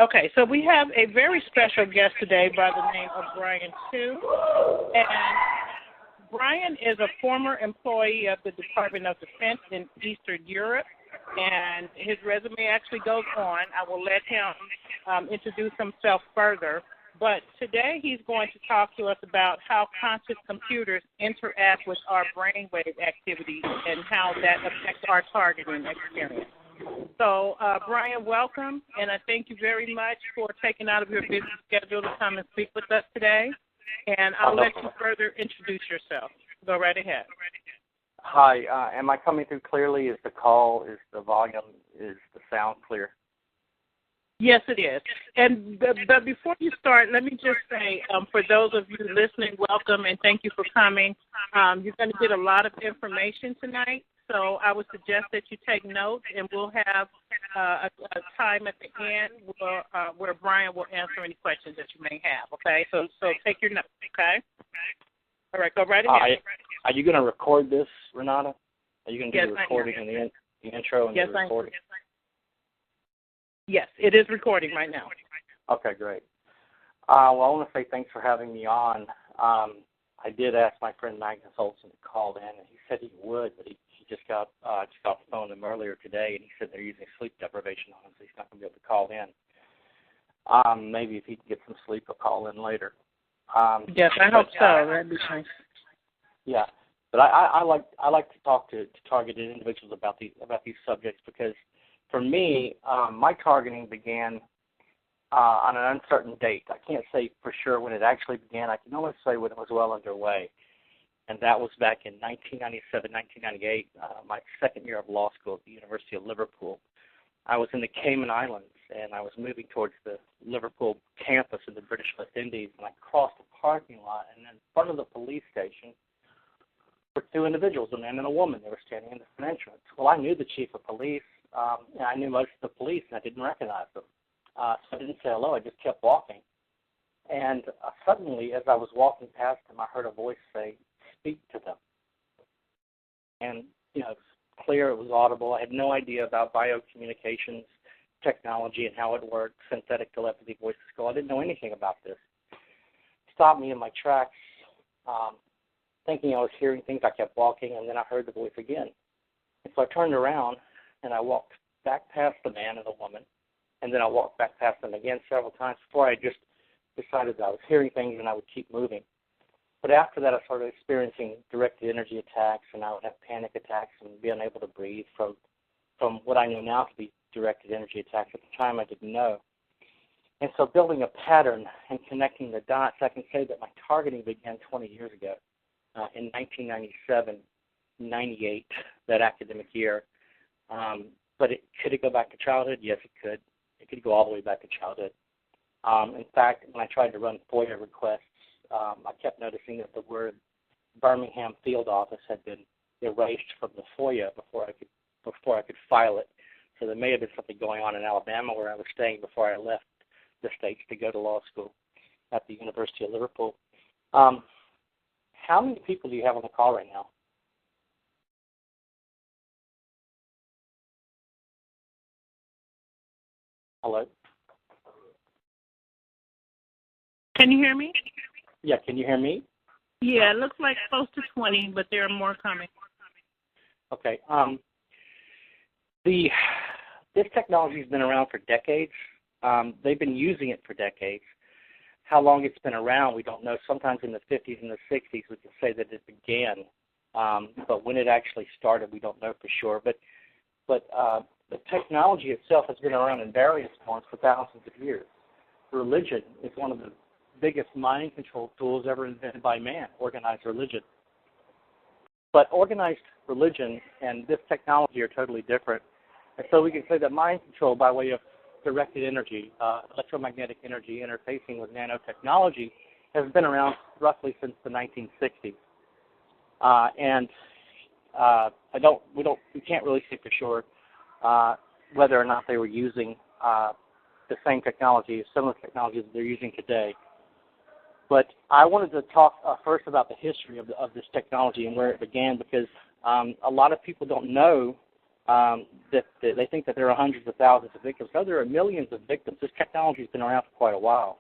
Okay, so we have a very special guest today by the name of Bryan too. And Bryan is a former employee of the Department of Defense in Eastern Europe, and his resume actually goes on. I will let him introduce himself further. But today he's going to talk to us about how conscious computers interact with our brainwave activity and how that affects our targeting experience. So, Bryan, welcome, and I thank you very much for taking out of your busy schedule to come and speak with us today. And I'll let you further introduce yourself. Go right ahead. Hi, am I coming through clearly? Is the volume, is the sound clear? Yes, it is. And but before you start, let me just say, for those of you listening, welcome and thank you for coming. You're going to get a lot of information tonight, so I would suggest that you take notes, and we'll have a time at the end where Bryan will answer any questions that you may have, okay? So take your notes, okay? All right, go right ahead. Are you going to record this, Renata? Are you going to do the recording and the intro and the recording? Yes, it is recording right now. Okay, great. Well, I want to say thanks for having me on. I did ask my friend Magnus Olson to call in, and he said he would, but he just got off the phone with him earlier today, and he said they're using sleep deprivation on him, so he's not going to be able to call in. Maybe if he can get some sleep, he'll call in later. Yes, I hope so. That'd be nice. Yeah, but I like to talk to targeted individuals about these subjects because, for me, my targeting began on an uncertain date. I can't say for sure when it actually began. I can only say when it was well underway, and that was back in 1997, 1998, my second year of law school at the University of Liverpool. I was in the Cayman Islands, and I was moving towards the Liverpool campus in the British West Indies, and I crossed a parking lot, and in front of the police station were two individuals, a man and a woman. They were standing in the front entrance. Well, I knew the chief of police, and I knew most of the police, and I didn't recognize them. So I didn't say hello. I just kept walking. And suddenly, as I was walking past them, I heard a voice say, "Speak to them." And, it was clear, it was audible. I had no idea about biocommunications technology and how it worked, synthetic telepathy, voice to skull. I didn't know anything about this. It stopped me in my tracks, thinking I was hearing things. I kept walking, and then I heard the voice again. And so I turned around, and I walked back past the man and the woman, and then I walked back past them again several times before I just decided that I was hearing things and I would keep moving. But after that, I started experiencing directed energy attacks, and I would have panic attacks and be unable to breathe from what I know now to be directed energy attacks. At the time, I didn't know. And so building a pattern and connecting the dots, I can say that my targeting began 20 years ago, in 1997, 98, that academic year. But could it go back to childhood? Yes, it could. It could go all the way back to childhood. In fact, when I tried to run FOIA requests, I kept noticing that the word Birmingham Field Office had been erased from the FOIA before I could file it. So there may have been something going on in Alabama where I was staying before I left the States to go to law school at the University of Liverpool. How many people do you have on the call right now? Hello? Can you hear me? Yeah, can you hear me? Yeah, it looks like close to 20, but there are more coming. Okay. This technology has been around for decades. They've been using it for decades. How long it's been around, we don't know. Sometimes in the 50s and the 60s, we can say that it began. But when it actually started, we don't know for sure. But the technology itself has been around in various forms for thousands of years. Religion is one of the biggest mind control tools ever invented by man, organized religion. But organized religion and this technology are totally different. And so we can say that mind control by way of directed energy, electromagnetic energy interfacing with nanotechnology has been around roughly since the 1960s. We can't really say for sure whether or not they were using the same technology, similar technologies that they're using today. But I wanted to talk first about the history of this technology and where it began, because a lot of people don't know that they think that there are hundreds of thousands of victims. No, there are millions of victims. This technology has been around for quite a while.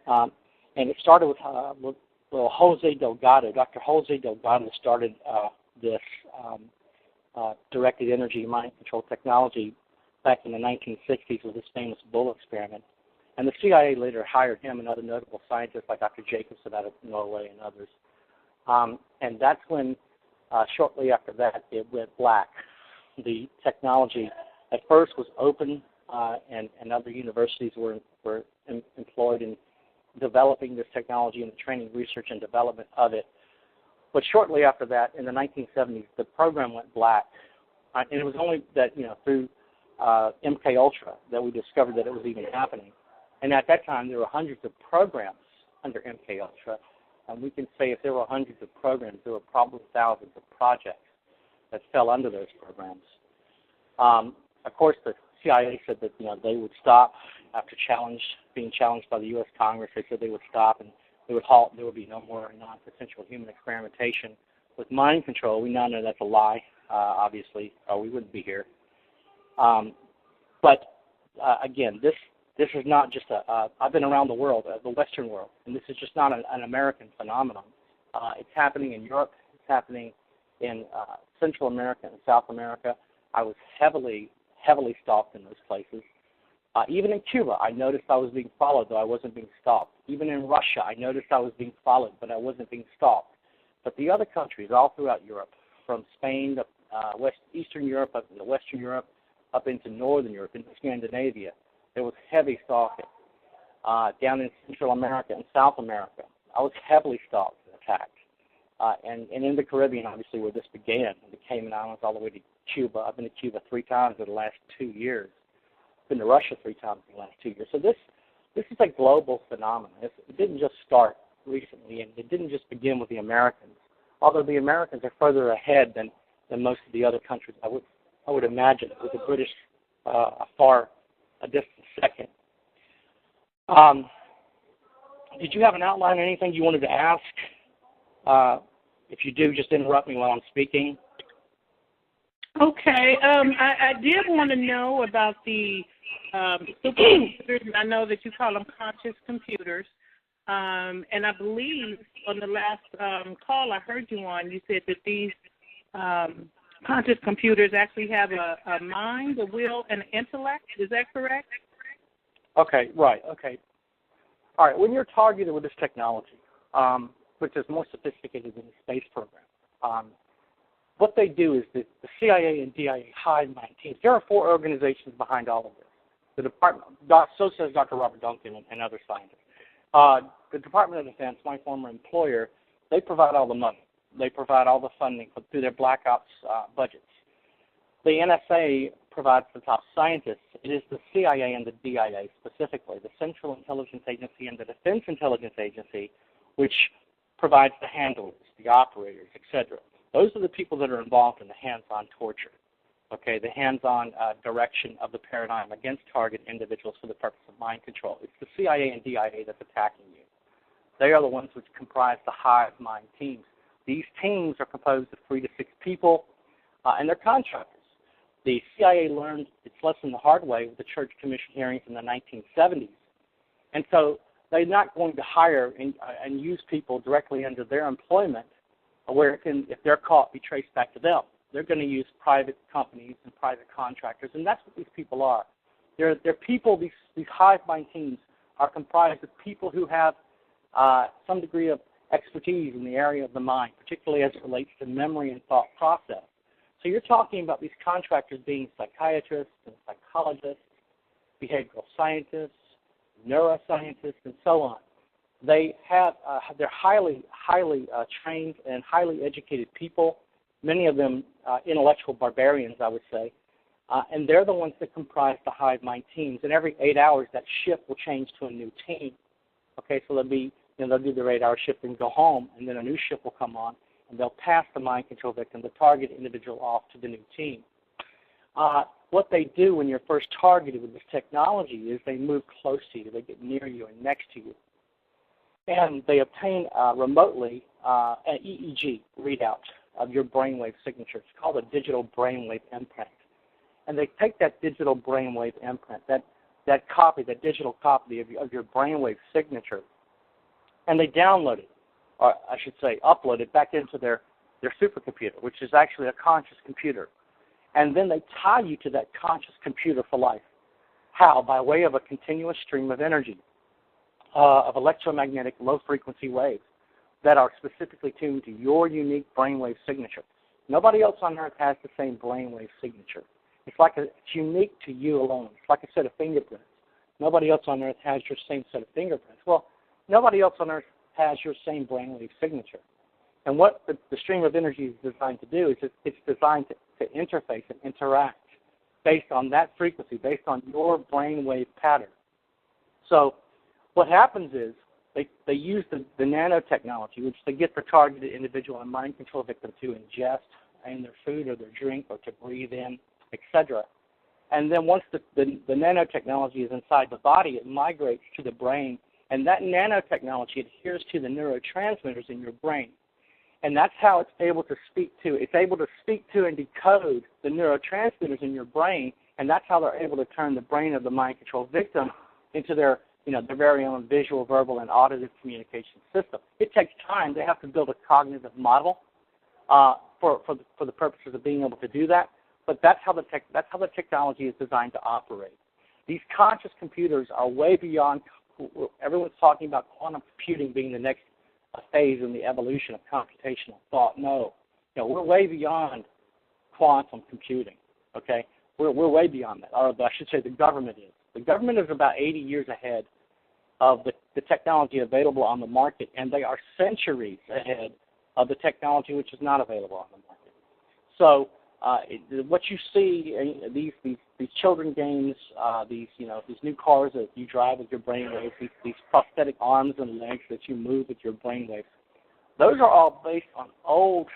And it started with Jose Delgado. Dr. Jose Delgado started this directed energy mind control technology back in the 1960s with this famous bull experiment. And the CIA later hired him and other notable scientists like Dr. Jacobson out of Norway and others. And that's when, shortly after that, it went black. The technology at first was open, and other universities were employed in developing this technology and the training, research, and development of it. But shortly after that, in the 1970s, the program went black. And it was only that, through MK Ultra that we discovered that it was even happening. And at that time, there were hundreds of programs under MK Ultra. And we can say if there were hundreds of programs, there were probably thousands of projects that fell under those programs. Of course, the CIA said that they would stop after being challenged by the U.S. Congress. They said they would stop and they would halt. There would be no more non-consensual human experimentation with mind control. We now know that's a lie, obviously, or we wouldn't be here. But again, this is not just I've been around the world, the Western world, and this is just not an American phenomenon. It's happening in Europe. It's happening in Central America and South America. I was heavily stalked in those places. Even in Cuba, I noticed I was being followed, though I wasn't being stalked. Even in Russia, I noticed I was being followed, but I wasn't being stalked. But the other countries all throughout Europe, from Spain to Eastern Europe, up into Western Europe, up into Northern Europe, into Scandinavia, there was heavy stalking. Down in Central America and South America, I was heavily stalked and attacked. And in the Caribbean, obviously, where this began, the Cayman Islands all the way to Cuba. I've been to Cuba 3 times in the last 2 years. I've been to Russia 3 times in the last 2 years. So this is a global phenomenon. It didn't just start recently, and it didn't just begin with the Americans. Although the Americans are further ahead than most of the other countries, I would imagine, with the British a distant second. Did you have an outline or anything you wanted to ask? If you do, just interrupt me while I'm speaking. Okay. I did want to know about the supercomputers, and I know that you call them conscious computers. And I believe on the last call I heard you on, you said that these conscious computers actually have a mind, a will, and an intellect. Is that correct? Okay, right. Okay. All right. When you're targeted with this technology, which is more sophisticated than the space program, what they do is that the CIA and DIA hide mind teams. There are 4 organizations behind all of this. The Department, so says Dr. Robert Duncan and other scientists. The Department of Defense, my former employer, they provide all the money. They provide all the funding through their Black Ops budgets. The NSA provides the top scientists. It is the CIA and the DIA specifically, the Central Intelligence Agency and the Defense Intelligence Agency, which provides the handlers, the operators, etc. Those are the people that are involved in the hands-on torture, okay, the hands-on direction of the paradigm against target individuals for the purpose of mind control. It's the CIA and DIA that's attacking you. They are the ones which comprise the hive mind teams. These teams are composed of 3 to 6 people, and they're contractors. The CIA learned its lesson the hard way with the Church Commission hearings in the 1970s. And so they're not going to hire and use people directly under their employment where it can, if they're caught, be traced back to them. They're going to use private companies and private contractors, and that's what these people are. They're people, these hive mind teams are comprised of people who have some degree of expertise in the area of the mind, particularly as it relates to memory and thought process. So you're talking about these contractors being psychiatrists and psychologists, behavioral scientists, neuroscientists, and so on. They have they're highly trained and highly educated people. Many of them intellectual barbarians, I would say, and they're the ones that comprise the hive mind teams. And every 8 hours, that shift will change to a new team. Okay, so they'll do their 8-hour shift and go home, and then a new shift will come on, and they'll pass the mind control victim, the target individual, off to the new team. What they do when you're first targeted with this technology is they move close to you, they get near you and next to you, and they obtain remotely an EEG readout of your brainwave signature. It's called a digital brainwave imprint. And they take that digital brainwave imprint, that copy, that digital copy of your brainwave signature, and they download it, or I should say upload it back into their supercomputer, which is actually a conscious computer. And then they tie you to that conscious computer for life. How? By way of a continuous stream of energy, of electromagnetic low-frequency waves that are specifically tuned to your unique brainwave signature. Nobody else on Earth has the same brainwave signature. It's unique to you alone. It's like a set of fingerprints. Nobody else on Earth has your same set of fingerprints. Well, nobody else on Earth has your same brainwave signature. And what the stream of energy is designed to do is it's designed to interface and interact based on that frequency, based on your brainwave pattern. So what happens is they use the nanotechnology, which they get for targeted individual and mind control victims to ingest in their food or their drink or to breathe in, etc. And then once the nanotechnology is inside the body, it migrates to the brain, and that nanotechnology adheres to the neurotransmitters in your brain. And that's how it's able to speak to. It's able to speak to and decode the neurotransmitters in your brain, and that's how they're able to turn the brain of the mind control victim into their very own visual, verbal, and auditive communication system. It takes time. They have to build a cognitive model for the purposes of being able to do that. But that's how the technology is designed to operate. These conscious computers are way beyond. Everyone's talking about quantum computing being the next phase in the evolution of computational thought. No, we're way beyond quantum computing. Okay, we're way beyond that. Or I should say, the government is. The government is about 80 years ahead of the technology available on the market, and they are centuries ahead of the technology which is not available on the market. So what you see, these children games, these new cars that you drive with your brainwaves, these prosthetic arms and legs that you move with your brainwaves, those are all based on old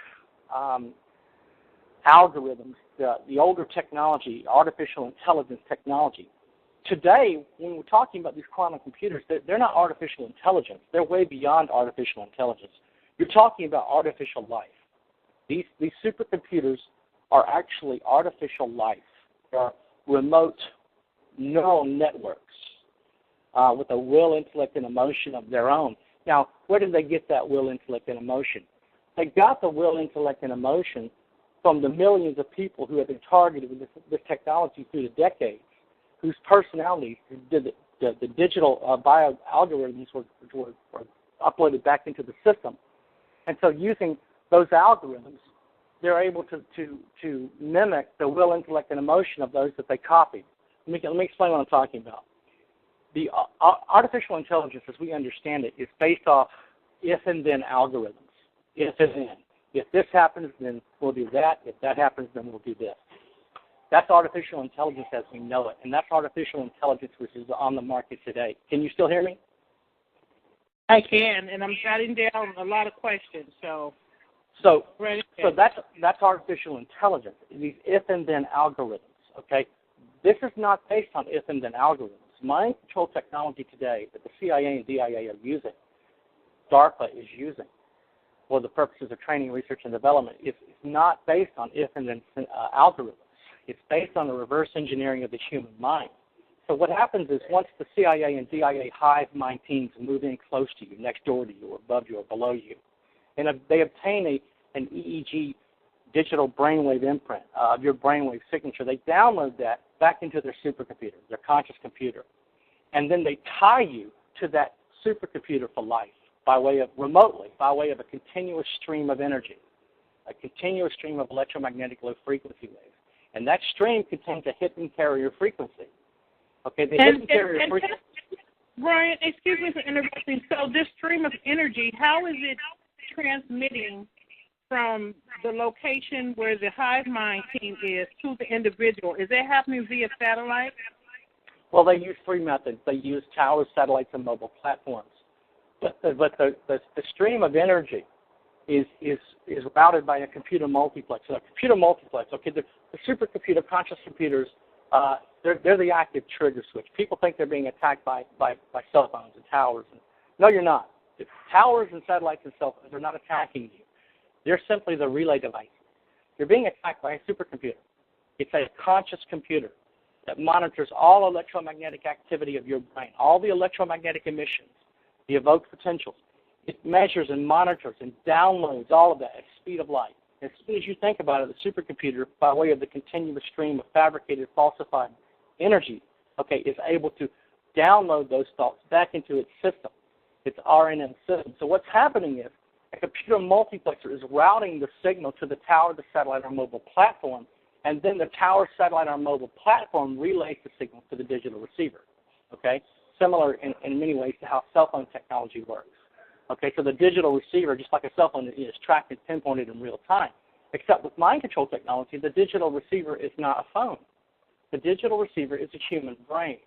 algorithms, the older technology, artificial intelligence technology. Today, when we're talking about these quantum computers, they're not artificial intelligence. They're way beyond artificial intelligence. You're talking about artificial life. These supercomputers are actually artificial life. They're remote neural networks with a will, intellect, and emotion of their own. Now, where did they get that will, intellect, and emotion? They got the will, intellect, and emotion from the millions of people who have been targeted with this technology through the decades, whose personalities, the digital bio algorithms were uploaded back into the system. And so using those algorithms, they're able to mimic the will, intellect, and emotion of those that they copied. Let me explain what I'm talking about. The artificial intelligence, as we understand it, is based off if and then algorithms. If and then. If this happens, then we'll do that. If that happens, then we'll do this. That's artificial intelligence as we know it, and that's artificial intelligence which is on the market today. Can you still hear me? I can, and I'm jotting down a lot of questions. So that's artificial intelligence. These if and then algorithms. Okay, this is not based on if and then algorithms. Mind control technology today that the CIA and DIA are using, DARPA is using for the purposes of training, research, and development, is not based on if and then algorithms. It's based on the reverse engineering of the human mind. So what happens is once the CIA and DIA hive mind teams move in close to you, next door to you, or above you, or below you, and they obtain an EEG digital brainwave imprint of your brainwave signature, they download that back into their supercomputer, their conscious computer, and then they tie you to that supercomputer for life remotely, by way of a continuous stream of energy, a continuous stream of electromagnetic low frequency waves. And that stream contains a hidden carrier frequency. Okay, the hidden carrier frequency. Bryan, excuse me for interrupting. So this stream of energy, how is it transmitting from the location where the hive mind team is to the individual? Is that happening via satellite? Well, they use three methods. They use towers, satellites, and mobile platforms. But the stream of energy is routed by a computer multiplex. So a computer multiplex, okay, the supercomputer, conscious computers, they're the active trigger switch. People think they're being attacked by cell phones and towers. No, you're not. The towers and satellites and cell phones are not attacking you. They're simply the relay device. You're being attacked by a supercomputer. It's a conscious computer that monitors all electromagnetic activity of your brain, all the electromagnetic emissions, the evoked potentials. It measures and monitors and downloads all of that at the speed of light. As soon as you think about it, the supercomputer, by way of the continuous stream of fabricated, falsified energy, is able to download those thoughts back into its system, its RNN system. So what's happening is a computer multiplexer is routing the signal to the tower, the satellite, or mobile platform, and then the tower, satellite, or mobile platform relays the signal to the digital receiver. Similar in many ways to how cell phone technology works. So the digital receiver, just like a cell phone, is tracked and pinpointed in real time. Except with mind control technology, the digital receiver is not a phone. The digital receiver is a human brain.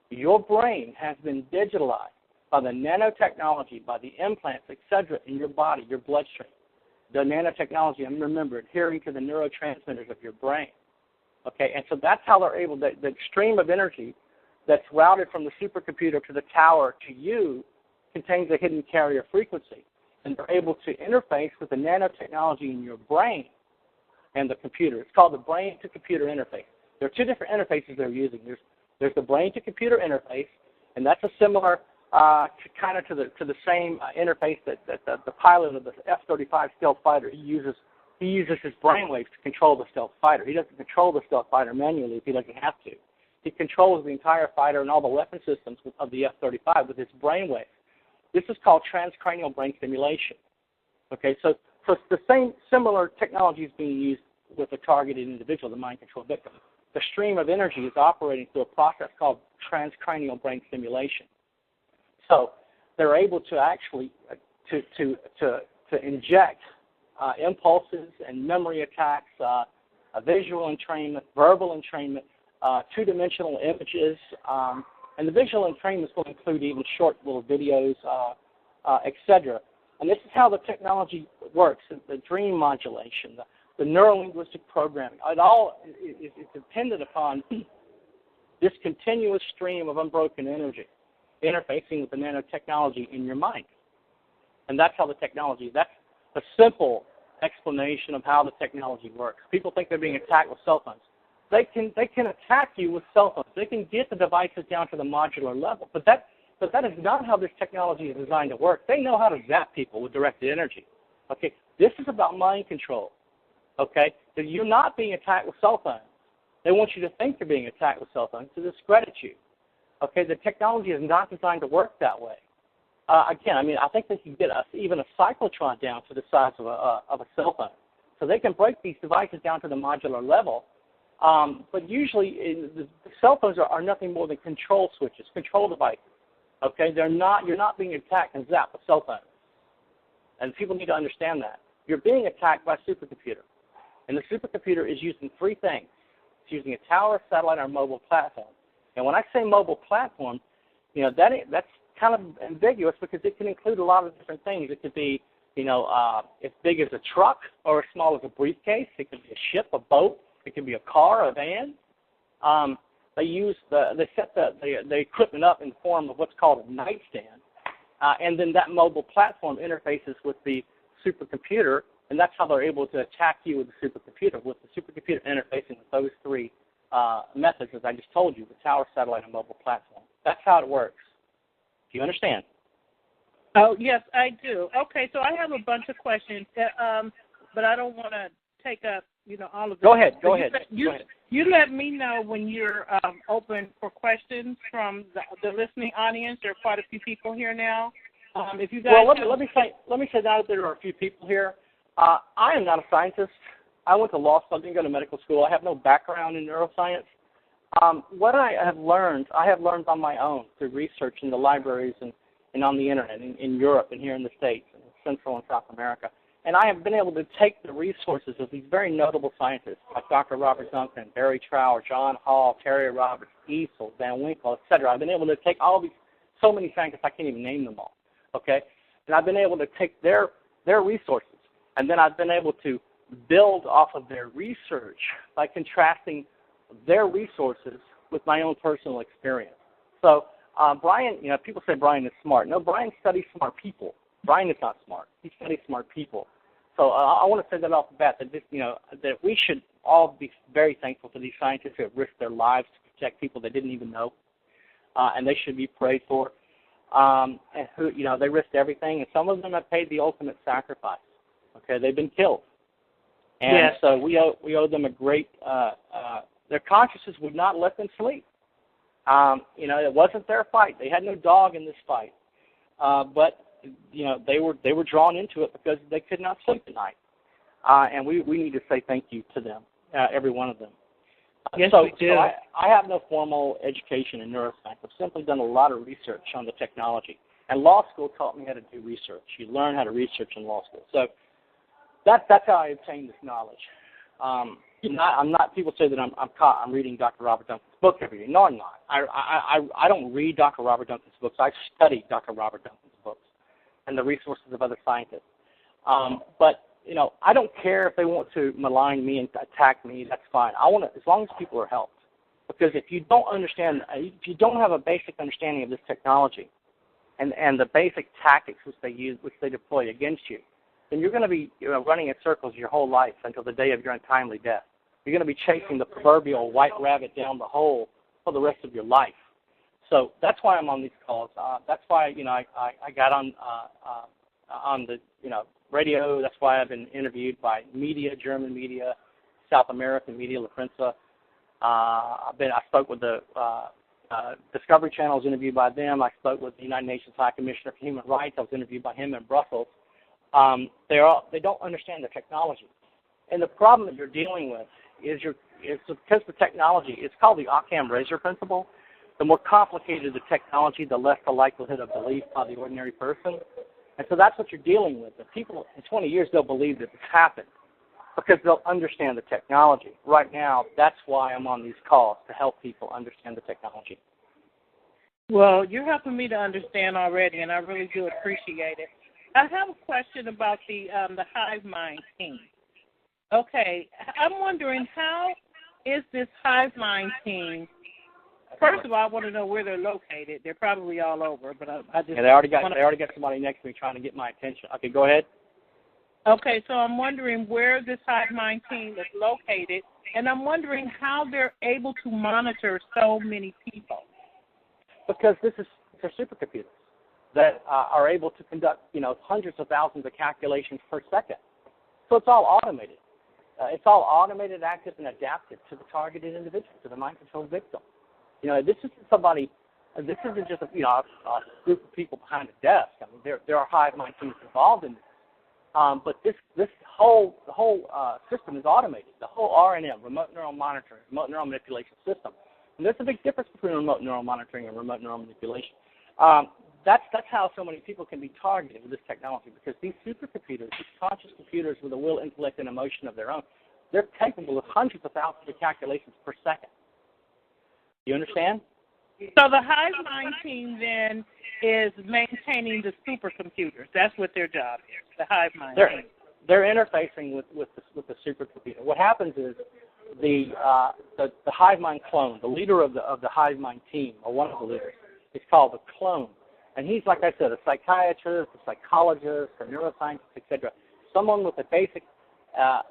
Your brain has been digitalized by the nanotechnology, by the implants, etc., in your body, your bloodstream. The nanotechnology, and remember, adhering to the neurotransmitters of your brain. And so that's how they're able, the stream of energy that's routed from the supercomputer to the tower to you contains a hidden carrier frequency. And they're able to interface with the nanotechnology in your brain and the computer. It's called the brain-to-computer interface. There are two different interfaces they're using. There's the brain-to-computer interface, and that's a similar kind of to the same interface that the pilot of the F-35 stealth fighter uses. He uses his brainwaves to control the stealth fighter. He doesn't control the stealth fighter manually if he doesn't have to. He controls the entire fighter and all the weapon systems of the F-35 with his brainwaves. This is called transcranial brain stimulation. So the same similar technology is being used with a targeted individual, the mind control victim. The stream of energy is operating through a process called transcranial brain stimulation. So they're able to actually to inject impulses and memory attacks, visual entrainment, verbal entrainment, two-dimensional images, and the visual entrainment will include even short little videos, etc. And this is how the technology works: the dream modulation, the neuro-linguistic programming. It all is dependent upon this continuous stream of unbroken energy interfacing with the nanotechnology in your mind. And that's how the technology, that's a simple explanation of how the technology works. People think they're being attacked with cell phones. They can attack you with cell phones. They can get the devices down to the modular level. But that is not how this technology is designed to work. They know how to zap people with directed energy. This is about mind control. So you're not being attacked with cell phones. They want you to think you're being attacked with cell phones to discredit you. The technology is not designed to work that way. Again, I think they can get even a cyclotron down to the size of a cell phone. So they can break these devices down to the modular level. But usually the cell phones are nothing more than control switches, control devices. You're not being attacked and zapped with cell phones. And people need to understand that. You're being attacked by a supercomputer. And the supercomputer is using three things. It's using a tower, satellite, or mobile platform. And when I say mobile platform, that's kind of ambiguous because it can include a lot of different things. It could be, as big as a truck or as small as a briefcase. It could be a ship, a boat. It could be a car, a van. They set the equipment up in the form of what's called a nightstand, and then that mobile platform interfaces with the supercomputer, and that's how they're able to attack you with the supercomputer, with the supercomputer interfacing with those three methods, as I just told you, the tower, satellite, and mobile platform. That's how it works. Do you understand? Oh, yes, I do. So I have a bunch of questions, but I don't want to take up, all of them. Go ahead. You let me know when you're open for questions from the listening audience. There are quite a few people here now. If you guys let me say that there are a few people here. I am not a scientist. I went to law school. I didn't go to medical school. I have no background in neuroscience. What I have learned on my own through research in the libraries and on the internet in Europe and here in the States and Central and South America. And I have been able to take the resources of these very notable scientists like Dr. Robert Duncan, Barry Trower, John Hall, Terry Roberts, Easel, Van Winkle, etc. I've been able to take all these, so many scientists I can't even name them all. And I've been able to take their resources, and then I've been able to build off of their research by contrasting their resources with my own personal experience. So Bryan, people say Bryan is smart. No, Bryan studies smart people. Bryan is not smart. He studies smart people. So I want to say that off the bat, that this, that we should all be very thankful for these scientists who have risked their lives to protect people they didn't even know, and they should be prayed for. And who, they risked everything, and some of them have paid the ultimate sacrifice. Okay, they've been killed, and so we owe them a great. Their consciences would not let them sleep. It wasn't their fight. They had no dog in this fight, but they were drawn into it because they could not sleep at night, and we need to say thank you to them, every one of them. Yes, so, we do. So I have no formal education in neuroscience. I've simply done a lot of research on the technology, and law school taught me how to do research. You learn how to research in law school. So that's how I obtained this knowledge. I'm not. People say that I'm reading Dr. Robert Duncan's book every day. No, I'm not. I don't read Dr. Robert Duncan's books. I study Dr. Robert Duncan's books and the resources of other scientists. But I don't care if they want to malign me and attack me. That's fine. I want to, as long as people are helped. Because if you don't understand, if you don't have a basic understanding of this technology and the basic tactics which they use, which they deploy against you, then you're going to be running in circles your whole life until the day of your untimely death. You're going to be chasing the proverbial white rabbit down the hole for the rest of your life. So that's why I'm on these calls. That's why I got on the radio. That's why I've been interviewed by media, German media, South American media, La Prensa. I spoke with the Discovery Channel. I was interviewed by them. I spoke with the United Nations High Commissioner for Human Rights. I was interviewed by him in Brussels. They don't understand the technology, and the problem that you're dealing with is because the technology. It's called the Occam-Razor principle. The more complicated the technology, the less the likelihood of belief by the ordinary person. And so that's what you're dealing with. The people in 20 years, they'll believe that this happened because they'll understand the technology. Right now, that's why I'm on these calls, to help people understand the technology. Well, you're helping me to understand already, and I really do appreciate it. I have a question about the Hive Mind team. Okay, I'm wondering, how is this Hive Mind team? First of all, I want to know where they're located. They're probably all over, but I just they already got somebody next to me trying to get my attention. Okay, go ahead. Okay, so I'm wondering where this Hive Mind team is located, and I'm wondering how they're able to monitor so many people. Because they're supercomputers that are able to conduct, hundreds of thousands of calculations per second. So it's all automated. It's all automated, active, and adaptive to the targeted individual, to the mind-controlled victim. This isn't somebody. This isn't just a group of people behind a desk. I mean, there are Hive Mind teams involved in this. But the whole system is automated. The whole RNM, remote neural monitoring, remote neural manipulation system. And there's a big difference between remote neural monitoring and remote neural manipulation. That's how so many people can be targeted with this technology, because these supercomputers, these conscious computers with a will, intellect, and emotion of their own, they're capable of hundreds of thousands of calculations per second. You understand? So the Hive Mind team then is maintaining the supercomputers. That's what their job is, the Hive Mind team. They're interfacing with the supercomputer. What happens is the Hive Mind clone, the leader of the Hive Mind team, or one of the leaders, is called the clone. And he's, like I said, a psychiatrist, a psychologist, a neuroscientist, etc. Someone with a basic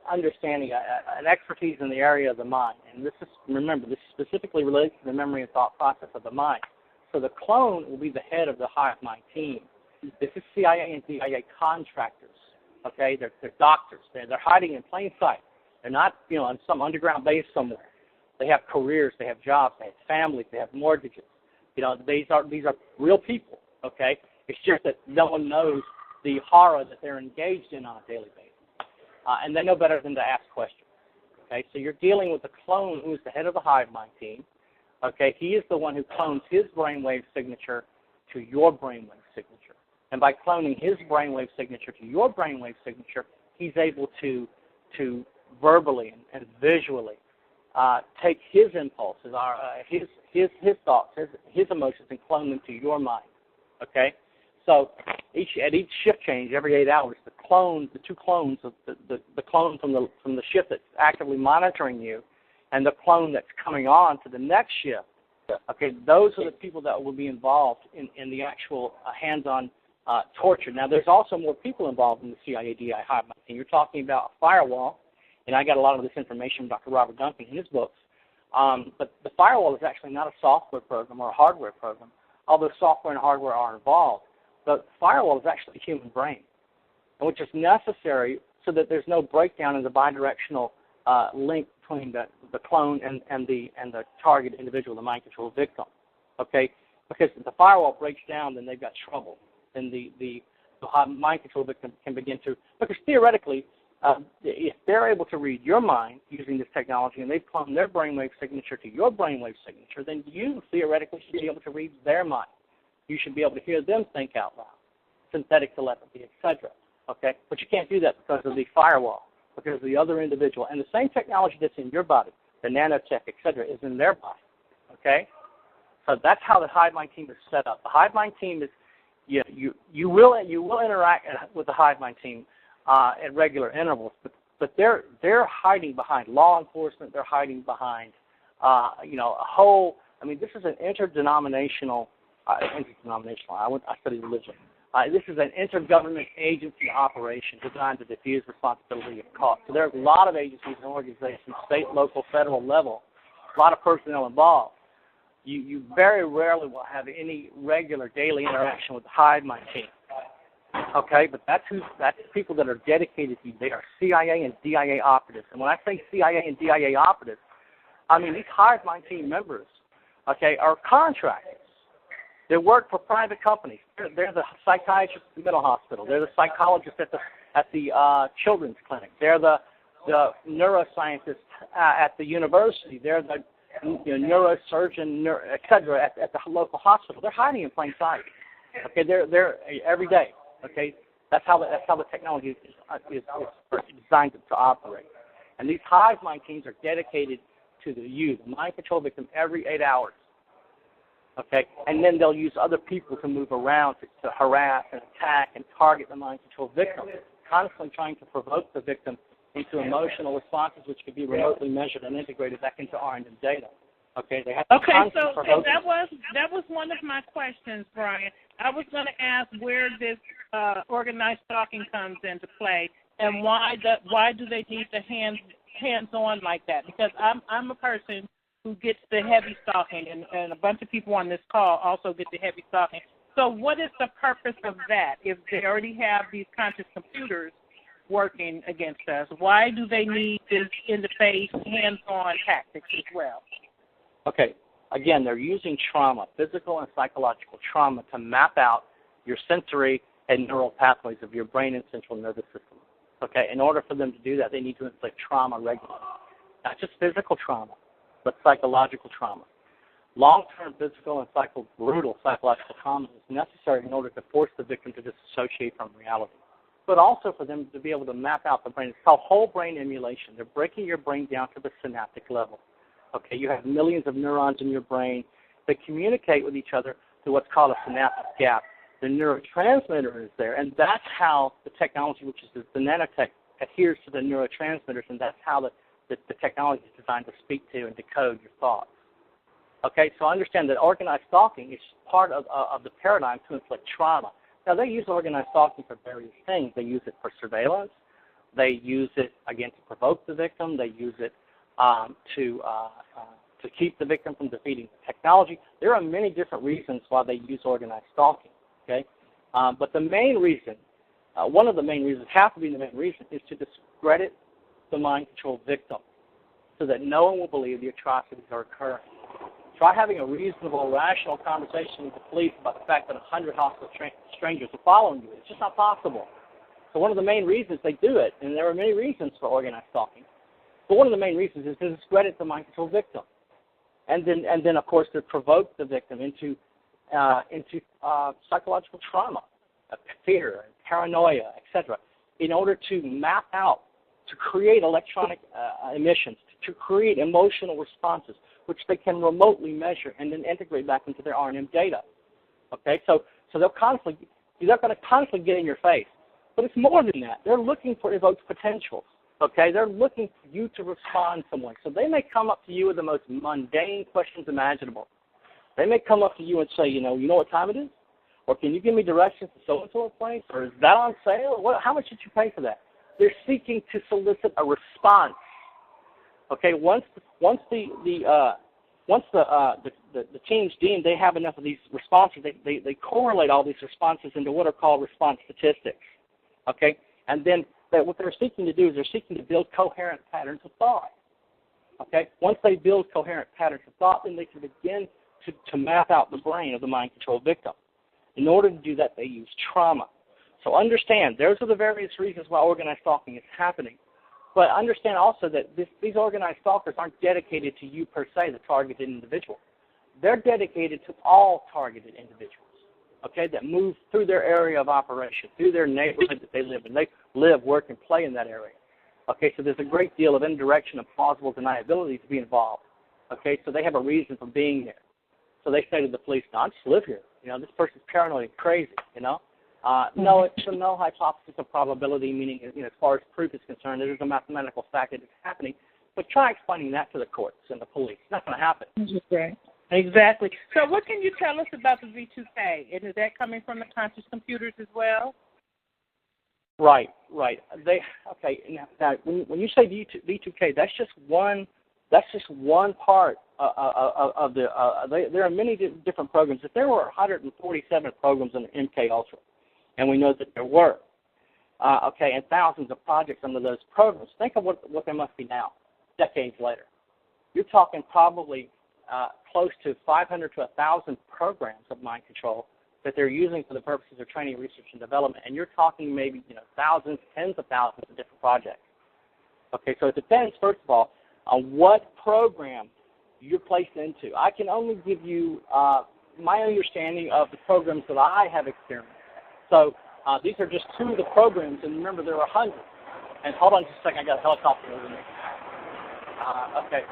understanding, an expertise in the area of the mind. And this is specifically related to the memory and thought process of the mind. So the clone will be the head of the Hive Mind team. This is CIA and CIA contractors. Okay, they're doctors. They're hiding in plain sight. They're not, on some underground base somewhere. They have careers. They have jobs. They have families. They have mortgages. These are real people. Okay, it's just that no one knows the horror that they're engaged in on a daily basis. And they know better than to ask questions. Okay, so you're dealing with the clone who is the head of the Hive Mind team. Okay, he is the one who clones his brainwave signature to your brainwave signature. And by cloning his brainwave signature to your brainwave signature, he's able to verbally and visually take his impulses, his thoughts, his emotions, and clone them to your mind. Okay? So at each shift change, every 8 hours, the two clones of the clone from the shift that's actively monitoring you, and the clone that's coming on to the next shift. Okay, those are the people that will be involved in the actual hands-on tortured. Now, there's also more people involved in the CIA DI hive mind team. You're talking about a firewall, and I got a lot of this information from Dr. Robert Duncan in his books. But the firewall is actually not a software program or a hardware program, although software and hardware are involved. The firewall is actually a human brain, which is necessary so that there's no breakdown in the bidirectional link between the clone and the target individual, the mind control victim. Okay, because if the firewall breaks down, then they've got trouble. Then the mind control victim can begin to, because theoretically, if they're able to read your mind using this technology and they've cloned their brainwave signature to your brainwave signature, then you theoretically should be able to read their mind. You should be able to hear them think out loud, synthetic telepathy, etc. Okay, but you can't do that because of the firewall, because of the other individual. And the same technology that's in your body, the nanotech, etc., is in their body. Okay, so that's how the hive mind team is set up. The hive mind team is you will interact with the hive mind team at regular intervals, but they're hiding behind law enforcement. They're hiding behind a whole. I mean, this is an interdenominational. I study religion. This is an intergovernment agency operation designed to diffuse responsibility of cost. So there are a lot of agencies and organizations, state, local, federal level, a lot of personnel involved. You very rarely will have any regular daily interaction with the hive mind team. Okay, but that's people that are dedicated to you. They are CIA and DIA operatives. And when I say CIA and DIA operatives, I mean these hive mind team members, okay, are contractors. They work for private companies. They're the psychiatrists at the mental hospital. They're the psychologists at the children's clinic. They're the neuroscientists at the university. They're the neurosurgeon, etc. at the local hospital. They're hiding in plain sight. Okay, they're every day. Okay, that's how the technology is designed to operate. And these hive mind teams are dedicated to the mind control victim every 8 hours. Okay, and then they'll use other people to move around to harass and attack and target the mind control victim, constantly trying to provoke the victim into emotional responses which could be remotely measured and integrated back into R&M data. Okay, they have to so that was one of my questions, Bryan. I was going to ask where this organized stalking comes into play, and why do they need the hands-on like that? Because I'm a person who gets the heavy stalking, and a bunch of people on this call also get the heavy stalking. So what is the purpose of that? If they already have these conscious computers working against us, why do they need this in-the-face, hands-on tactics as well? Okay, again, they're using trauma, physical and psychological trauma, to map out your sensory and neural pathways of your brain and central nervous system. Okay, in order for them to do that, they need to inflict trauma regularly. Not just physical trauma, but psychological trauma. Long-term physical and brutal psychological trauma is necessary in order to force the victim to disassociate from reality, but also for them to be able to map out the brain. It's called whole brain emulation. They're breaking your brain down to the synaptic level. Okay, you have millions of neurons in your brain that communicate with each other through what's called a synaptic gap. The neurotransmitter is there, and that's how the technology, which is the nanotech, adheres to the neurotransmitters, and that's how the technology is designed to speak to and decode your thoughts. Okay, so understand that organized stalking is part of the paradigm to inflict trauma. Now, they use organized stalking for various things. They use it for surveillance. They use it, again, to provoke the victim. They use it to keep the victim from defeating the technology. There are many different reasons why they use organized stalking. Okay, but the main reason, one of the main reasons, have to be the main reason, is to discredit the mind control victim, so that no one will believe the atrocities are occurring. Try having a reasonable, rational conversation with the police about the fact that 100 hostile strangers are following you. It's just not possible. So one of the main reasons they do it, and there are many reasons for organized stalking, but one of the main reasons is to discredit the mind control victim, and then of course to provoke the victim into psychological trauma, fear, paranoia, etc., in order to map out, to create electronic emissions, to create emotional responses, which they can remotely measure and then integrate back into their R&M data. Okay, so they're going to constantly get in your face, but it's more than that. They're looking for evoked potentials. Okay, they're looking for you to respond some way. So they may come up to you with the most mundane questions imaginable. They may come up to you and say, you know what time it is? Or can you give me directions to so-and-so place? Or is that on sale? How much did you pay for that? They're seeking to solicit a response. Okay, once the teams deem they have enough of these responses, they correlate all these responses into what are called response statistics. Okay, and then what they're seeking to do is they're seeking to build coherent patterns of thought. Okay, once they build coherent patterns of thought, then they can begin to map out the brain of the mind control victim. In order to do that, they use trauma. So understand, those are the various reasons why organized stalking is happening. But understand also that these organized stalkers aren't dedicated to you per se, the targeted individual. They're dedicated to all targeted individuals, okay, that move through their area of operation, through their neighborhood that they live in. They live, work, and play in that area. Okay, so there's a great deal of indirection and plausible deniability to be involved. Okay, so they have a reason for being there. So they say to the police, no, I just live here. This person's paranoid and crazy, No, it's a null hypothesis of probability, meaning, as far as proof is concerned, it is a mathematical fact that it's happening. But try explaining that to the courts and the police. It's not going to happen. Okay. Exactly. So what can you tell us about the V2K? And is that coming from the conscious computers as well? Right. Now, when you say V2K, that's just one part of the. There are many different programs. If there were 147 programs in MK Ultra, and we know that there were, and thousands of projects under those programs, think of what there must be now, decades later. You're talking probably close to 500 to 1,000 programs of mind control that they're using for the purposes of training, research, and development, and you're talking maybe thousands, tens of thousands of different projects. Okay, so it depends, first of all, on what program you're placed into. I can only give you my understanding of the programs that I have experienced. So these are just two of the programs, and remember there are hundreds. And hold on just a second, I got a helicopter over me. Okay,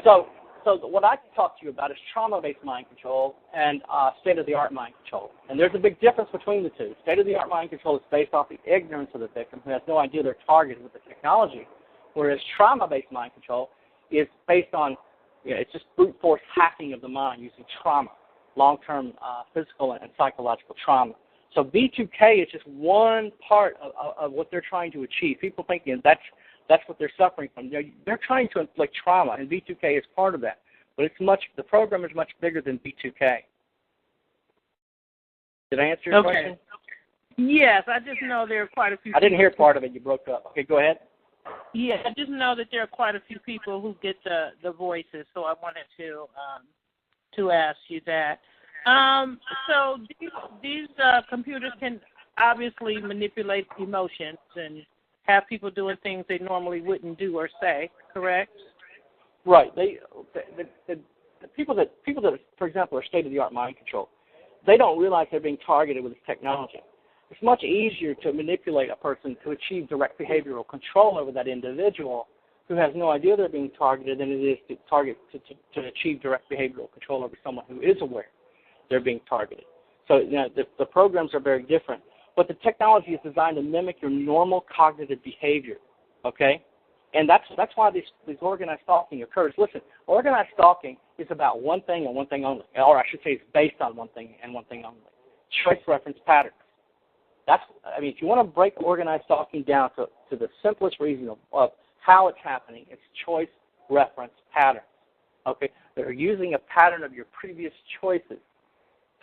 so what I can talk to you about is trauma-based mind control and state-of-the-art mind control. And there's a big difference between the two. State-of-the-art mind control is based off the ignorance of the victim who has no idea they're targeted with the technology, whereas trauma-based mind control is based on, it's just brute force hacking of the mind using trauma, long-term physical and psychological trauma. So V2K is just one part of what they're trying to achieve. People thinking that's what they're suffering from. They're trying to inflict trauma, and V2K is part of that. But the program is much bigger than V2K. Did I answer your question? Yes, I just know there are quite a few. I didn't hear part of it. You broke up. Okay, go ahead. Yeah, I just know that there are quite a few people who get the voices, so I wanted to ask you that. So these computers can obviously manipulate emotions and have people doing things they normally wouldn't do or say, correct? Right. The people that, for example, are state-of-the-art mind control, they don't realize they're being targeted with this technology. It's much easier to manipulate a person to achieve direct behavioral control over that individual who has no idea they're being targeted than it is to achieve direct behavioral control over someone who is aware they're being targeted. So the programs are very different. But the technology is designed to mimic your normal cognitive behavior, okay? And that's why this organized stalking occurs. Listen, organized stalking is about one thing and one thing only, or I should say it's based on one thing and one thing only, choice reference patterns. If you want to break organized stalking down to the simplest reason of how it's happening, it's choice reference patterns, okay? They're using a pattern of your previous choices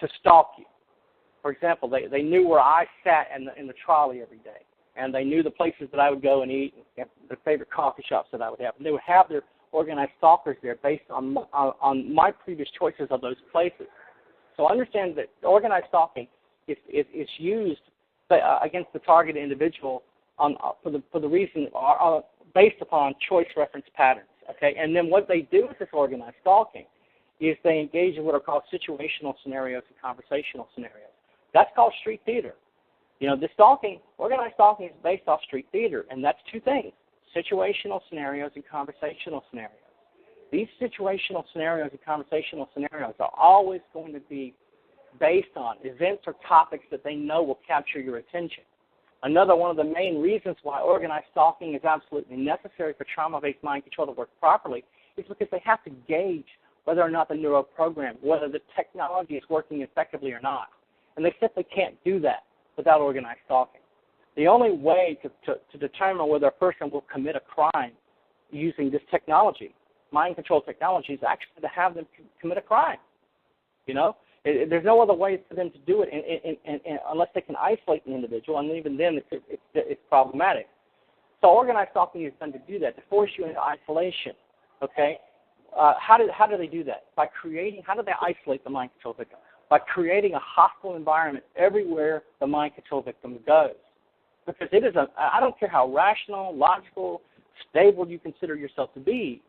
to stalk you. For example, they knew where I sat in the trolley every day, and they knew the places that I would go and eat, and the favorite coffee shops that I would have. And they would have their organized stalkers there based on my previous choices of those places. So understand that organized stalking is used against the targeted individual for the reason based upon choice reference patterns. Okay, and then what they do with this organized stalking is they engage in what are called situational scenarios and conversational scenarios. That's called street theater. The organized stalking is based off street theater, and that's two things: situational scenarios and conversational scenarios. These situational scenarios and conversational scenarios are always going to be based on events or topics that they know will capture your attention. Another one of the main reasons why organized stalking is absolutely necessary for trauma-based mind control to work properly is because they have to gauge whether or not the neuroprogram, whether the technology is working effectively or not. And they simply can't do that without organized stalking. The only way to determine whether a person will commit a crime using this technology, mind control technology, is actually to have them commit a crime. There's no other way for them to do it unless they can isolate the individual, and even then it's problematic. So organized stalking is done to do that, to force you into isolation. Okay, how do they do that? How do they isolate the mind control victim? By creating a hostile environment everywhere the mind control victim goes. Because I don't care how rational, logical, stable you consider yourself to be,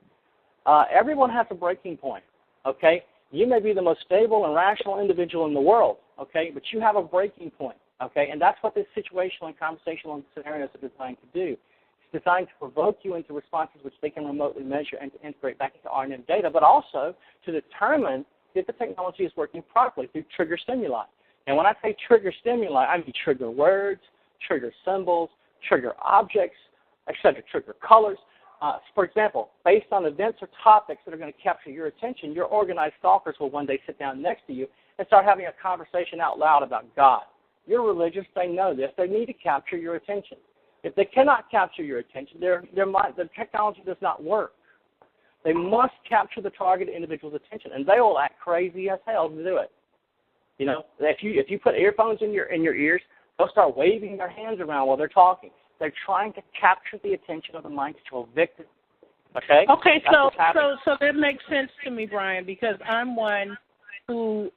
everyone has a breaking point. Okay, you may be the most stable and rational individual in the world. Okay, but you have a breaking point. Okay, and that's what this situational and conversational scenarios are designed to do. It's designed to provoke you into responses which they can remotely measure and to integrate back into R&M data, but also to determine if the technology is working properly through trigger stimuli. And when I say trigger stimuli, I mean trigger words, trigger symbols, trigger objects, etc., trigger colors. For example, based on events or topics that are going to capture your attention, your organized stalkers will one day sit down next to you and start having a conversation out loud about God. You're religious, they know this, they need to capture your attention. If they cannot capture your attention, the technology does not work. They must capture the target individual's attention, and they will act crazy as hell to do it. If you put earphones in your ears, they'll start waving their hands around while they're talking. They're trying to capture the attention of the mind control victim. Okay? Okay, so that makes sense to me, Bryan, because I'm one who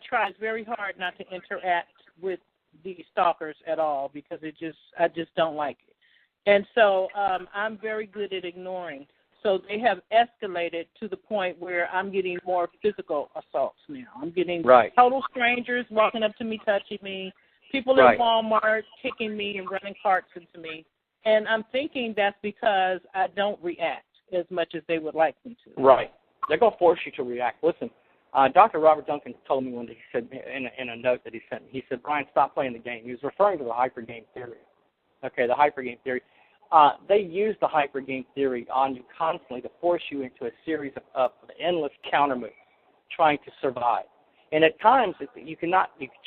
tries very hard not to interact with the stalkers at all because I just don't like it. And so I'm very good at ignoring. So they have escalated to the point where I'm getting more physical assaults now. I'm getting total strangers walking up to me, touching me, people in Walmart kicking me and running carts into me. And I'm thinking that's because I don't react as much as they would like me to. Right. They're going to force you to react. Listen, Dr. Robert Duncan told me one day, he said in a note that he sent me, he said, Bryan, stop playing the game. He was referring to the hypergame theory. Okay, the hypergame theory. They use the hypergame theory on you constantly to force you into a series of endless counter moves, trying to survive. And at times, you can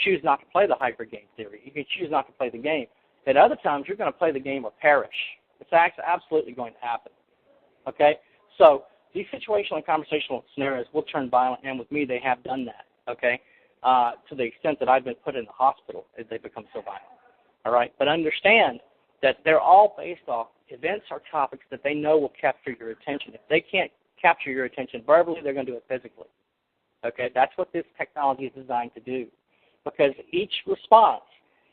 choose not to play the hypergame theory. You can choose not to play the game. At other times, you're going to play the game or perish. It's absolutely going to happen. Okay? So these situational and conversational scenarios will turn violent, and with me, they have done that. Okay? To the extent that I've been put in the hospital as they become so violent. All right? But understand that they're all based off events or topics that they know will capture your attention. If they can't capture your attention verbally, they're going to do it physically. Okay, that's what this technology is designed to do, because each response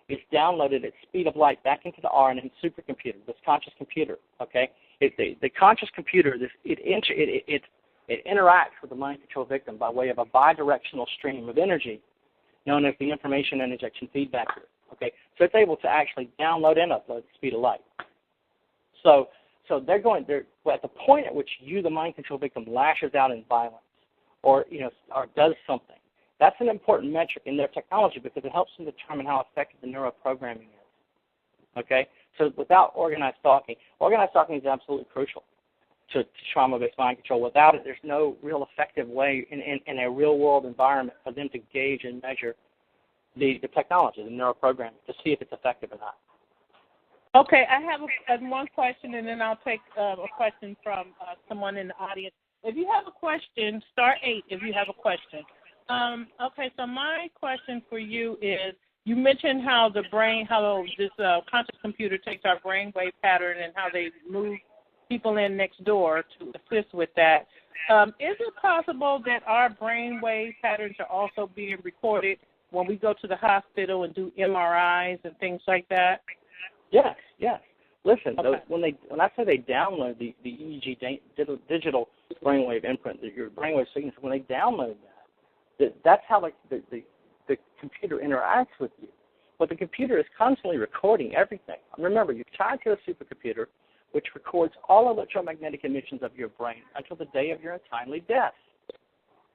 is downloaded at speed of light back into the R&M supercomputer, this conscious computer. Okay, the conscious computer, it interacts with the mind control victim by way of a bidirectional stream of energy, known as the information and injection feedback loop. Okay, so it's able to actually download and upload at the speed of light. So they're at the point at which you, the mind control victim, lashes out in violence, or does something. That's an important metric in their technology because it helps them determine how effective the neuroprogramming is. Okay, so without organized stalking is absolutely crucial to trauma-based mind control. Without it, there's no real effective way in a real-world environment for them to gauge and measure the technology, the neuroprogramming, to see if it's effective or not. Okay, I have one question, and then I'll take a question from someone in the audience. If you have a question, star 8 if you have a question. Okay, so my question for you is, you mentioned how this conscious computer takes our brainwave pattern and how they move people in next door to assist with that. Is it possible that our brainwave patterns are also being recorded when we go to the hospital and do MRIs and things like that? Yes. Listen, okay. When I say they download the EEG digital brainwave imprint, your brainwave signature, when they download that's how the computer interacts with you. But the computer is constantly recording everything. Remember, you're tied to a supercomputer which records all electromagnetic emissions of your brain until the day of your untimely death.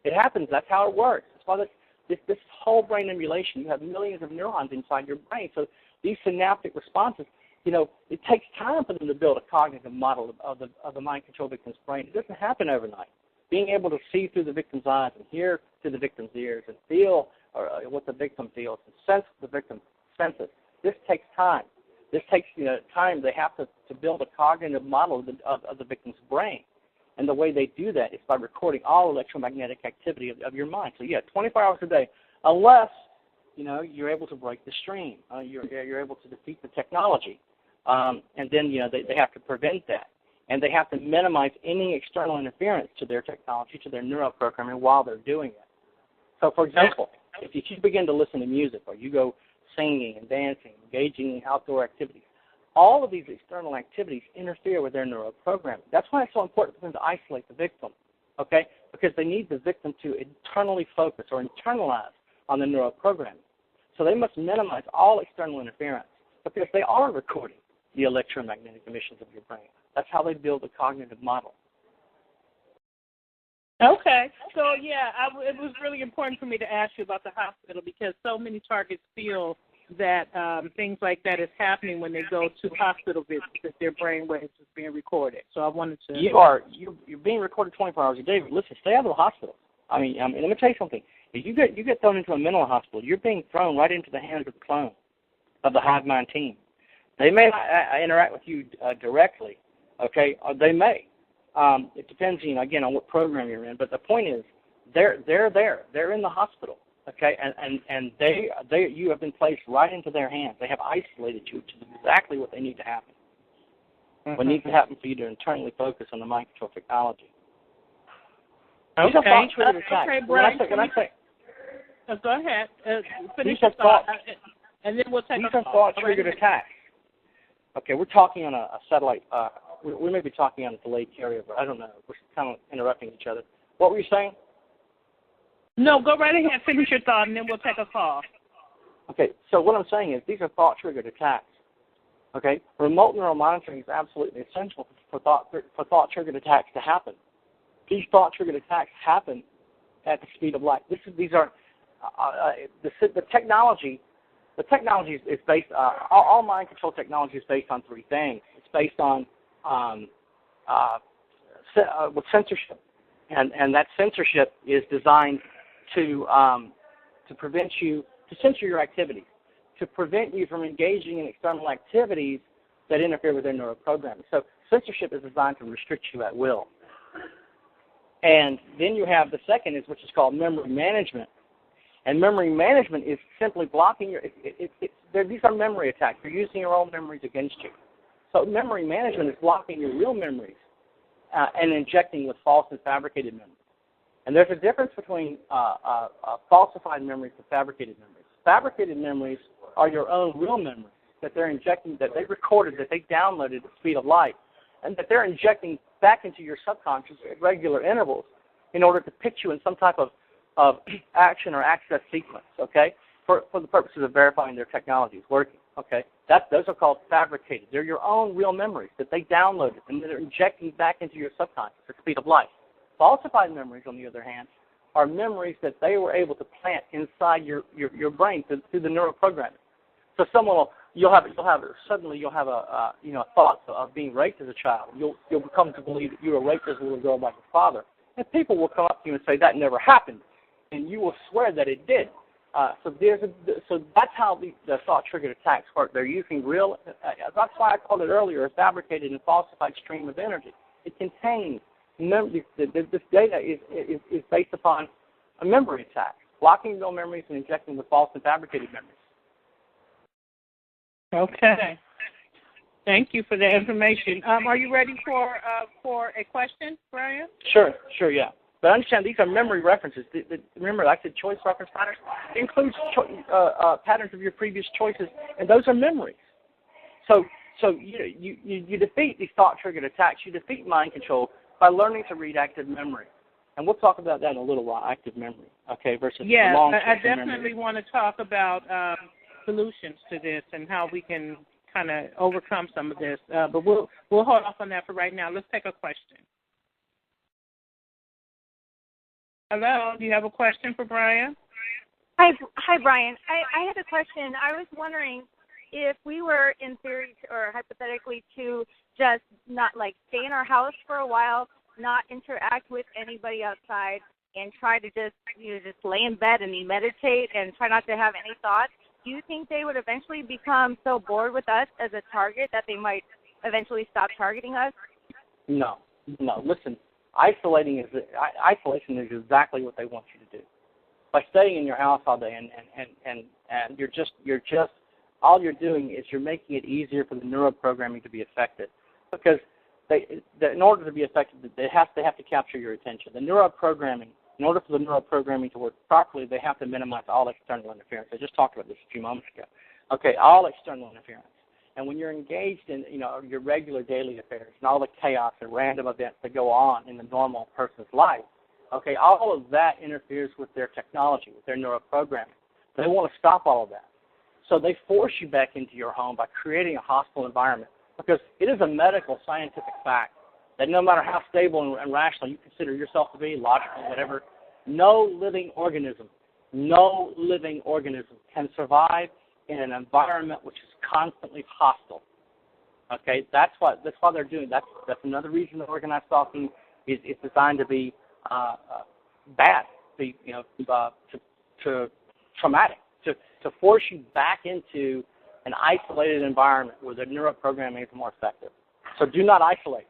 It happens. That's how it works. That's why this whole brain emulation, you have millions of neurons inside your brain. So these synaptic responses, it takes time for them to build a cognitive model of the mind control victim's brain. It doesn't happen overnight. Being able to see through the victim's eyes and hear through the victim's ears and feel or what the victim feels, and sense the victim senses. This takes time. This takes time. They have to build a cognitive model of the victim's brain. And the way they do that is by recording all electromagnetic activity of your mind. So, 24 hours a day, unless, you're able to break the stream. You're able to defeat the technology. And then, they have to prevent that. And they have to minimize any external interference to their technology, to their neuroprogramming while they're doing it. So, for example, if you begin to listen to music or you go singing and dancing, engaging in outdoor activities, all of these external activities interfere with their neuroprogramming. That's why it's so important for them to isolate the victim, okay? Because they need the victim to internally focus or internalize on the neuroprogramming. So they must minimize all external interference because they are recording the electromagnetic emissions of your brain. That's how they build a cognitive model. Okay. So, it was really important for me to ask you about the hospital because so many targets feel that things like that is happening when they go to hospital visits, that their brain waves is being recorded. So I wanted to... You're being recorded 24 hours a day. Listen, stay out of the hospital. I mean, let me tell you something. If you get thrown into a mental hospital, you're being thrown right into the hands of the clone of the hive mind team. They may not interact with you directly, okay? Or they may. It depends, again, on what program you're in. But the point is, they're there. They're in the hospital, okay? And you have been placed right into their hands. They have isolated you to exactly what they need to happen. Mm-hmm. What needs to happen for you to internally focus on the mind control technology. Okay. Okay, Bryan. Go ahead. Finish your thought, and then we'll take these are thought-triggered attacks. Okay, we're talking on a satellite. We may be talking on a delayed carrier, but I don't know. We're kind of interrupting each other. What were you saying? No, go right ahead. Finish your thought, and then we'll take a call. Okay, so what I'm saying is these are thought-triggered attacks. Okay, remote neural monitoring is absolutely essential for thought-triggered attacks to happen. These thought-triggered attacks happen at the speed of light. These are the technology. The technology is based. All mind control technology is based on three things. It's based on with censorship, and that censorship is designed to prevent you, to censor your activities, to prevent you from engaging in external activities that interfere with their neuroprogramming. So censorship is designed to restrict you at will. And then you have the second, which is called memory management. And memory management is simply blocking your. These are memory attacks. You're using your own memories against you. So memory management is blocking your real memories and injecting with false and fabricated memories. And there's a difference between falsified memories and fabricated memories. Fabricated memories are your own real memories that they're injecting, that they recorded, that they downloaded at the speed of light, and that they're injecting back into your subconscious at regular intervals in order to pitch you in some type of action or access sequence, okay, for the purposes of verifying their technology is working, okay. Those are called fabricated. They're your own real memories that they downloaded and they're injecting back into your subconscious at the speed of light. Falsified memories, on the other hand, are memories that they were able to plant inside your brain through the neuroprogramming. So you'll have a thought of being raped as a child. You'll come to believe that you were raped as a little girl by your father, and people will come up to you and say that never happened, and you will swear that it did. So that's how the thought-triggered attacks work. They're using real. That's why I called it earlier a fabricated and falsified stream of energy. It contains this data is based upon a memory attack, blocking real memories and injecting with false and fabricated memories. Okay. Thank you for the information. Are you ready for a question, Bryan? Sure, yeah. But understand these are memory references. Remember, I said choice reference patterns. It includes patterns of your previous choices, and those are memories. So you defeat these thought-triggered attacks. You defeat mind control by learning to read active memory. And we'll talk about that in a little while, active memory, okay, versus long-term I definitely memory. want to talk about solutions to this and how we can kind of overcome some of this. But we'll hold off on that for right now. Let's take a question. Hello, do you have a question for Bryan? Hi, Bryan. I had a question. I was wondering if we were in theory or hypothetically to just not stay in our house for a while, not interact with anybody outside, and try to just lay in bed and meditate and try not to have any thoughts, do you think they would eventually become so bored with us as a target that they might eventually stop targeting us? No. Listen, isolation is exactly what they want you to do. By staying in your house all day and you're just all you're doing is you're making it easier for the neuroprogramming to be effective, because in order to be effective, they have to capture your attention. The neuroprogramming, in order for the neuroprogramming to work properly, they have to minimize all external interference. I just talked about this a few moments ago. Okay, all external interference. And when you're engaged in your regular daily affairs and all the chaos and random events that go on in the normal person's life, okay, all of that interferes with their technology, with their neuroprogramming. They want to stop all of that. So they force you back into your home by creating a hostile environment, because it is a medical, scientific fact that no matter how stable and rational you consider yourself to be, logical, whatever, no living organism can survive in an environment which is constantly hostile. Okay, that's why they're doing. That's another reason that organized stalking is designed to be bad, to traumatic, to force you back into an isolated environment where the neuroprogramming is more effective. So do not isolate.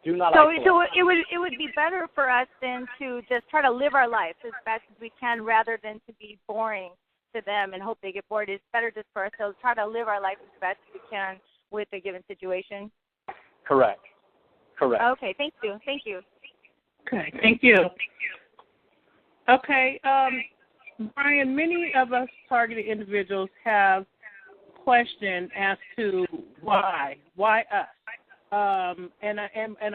So it would be better for us than to just try to live our life as best as we can, rather than to be boring to them and hope they get bored. It's better just for ourselves try to live our life as best as we can with a given situation. Correct. Okay, thank you. Okay, thank you. Okay, Bryan, many of us targeted individuals have questioned as to why us. And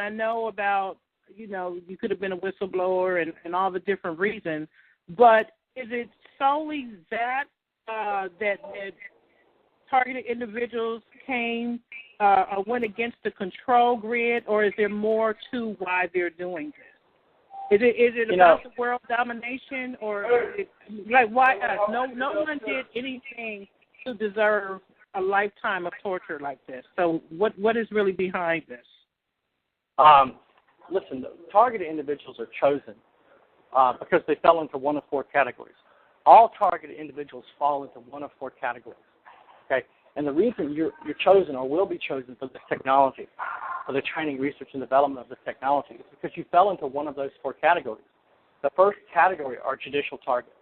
I know about, you could have been a whistleblower and all the different reasons, but is it solely that that targeted individuals came or went against the control grid, or is there more to why they're doing this? Is it about the world domination, or why us? No one did anything to deserve a lifetime of torture like this. So what is really behind this? Listen, the targeted individuals are chosen because they fell into one of four categories. All targeted individuals fall into one of four categories. Okay, and the reason you're chosen or will be chosen for this technology, for the training, research, and development of this technology, is because you fell into one of those four categories. The first category are judicial targets,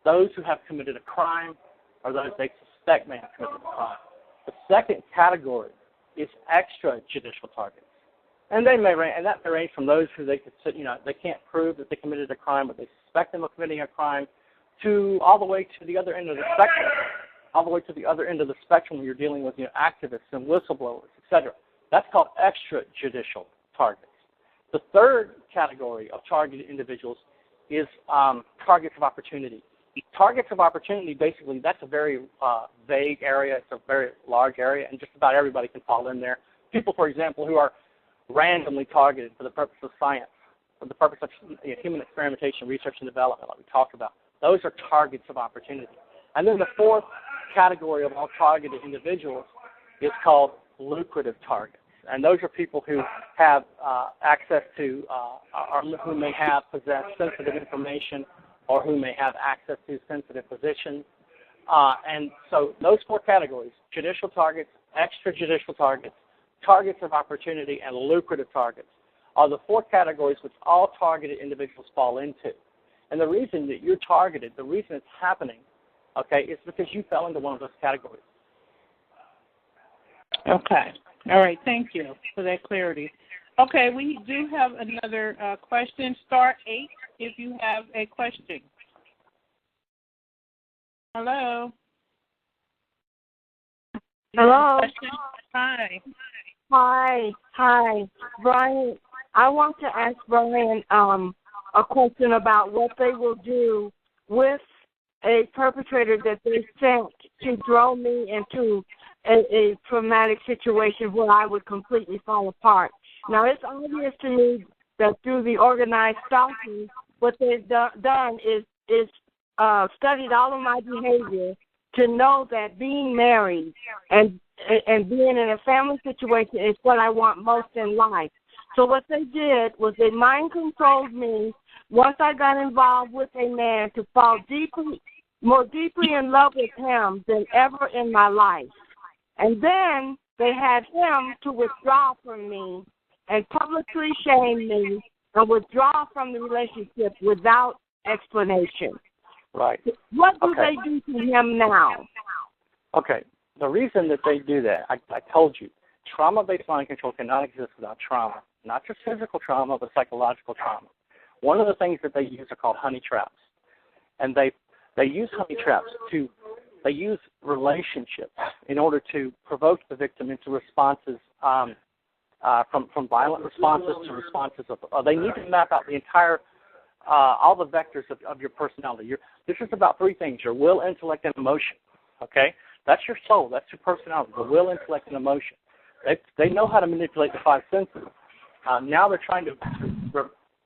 those who have committed a crime or those they suspect may have committed a crime. The second category is extrajudicial targets, and that may range from those who they can't prove that they committed a crime, but they suspect them of committing a crime, to all the way to the other end of the spectrum. All the way to the other end of the spectrum when you're dealing with activists and whistleblowers, etc. That's called extrajudicial targets. The third category of targeted individuals is targets of opportunity. Targets of opportunity, basically, that's a very vague area. It's a very large area, and just about everybody can fall in there. People, for example, who are randomly targeted for the purpose of science, for the purpose of human experimentation, research, and development, like we talked about. Those are targets of opportunity. And then the fourth category of all targeted individuals is called lucrative targets. And those are people who have access to or who may have possessed sensitive information or who may have access to sensitive positions. And so those four categories, judicial targets, extrajudicial targets, targets of opportunity, and lucrative targets, are the four categories which all targeted individuals fall into. And the reason that you're targeted, the reason it's happening, okay, is because you fell into one of those categories. Okay. All right. Thank you for that clarity. Okay, we do have another question. Star 8 if you have a question. Hello. Hello. Hi. Hi. Bryan, I want to ask Bryan a question about what they will do with a perpetrator that they sent to throw me into a traumatic situation where I would completely fall apart. Now, it's obvious to me that through the organized stalking, what they've done is studied all of my behavior to know that being married and being in a family situation is what I want most in life. So what they did was they mind controlled me once I got involved with a man, to fall more deeply in love with him than ever in my life. And then they had him to withdraw from me and publicly shame me and withdraw from the relationship without explanation. Right. What do they do to him now? Okay. The reason that they do that, I told you, trauma-based mind control cannot exist without trauma. Not just physical trauma, but psychological trauma. One of the things that they use are called honey traps. And they use honey traps they use relationships in order to provoke the victim into responses from violent responses to responses of, they need to map out the entire, all the vectors of your personality. This is about three things: your will, intellect, and emotion. Okay? That's your soul. That's your personality, the will, intellect, and emotion. They know how to manipulate the five senses. Now they're trying to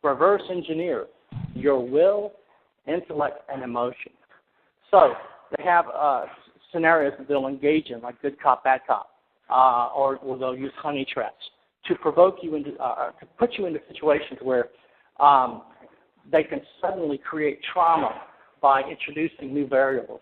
reverse engineer your will, intellect, and emotion. So they have scenarios that they'll engage in, like good cop, bad cop, or they'll use honey traps to provoke you into, to put you into situations where they can suddenly create trauma by introducing new variables.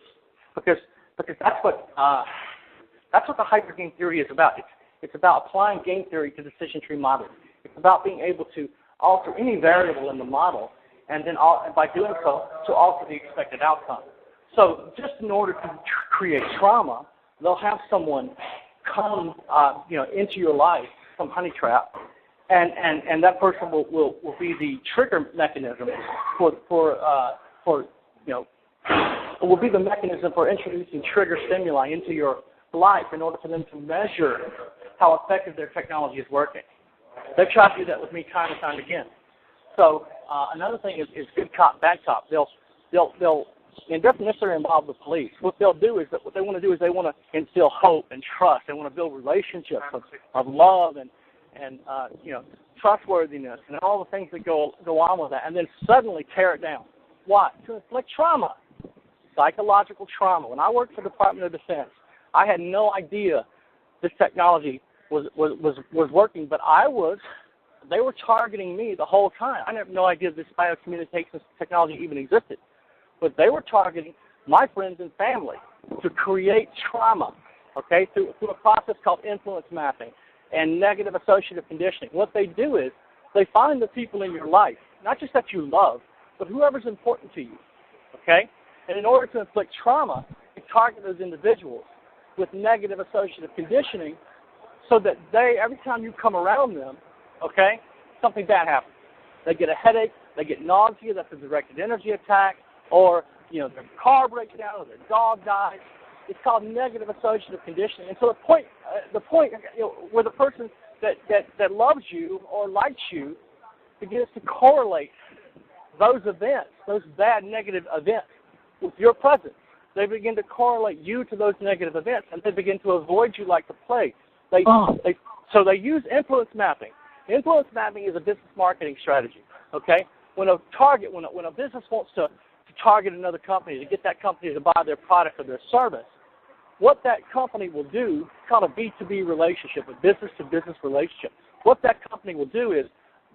Because that's what the hyper game theory is about. It's about applying game theory to decision tree modeling. It's about being able to alter any variable in the model, and then by doing so, to alter the expected outcome. So just in order to create trauma, they'll have someone come into your life, some honey trap, and that person will be the trigger mechanism will be the mechanism for introducing trigger stimuli into your life in order for them to measure how effective their technology is working. They've tried to do that with me time and time again. So another thing is good cop, bad cop. They'll and doesn't necessarily involve the police. What they'll do is they want to instill hope and trust. They want to build relationships of love and trustworthiness and all the things that go on with that, and then suddenly tear it down. Why? To inflict trauma, psychological trauma. When I worked for the Department of Defense, I had no idea this technology was working, but they were targeting me the whole time. I had no idea this biocommunications technology even existed. But they were targeting my friends and family to create trauma, okay, through a process called influence mapping and negative associative conditioning. What they do is they find the people in your life, not just that you love, but whoever's important to you, okay? And in order to inflict trauma, they target those individuals with negative associative conditioning so that every time you come around them, okay, something bad happens. They get a headache, they get nausea, that's a directed energy attack, or their car breaks down, or their dog dies. It's called negative associative conditioning. And so the point where the person that loves you or likes you begins to correlate those events, those bad negative events, with your presence. They begin to correlate you to those negative events, and they begin to avoid you like the plague. So they use influence mapping. Influence mapping is a business marketing strategy. Okay, when a business wants to target another company to get that company to buy their product or their service, what that company will do, it's called a B2B relationship, a business-to-business relationship. What that company will do is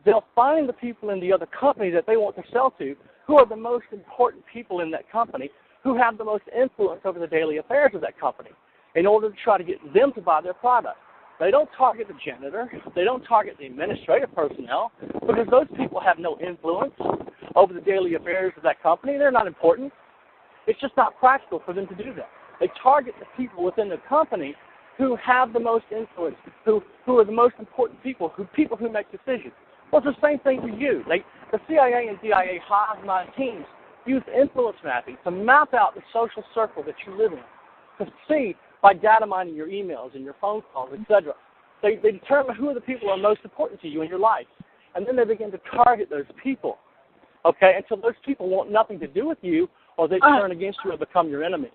they'll find the people in the other company that they want to sell to who are the most important people in that company, who have the most influence over the daily affairs of that company, in order to try to get them to buy their product. They don't target the janitor. They don't target the administrative personnel, because those people have no influence over the daily affairs of that company. They're not important. It's just not practical for them to do that. They target the people within the company who have the most influence, who are the most important people who make decisions. Well, it's the same thing for you. The CIA and DIA hive mind teams use influence mapping to map out the social circle that you live in, to see by data mining your emails and your phone calls, etc. They determine who are the people who are most important to you in your life, and then they begin to target those people, okay, until those people want nothing to do with you, or they turn against you and become your enemy.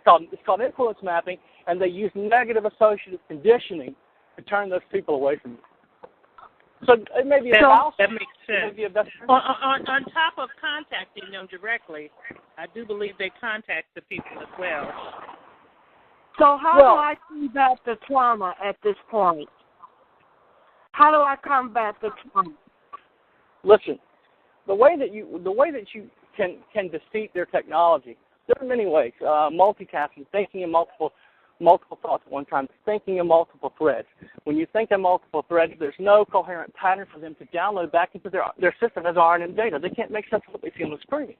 It's called influence mapping, and they use negative associative conditioning to turn those people away from you. So it may be that makes sense. Maybe on top of contacting them directly, I do believe they contact the people as well. So how do I combat the trauma at this point? How do I combat the trauma? Listen, the way that you can defeat their technology, there are many ways. Multitasking, thinking in multiple thoughts at one time, thinking in multiple threads. When you think in multiple threads, there's no coherent pattern for them to download back into their system as RNN data. They can't make sense of what they see on the screen.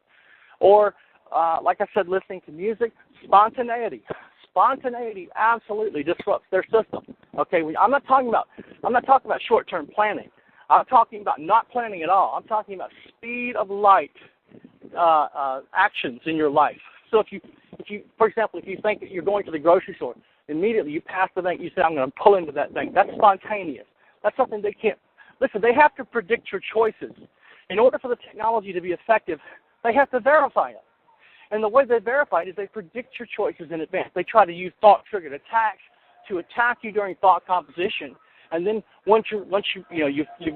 Or, like I said, listening to music, spontaneity. Spontaneity absolutely disrupts their system. Okay, I'm not talking about short-term planning. I'm talking about not planning at all. I'm talking about speed of light actions in your life. So if you, for example, if you think that you're going to the grocery store, immediately you pass the bank, you say, I'm going to pull into that bank. That's spontaneous. That's something they can't. Listen, they have to predict your choices. In order for the technology to be effective, they have to verify it. And the way they verify it is they predict your choices in advance. They try to use thought-triggered attacks to attack you during thought composition. And then once you've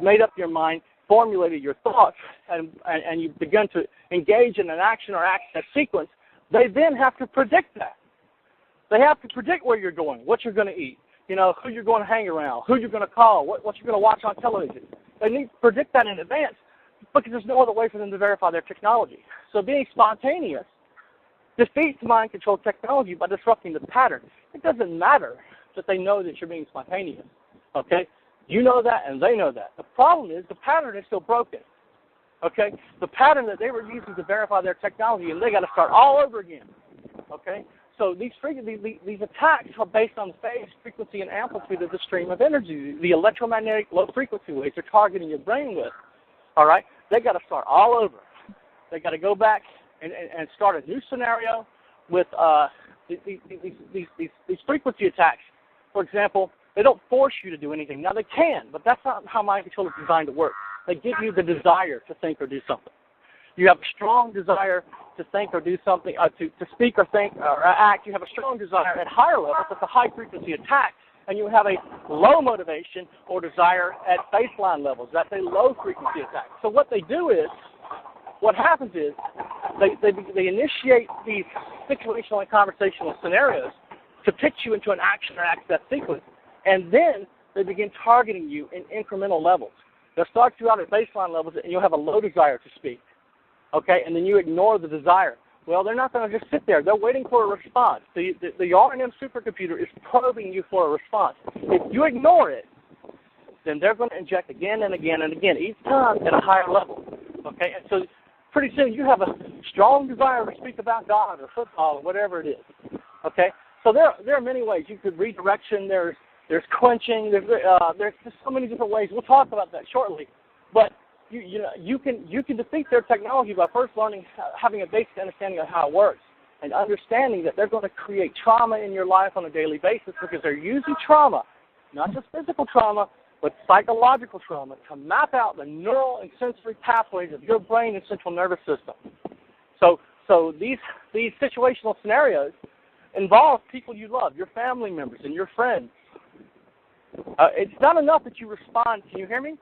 made up your mind, formulated your thoughts, and you've begun to engage in an action or action sequence, they then have to predict that. They have to predict where you're going, what you're going to eat, who you're going to hang around, who you're going to call, what you're going to watch on television. They need to predict that in advance because there's no other way for them to verify their technology. So being spontaneous defeats mind control technology by disrupting the pattern. It doesn't matter that they know that you're being spontaneous. Okay? You know that and they know that. The problem is the pattern is still broken. Okay? The pattern that they were using to verify their technology, and they got to start all over again. Okay? So these attacks are based on the phase, frequency, and amplitude of the stream of energy, the electromagnetic low-frequency waves they're targeting your brain with. All right? They got to start all over. They got to go back and start a new scenario with these frequency attacks. For example, they don't force you to do anything. Now, they can, but that's not how mind control is designed to work. They give you the desire to think or do something. You have a strong desire to think or do something, to speak or think or act. You have a strong desire at higher levels. That's a high-frequency attack. And you have a low motivation or desire at baseline levels. That's a low-frequency attack. So what happens is they initiate these situational and conversational scenarios to pitch you into an action or access sequence, and then they begin targeting you in incremental levels. They'll start you out at baseline levels, and you'll have a low desire to speak, okay? And then you ignore the desire. Well, they're not going to just sit there. They're waiting for a response. The RNM supercomputer is probing you for a response. If you ignore it, then they're going to inject again and again and again, each time at a higher level, okay? And so pretty soon you have a strong desire to speak about God or football or whatever it is, okay? So there are many ways. You could redirection. There's quenching. There's just so many different ways. We'll talk about that shortly. But you can defeat their technology by first having a basic understanding of how it works, and understanding that they're going to create trauma in your life on a daily basis because they're using trauma, not just physical trauma, but psychological trauma, to map out the neural and sensory pathways of your brain and central nervous system. So these situational scenarios involve people you love, your family members and your friends. It's not enough that you respond. Can you hear me?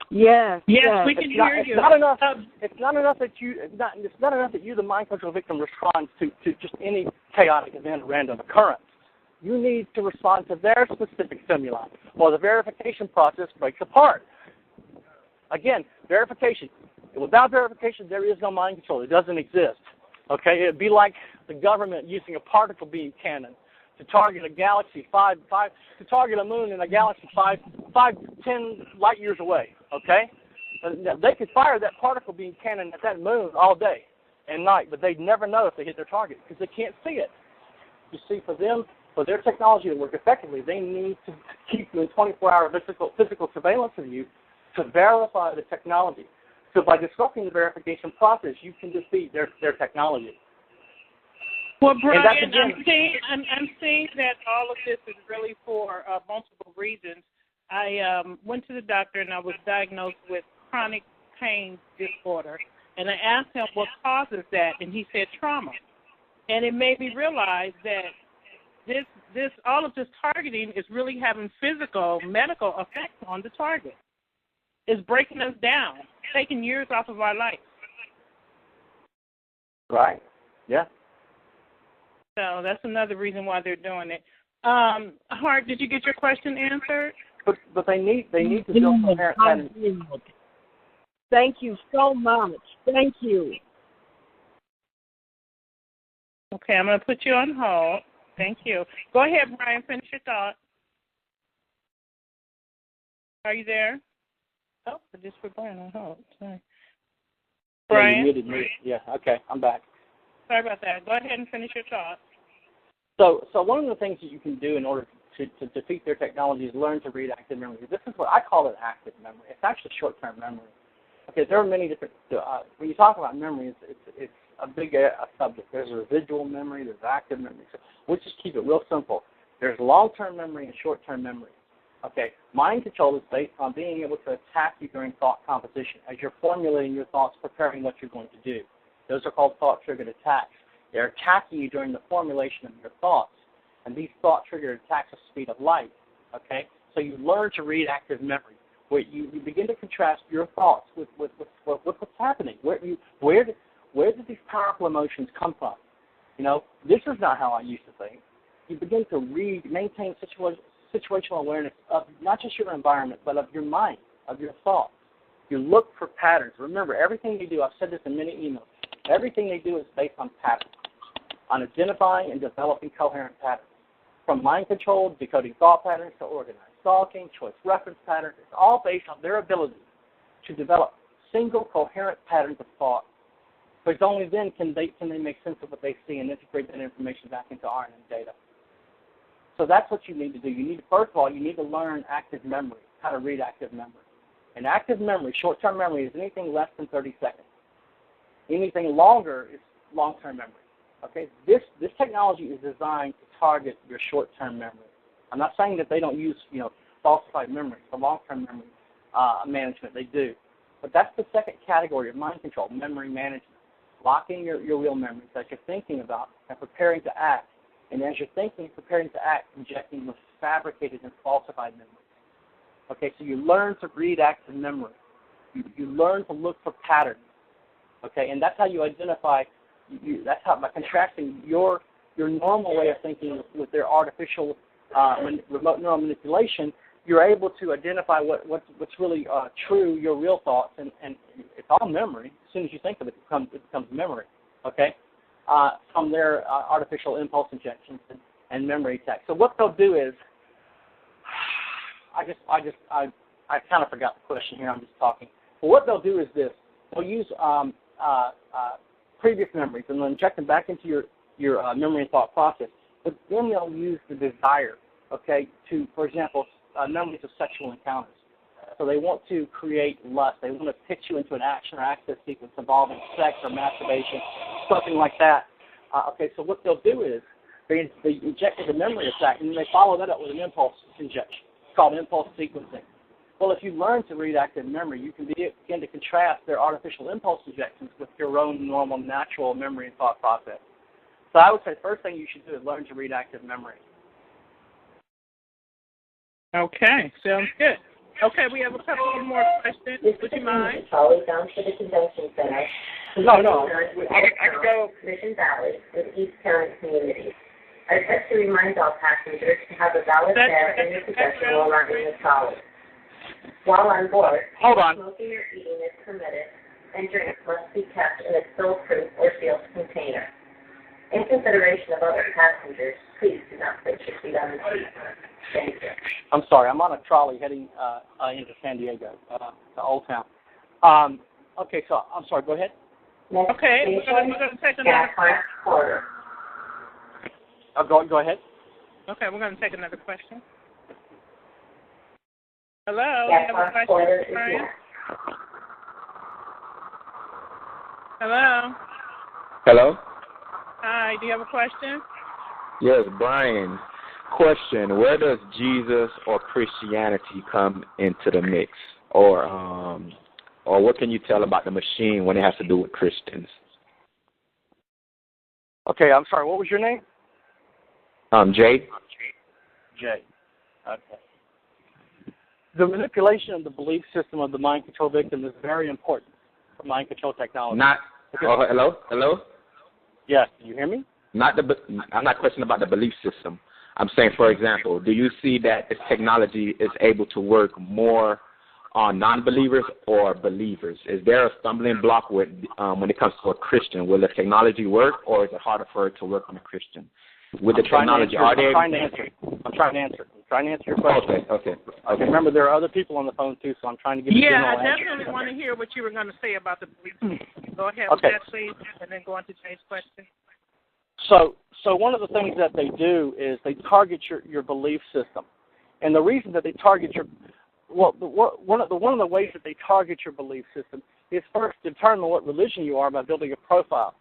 Yes. Yes, we can hear you. It's not enough. It's not enough that you, the mind control victim, responds to just any chaotic event or random occurrence. You need to respond to their specific stimuli, or the verification process breaks apart. Again, verification. Without verification, there is no mind control. It doesn't exist. Okay, it'd be like the government using a particle beam cannon to target a galaxy to target a moon in a galaxy 10 light years away. Okay, they could fire that particle beam cannon at that moon all day and night, but they'd never know if they hit their target because they can't see it. You see, for their technology to work effectively, they need to keep you in 24-hour physical surveillance of you to verify the technology. So by disrupting the verification process, you can defeat their technology. Well, Bryan, I'm seeing that all of this is really for multiple reasons. I went to the doctor and I was diagnosed with chronic pain disorder, and I asked him what causes that, and he said trauma. And it made me realize that all of this targeting is really having physical, medical effects on the target. It's breaking us down, taking years off of our life. Right. Yeah. So that's another reason why they're doing it. Hart, did you get your question answered? But they need to build coherent patterns. Thank you so much. Thank you. Okay, I'm going to put you on hold. Thank you. Go ahead, Bryan. Finish your thought. Are you there? Oh, I just put Bryan on hold. Sorry. Bryan? Yeah, you muted me. Yeah, okay, I'm back. Sorry about that. Go ahead and finish your thought. So one of the things that you can do in order to defeat their technology is learn to read active memory. This is what I call it active memory. It's actually short-term memory. Okay, there are many different, when you talk about memory, it's a big subject. There's residual memory, there's active memory. So we'll just keep it real simple. There's long-term memory and short-term memory. Okay, mind control is based on being able to attack you during thought composition. As you're formulating your thoughts, preparing what you're going to do. Those are called thought-triggered attacks. They're attacking you during the formulation of your thoughts. And these thought-triggered attacks are the speed of light. Okay, so you learn to read active memory, where you begin to contrast your thoughts with what's happening. Where did these powerful emotions come from? You know, this is not how I used to think. You begin to maintain situational awareness of not just your environment, but of your mind, of your thoughts. You look for patterns. Remember, everything you do, I've said this in many emails, everything they do is based on patterns, on identifying and developing coherent patterns. From mind control, decoding thought patterns, to organized stalking, choice reference patterns, it's all based on their ability to develop single coherent patterns of thought. Because only then can they make sense of what they see and integrate that information back into RNN data. So that's what you need to do. First of all, you need to learn active memory, how to read active memory. And active memory, short-term memory, is anything less than 30 seconds. Anything longer is long-term memory. Okay, this technology is designed to target your short-term memory. I'm not saying that they don't use falsified memory for long-term memory management. They do, but that's the second category of mind control: memory management. Locking your real memories that you're thinking about and preparing to act. And as you're thinking and preparing to act, injecting with fabricated and falsified memories. Okay, so you learn to read active memory. You learn to look for patterns. Okay, and that's how you identify. That's how, by contrasting your normal way of thinking with their artificial remote neural manipulation, you're able to identify what's really true, your real thoughts, and it's all memory. As soon as you think of it, it becomes memory. Okay, from their artificial impulse injections and memory attacks. So what they'll do is, I kind of forgot the question here. I'm just talking. But what they'll do is this: they'll use previous memories and they'll inject them back into your memory and thought process. But then they'll use the desire, okay, to, for example, memories of sexual encounters. So they want to create lust. They want to pitch you into an action or access sequence involving sex or masturbation, something like that. Okay, so what they'll do is they inject the memory attack, and then they follow that up with an impulse injection. It's called impulse sequencing. Well, if you learn to read active memory, you can begin to contrast their artificial impulse injections with your own normal, natural memory and thought process. So I would say the first thing you should do is learn to read active memory. Okay, sounds good. Okay, we have a couple of more questions. Would you mind? Trolley down to the convention center. No. I can go. Mission Valley with East County communities. I'd like to remind all passengers to have a valid fare in your possession while riding the trolley. While on board, smoking or eating is permitted, and drinks must be kept in a spill-proof or sealed container. In consideration of other passengers, please do not place your seat on the seat. Thank you. I'm sorry, I'm on a trolley heading into San Diego, to Old Town. Okay, so I'm sorry, go ahead. Next okay, we're going to take another question. Go ahead. Okay, we're going to take another question. Hello, you have a question, Bryan? Hello? Hello? Hi, do you have a question? Yes, Bryan. Question, where does Jesus or Christianity come into the mix? Or what can you tell about the machine when it has to do with Christians? Okay, I'm sorry, what was your name? Jay. Jay. Okay. The manipulation of the belief system of the mind control victim is very important for mind control technology. Hello? Yes, do you hear me? I'm not questioning about the belief system. I'm saying, for example, do you see that this technology is able to work more on non-believers or believers? Is there a stumbling block with when it comes to a Christian? Will the technology work, or is it harder for it to work on a Christian? With the technology, I'm trying to answer your question. Okay. Remember, there are other people on the phone too, so I'm trying to give you a general answer. Yeah, I definitely want to hear what you were going to say about the belief. Go ahead with that, please, and then go on to Jay's question. So one of the things that they do is they target your belief system, and the reason that they target one of the ways that they target your belief system is first to determine what religion you are by building a profile.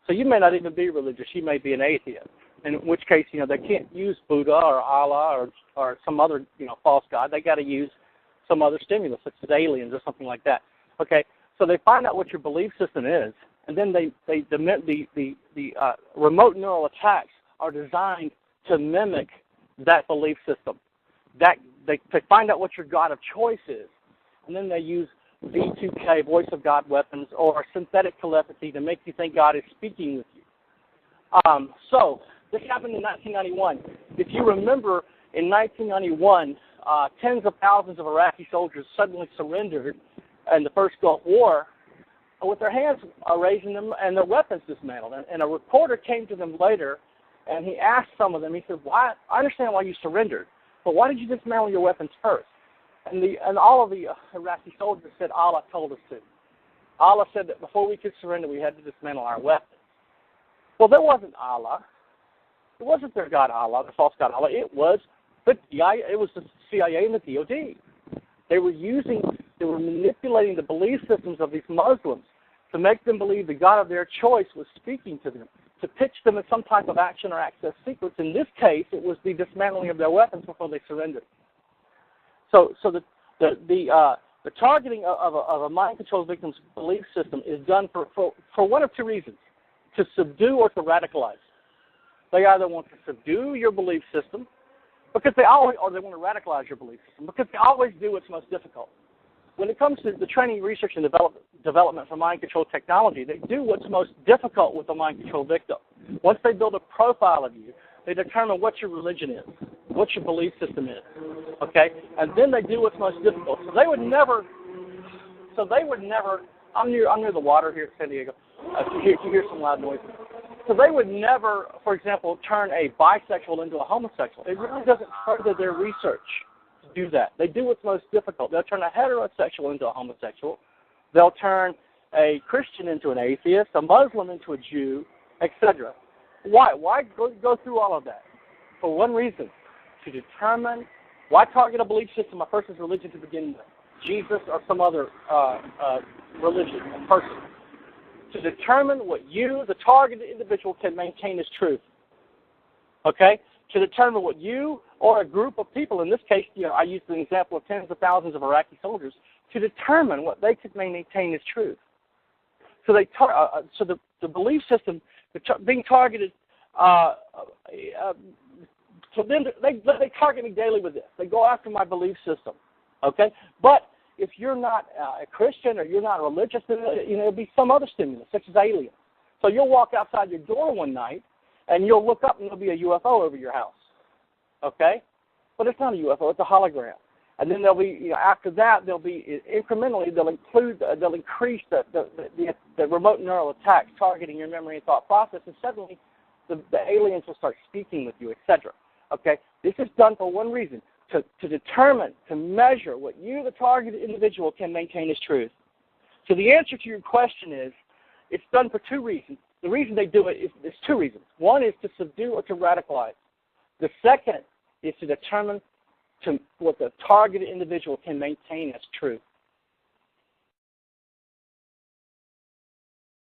So you may not even be religious; you may be an atheist. In which case, they can't use Buddha or Allah or some other, false god. They got to use some other stimulus, such as aliens or something like that. Okay, so they find out what your belief system is, and then the remote neural attacks are designed to mimic that belief system. That they find out what your god of choice is, and then they use V2K, voice of God weapons, or synthetic telepathy to make you think God is speaking with you. So this happened in 1991. If you remember, in 1991, tens of thousands of Iraqi soldiers suddenly surrendered in the first Gulf War with their hands raising them and their weapons dismantled. And a reporter came to them later, and he asked some of them, he said, "Why? I understand why you surrendered, but why did you dismantle your weapons first?" And all of the Iraqi soldiers said, "Allah told us to. Allah said that before we could surrender, we had to dismantle our weapons." Well, there wasn't Allah. It wasn't their god Allah, the false god Allah. It was the CIA and the DOD. They were manipulating the belief systems of these Muslims to make them believe the God of their choice was speaking to them, to pitch them as some type of action or access sequence. In this case, it was the dismantling of their weapons before they surrendered. So the targeting of a mind control victim's belief system is done for one of two reasons: to subdue or to radicalize. They either want to subdue your belief system or they want to radicalize your belief system, because they always do what's most difficult. When it comes to the training, research, and development for mind control technology, they do what's most difficult with the mind control victim. Once they build a profile of you, they determine what your religion is, what your belief system is, okay? And then they do what's most difficult. So they would never, I'm near the water here in San Diego. You hear some loud noises. So they would never, for example, turn a bisexual into a homosexual. It really doesn't further their research to do that. They do what's most difficult. They'll turn a heterosexual into a homosexual. They'll turn a Christian into an atheist, a Muslim into a Jew, etc. Why? Why go through all of that? For one reason: to determine. Why target a belief system, a person's religion to begin with, Jesus or some other religion, a person, to determine what you, the targeted individual, can maintain as truth. Okay? To determine what you or a group of people, in this case, I used the example of tens of thousands of Iraqi soldiers, to determine what they could maintain as truth. So the belief system being targeted. So then they target me daily with this. They go after my belief system, okay? But if you're not a Christian or you're not religious, then it'll be some other stimulus, such as aliens. So you'll walk outside your door one night, and you'll look up, and there'll be a UFO over your house, okay? But it's not a UFO; it's a hologram. And then there'll be, after that, they'll be incrementally. They'll increase the remote neural attacks targeting your memory and thought process, and suddenly the aliens will start speaking with you, etc. Okay, this is done for one reason: to determine, to measure what you, the targeted individual, can maintain as truth. So the answer to your question is, it's done for two reasons. The reason they do it is two reasons. One is to subdue or to radicalize. The second is to determine what the targeted individual can maintain as truth.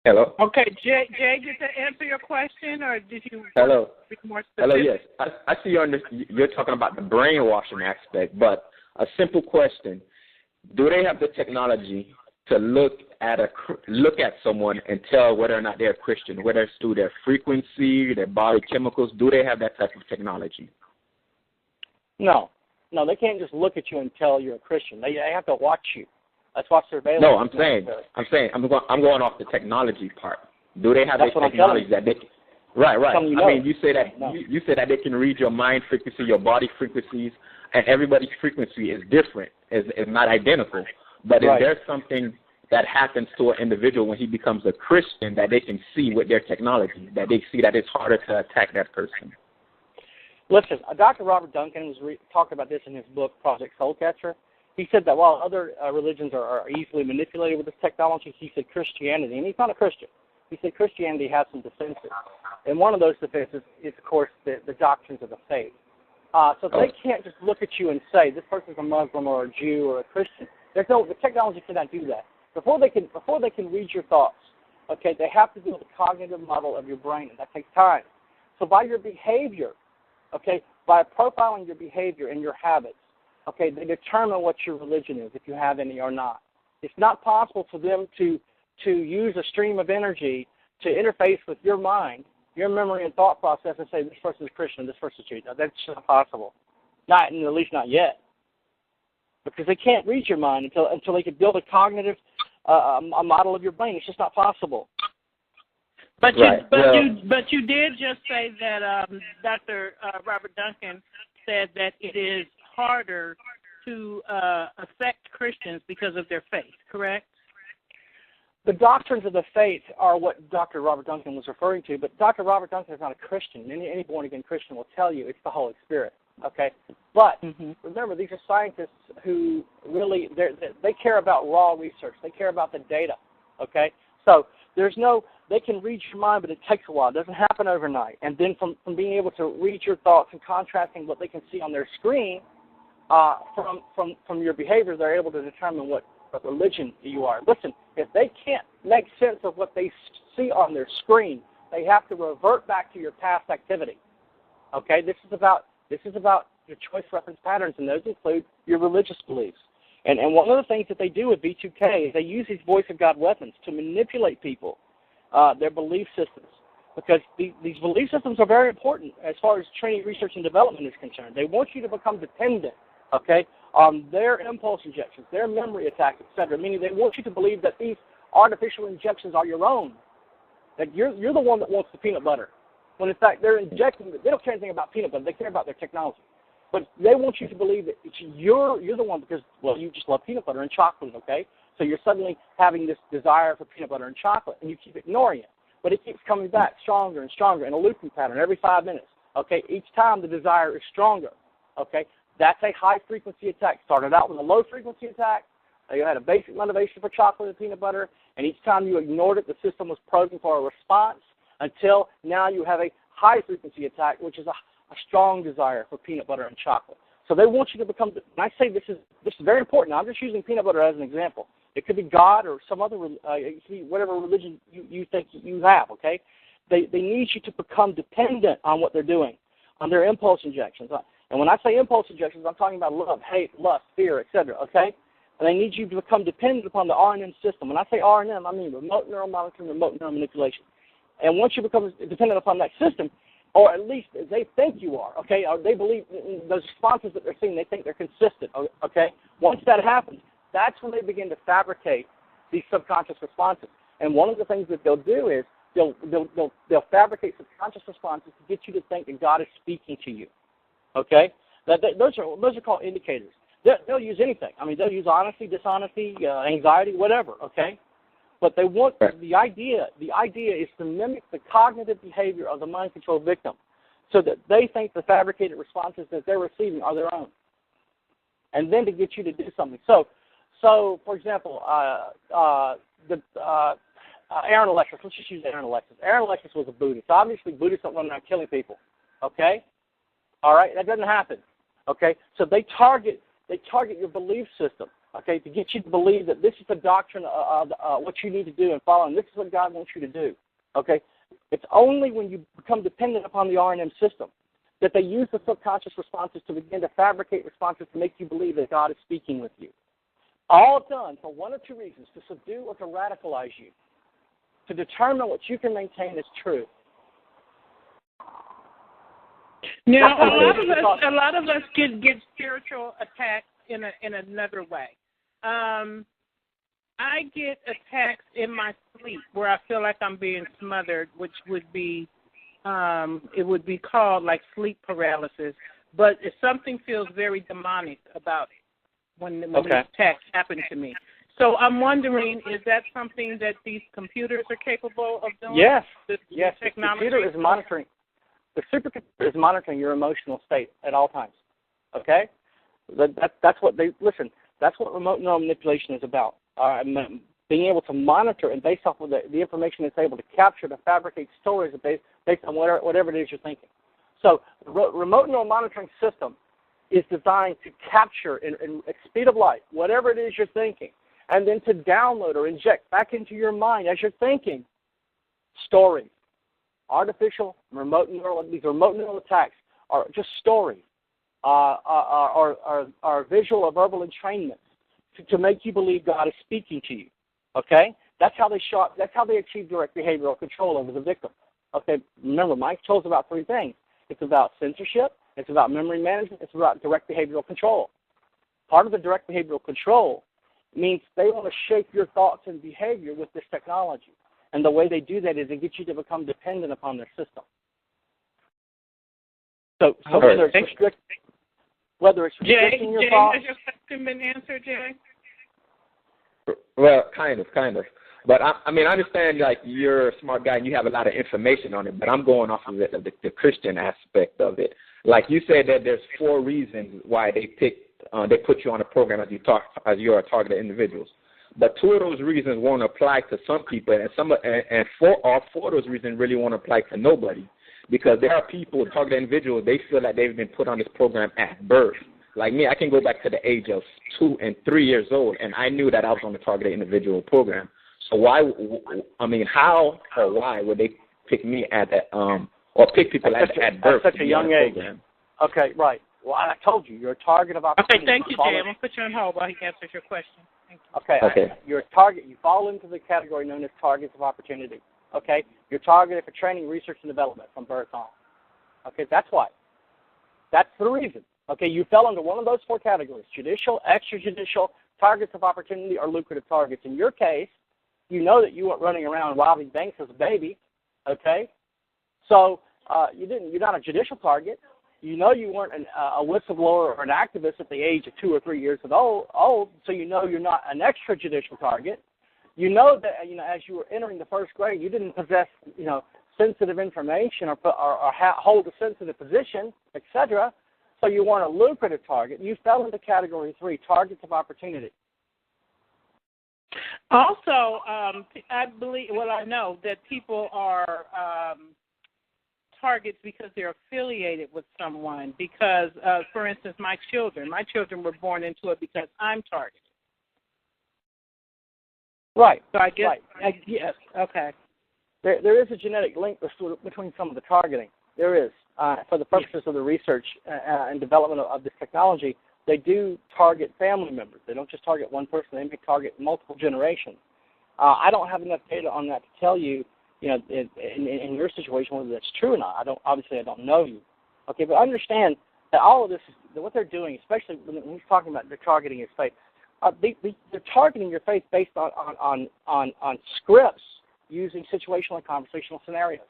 Hello. Okay, Jay, did that answer your question, or did you be more specific? Hello, yes. I see you're talking about the brainwashing aspect, but a simple question: do they have the technology to look at someone and tell whether or not they're a Christian, whether it's through their frequency, their body chemicals? Do they have that type of technology? No, they can't just look at you and tell you're a Christian. They have to watch you. That's why surveillance. No, I'm saying I'm going off the technology part. Do they have the technology that they? Right. I mean, you say that No. you say that they can read your mind frequency, your body frequencies, and everybody's frequency is different, is not identical. But Right. is there something that happens to an individual when he becomes a Christian that they can see with their technology, that they see that it's harder to attack that person? Listen, Dr. Robert Duncan was talking about this in his book, Project Soulcatcher. He said that while other religions are easily manipulated with this technology, he said Christianity, and he's not a Christian, he said Christianity has some defenses. And one of those defenses is, of course, the doctrines of the faith. So they can't just look at you and say, this person's a Muslim or a Jew or a Christian. The technology cannot do that. Before they can read your thoughts, okay, they have to build a cognitive model of your brain, and that takes time. So by your behavior, okay, by profiling your behavior and your habits, okay, they determine what your religion is, if you have any or not. It's not possible for them to use a stream of energy to interface with your mind, your memory and thought process, and say this person is Christian, this person is Jew. No, that's just not possible. At least not yet. Because they can't read your mind until they can build a cognitive a model of your brain. It's just not possible. But Right. you did just say that Dr. Robert Duncan said that it is harder to affect Christians because of their faith, correct? The doctrines of the faith are what Dr. Robert Duncan was referring to, but Dr. Robert Duncan is not a Christian. Any born-again Christian will tell you it's the Holy Spirit, okay? But remember, these are scientists who really, they care about raw research. They care about the data, okay? So they can read your mind, but it takes a while. It doesn't happen overnight. And then from being able to read your thoughts and contrasting what they can see on their screen from your behavior, they're able to determine what religion you are. Listen, if they can't make sense of what they see on their screen, they have to revert back to your past activity. Okay, this is about your choice reference patterns, and those include your religious beliefs. And one of the things that they do with B2K is they use these voice of God weapons to manipulate people, their belief systems, because these belief systems are very important as far as training, research, and development is concerned. They want you to become dependent, okay, on their impulse injections, their memory attacks, etc. Meaning they want you to believe that these artificial injections are your own, that you're the one that wants the peanut butter, when in fact they're injecting. They don't care anything about peanut butter. They care about their technology. But they want you to believe that you're the one because, well, you just love peanut butter and chocolate, okay? So you're suddenly having this desire for peanut butter and chocolate, and you keep ignoring it. But it keeps coming back stronger and stronger in a looping pattern every 5 minutes, okay? Each time the desire is stronger, okay? That's a high-frequency attack. Started out with a low-frequency attack. You had a basic motivation for chocolate and peanut butter, and each time you ignored it, the system was probing for a response until now you have a high-frequency attack, which is a strong desire for peanut butter and chocolate. So they want you to become, and I say this is very important. I'm just using peanut butter as an example. It could be God or some other, it could be whatever religion you think you have, okay? They need you to become dependent on what they're doing, on their impulse injections. And when I say impulse injections, I'm talking about love, hate, lust, fear, etc., okay? And they need you to become dependent upon the RNM system. When I say RNM, I mean remote neural monitoring, remote neural manipulation. And once you become dependent upon that system, or at least they think you are, okay, or they believe in those responses that they're seeing, they think they're consistent, okay? Once that happens, that's when they begin to fabricate these subconscious responses. And one of the things that they'll do is they'll fabricate subconscious responses to get you to think that God is speaking to you, okay? Those are called indicators. They'll use anything. I mean, they'll use honesty, dishonesty, anxiety, whatever, okay? But they want the idea is to mimic the cognitive behavior of the mind control victim so that they think the fabricated responses that they're receiving are their own. And then to get you to do something. So for example, Aaron Alexis, let's just use Aaron Alexis. Aaron Alexis was a Buddhist. Obviously, Buddhists don't run around killing people, okay? All right? That doesn't happen, okay? So they target your belief system, okay, to get you to believe that this is the doctrine of what you need to do and follow, and this is what God wants you to do, okay? It's only when you become dependent upon the RNM system that they use the subconscious responses to begin to fabricate responses to make you believe that God is speaking with you. All done for one of two reasons, to subdue or to radicalize you, to determine what you can maintain as true. Now, a lot of us get spiritual attacks in another way. I get attacks in my sleep where I feel like I'm being smothered, which would be it would be called like sleep paralysis, but if something feels very demonic about it when these attacks happen to me. So I'm wondering, is that something that these computers are capable of doing? Yes. Yes. The computer is monitoring. The supercomputer is monitoring your emotional state at all times. Okay. That's what they listen. That's what remote neural manipulation is about. Being able to monitor and based off of the information it's able to capture to fabricate stories based on whatever it is you're thinking. So the remote neural monitoring system is designed to capture in at speed of light whatever it is you're thinking, and then to download or inject back into your mind as you're thinking stories. Artificial remote neural attacks are just stories, are visual or verbal entrainments to make you believe God is speaking to you. Okay, that's how they achieve direct behavioral control over the victim. Okay, remember, mind control is about three things. It's about censorship, it's about memory management, it's about direct behavioral control. Part of the direct behavioral control means they want to shape your thoughts and behavior with this technology. And the way they do that is they get you to become dependent upon their system. So whether it's restricting your thoughts. Has your question been answered, Jay? Well, kind of. But I understand like you're a smart guy and you have a lot of information on it. But I'm going off of the Christian aspect of it. Like you said that there's 4 reasons why they put you on a program as you're a targeted individuals. But 2 of those reasons won't apply to some people, and 4 of those reasons really won't apply to nobody, because there are people, targeted individuals, they feel like they've been put on this program at birth. Like me, I can go back to the age of 2 and 3 years old, and I knew that I was on the targeted individual program. So how or why would they pick me at that, or pick people at birth? At such a young age. Program? Okay, right. Well, I told you, you're a target of opportunity. Okay, thank you, Jay. I'm going to put you on hold while he answers your question. Thank you. Okay. You're a target. You fall into the category known as targets of opportunity. Okay? You're targeted for training, research, and development from birth on. Okay, that's why. That's the reason. Okay, you fell into one of those 4 categories: judicial, extrajudicial, targets of opportunity, or lucrative targets. In your case, you know that you weren't running around robbing banks as a baby. Okay? So you're not a judicial target. You know you weren't a whistleblower or an activist at the age of 2 or 3 years old, so you know you're not an extrajudicial target. You know that as you were entering the 1st grade, you didn't possess sensitive information or hold a sensitive position, etc. So you weren't a lucrative target. You fell into category 3, targets of opportunity. Also, I know that people are targets because they're affiliated with someone. Because, for instance, my children were born into it because I'm targeted. Right. So I guess. Right. Yes. Okay. There is a genetic link between some of the targeting. There is. For the purposes of the research and development of this technology, they do target family members. They don't just target one person. They may target multiple generations. I don't have enough data on that to tell you, in your situation, whether that's true or not. I don't know you. Okay, but understand that all of this, what they're doing, especially when he's talking about they're targeting your faith, they're targeting your faith based on scripts using situational and conversational scenarios.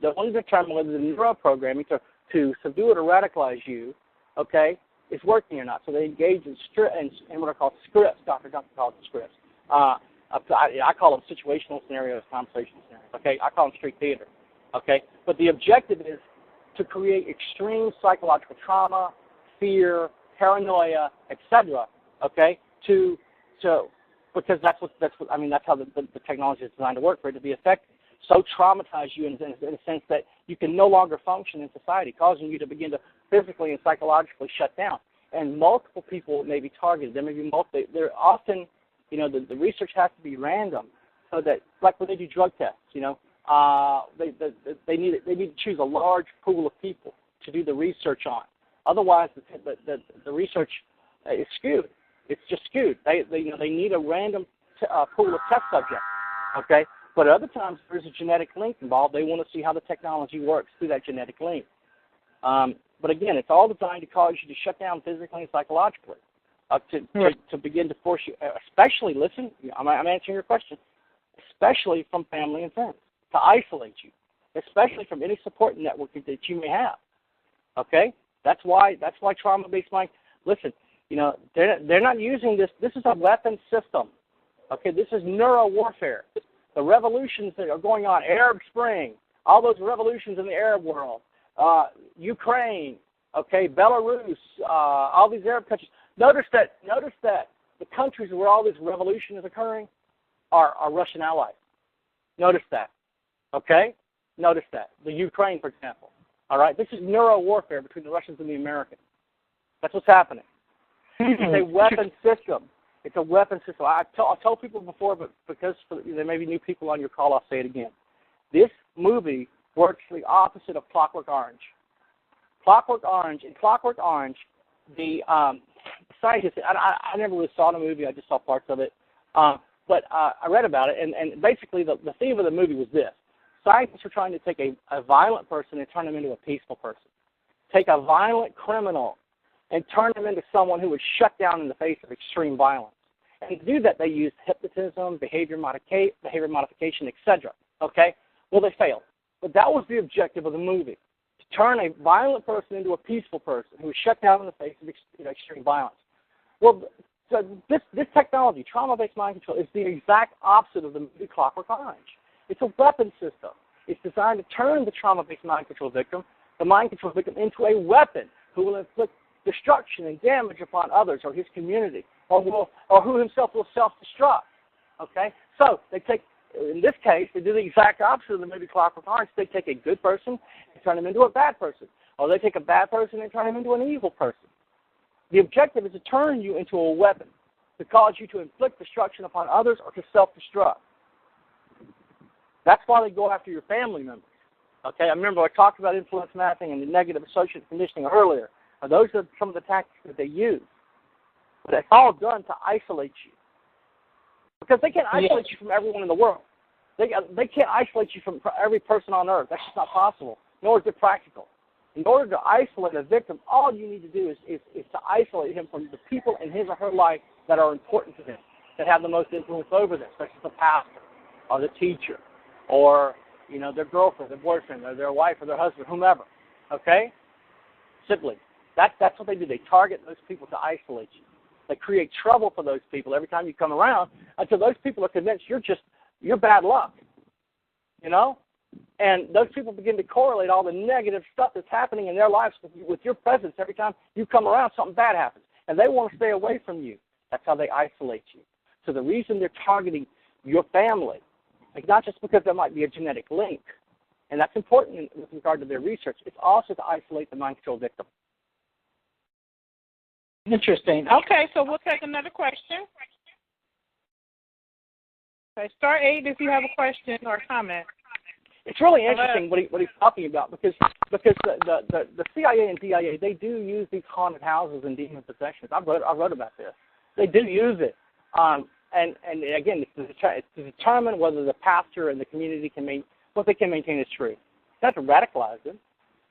They want to determine whether the neuroprogramming to subdue it or radicalize you, okay, is working or not. So they engage in what are called scripts. Dr. Duncan calls them scripts. I call them situational scenarios, conversational scenarios. Okay, I call them street theater. Okay, but the objective is to create extreme psychological trauma, fear, paranoia, etc. Okay, because that's how the technology is designed to work, for it to be effective. So traumatize you in a sense that you can no longer function in society, causing you to begin to physically and psychologically shut down. And multiple people may be targeted. There may be they're often, the research has to be random, so that, like when they do drug tests, they need to choose a large pool of people to do the research on. Otherwise, the research is skewed. It's just skewed. They need a random pool of test subjects. Okay. But other times there's a genetic link involved. They want to see how the technology works through that genetic link. But again, it's all designed to cause you to shut down physically and psychologically, to begin to force you, especially, listen, I'm answering your question, especially from family and friends, to isolate you. especially from any support network that you may have. Okay? That's why trauma-based mind. Listen, they're not using this. This is a weapon system. Okay? This is neuro warfare. The revolutions that are going on, Arab Spring, all those revolutions in the Arab world, Ukraine, okay, Belarus, all these Arab countries. Notice that the countries where all this revolution is occurring are Russian allies. Notice that, okay? Notice that. The Ukraine, for example. All right? This is neuro warfare between the Russians and the Americans. That's what's happening. It's a weapon system. It's a weapon system. I've told people before, but because there may be new people on your call, I'll say it again. This movie works the opposite of Clockwork Orange. In Clockwork Orange, the scientists, I never really saw the movie, I just saw parts of it, but I read about it, and basically the theme of the movie was this. Scientists were trying to take a violent person and turn him into a peaceful person. Take a violent criminal and turn him into someone who would shut down in the face of extreme violence. And to do that, they used hypnotism, behavior modification, etc. Okay? Well, they failed. But that was the objective of the movie, to turn a violent person into a peaceful person who was shut down in the face of extreme violence. Well, so this technology, trauma-based mind control, is the exact opposite of the movie Clockwork Orange. It's a weapon system. It's designed to turn the trauma-based mind control victim, the mind control victim, into a weapon who will inflict destruction and damage upon others or his community, or who himself will self-destruct. Okay? So they take, in this case, they do the exact opposite of the movie Clockwork Orange. They take a good person and turn him into a bad person, or they take a bad person and turn him into an evil person. The objective is to turn you into a weapon, to cause you to inflict destruction upon others or to self-destruct. That's why they go after your family members. Okay, I remember I talked about influence mapping and the negative associative conditioning earlier. Those are some of the tactics that they use. But it's all done to isolate you. Because they can't isolate you from everyone in the world. They can't isolate you from every person on earth. That's just not possible, nor is it practical. In order to isolate a victim, all you need to do is to isolate him from the people in his or her life that are important to him, that have the most influence over them, such as the pastor or the teacher or their girlfriend, their boyfriend, or their wife or their husband, whomever. Okay? Simply. That's what they do. They target those people to isolate you. They create trouble for those people every time you come around until those people are convinced you're bad luck. And those people begin to correlate all the negative stuff that's happening in their lives with your presence. Every time you come around, something bad happens. And they want to stay away from you. That's how they isolate you. So the reason they're targeting your family, not just because there might be a genetic link, and that's important with regard to their research, it's also to isolate the mind control victim. Interesting. Okay, so we'll take another question. Okay, star 8 if you have a question or a comment. It's really interesting what he's talking about because the CIA and DIA, they do use these haunted houses and demon possessions. I wrote about this. They do use it. And again, it's to determine whether the pastor and the community what they can maintain is true. It's not to radicalize them.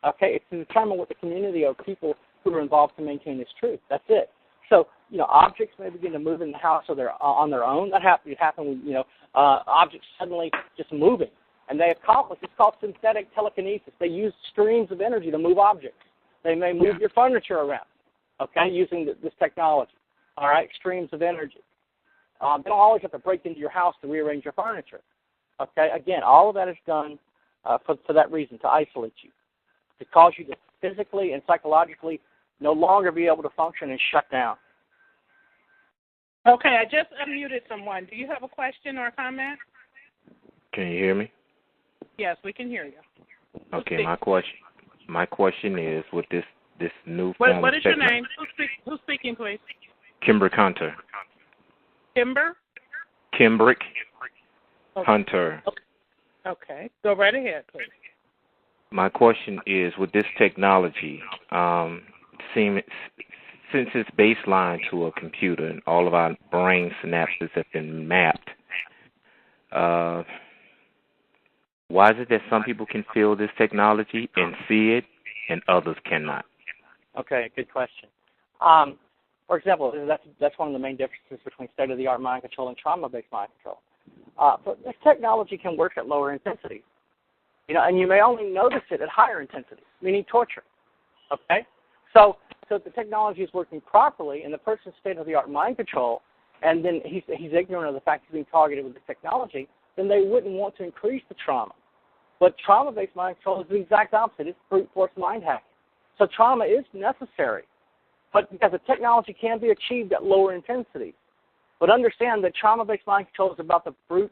Okay, it's to determine what the community or people who are involved can maintain is truth. That's it. So, objects may begin to move in the house on their own. That happen with, objects suddenly just moving. And they accomplish, it's called synthetic telekinesis. They use streams of energy to move objects. They may move your furniture around, okay, using this technology, all right, streams of energy. They don't always have to break into your house to rearrange your furniture, okay. Again, all of that is done for that reason, to isolate you, to cause you to physically and psychologically no longer be able to function and shut down. Okay, I just unmuted someone. Do you have a question or a comment? Can you hear me? Yes, we can hear you. Okay, my question is, with this new form what is your name? Who's speaking, please? Kimbrick Hunter. Kimbrick Hunter. Okay, go right ahead, please. My question is, with this technology, since it's baseline to a computer and all of our brain synapses have been mapped, why is it that some people can feel this technology and see it and others cannot? Okay, good question. For example, that's one of the main differences between state-of-the-art mind control and trauma-based mind control. But this technology can work at lower intensity. and you may only notice it at higher intensities, meaning torture. Okay? So if the technology is working properly and the person's state-of-the-art mind control, and then he's ignorant of the fact he's being targeted with the technology, then they wouldn't want to increase the trauma. But trauma-based mind control is the exact opposite. It's brute force mind hacking. So trauma is necessary, but because the technology can be achieved at lower intensities. But understand that trauma-based mind control is about brute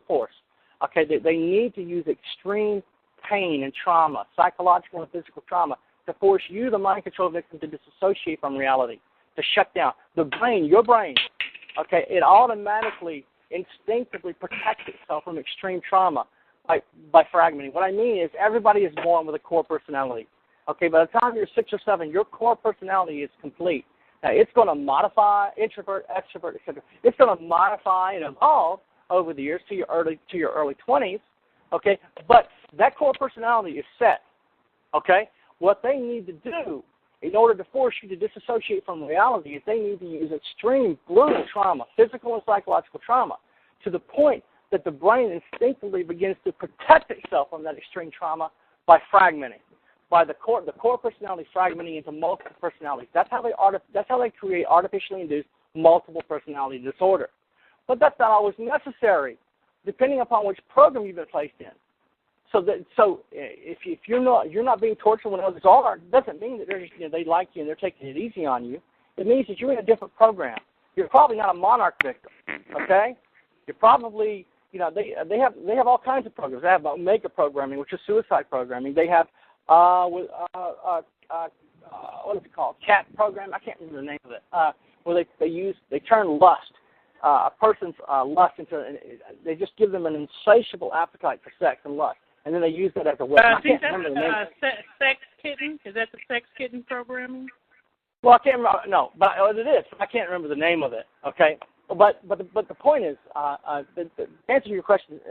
force. Okay, they need to use extreme pain and trauma, psychological and physical trauma, to force you, the mind control victim, to disassociate from reality, to shut down. The brain, your brain, okay, it automatically, instinctively protects itself from extreme trauma by fragmenting. What I mean is everybody is born with a core personality. Okay, by the time you're 6 or 7, your core personality is complete. Now, it's going to modify, introvert, extrovert, etc. It's going to modify and evolve over the years to your early 20s. Okay, but that core personality is set. Okay, what they need to do in order to force you to disassociate from reality is they need to use extreme brutal trauma, physical and psychological trauma, to the point that the brain instinctively begins to protect itself from that extreme trauma by fragmenting, by the core personality fragmenting into multiple personalities. That's how they create artificially induced multiple personality disorder. But that's not always necessary, depending upon which program you've been placed in. So if you're not being tortured when others are, it doesn't mean that they like you and they're taking it easy on you. It means that you're in a different program. You're probably not a monarch victim. Okay, you're probably they have all kinds of programs. They have Omega programming, which is suicide programming. They have what is it called? CAT program. I can't remember the name of it. Where they turn lust, a person's lust into, they just give them an insatiable appetite for sex and lust, and then they use that as a weapon. I can't remember the name. Sex Kitten? Is that the Sex Kitten programming? Well, I can't remember. No, but it is. I can't remember the name of it. Okay. But the point is, the answer to your question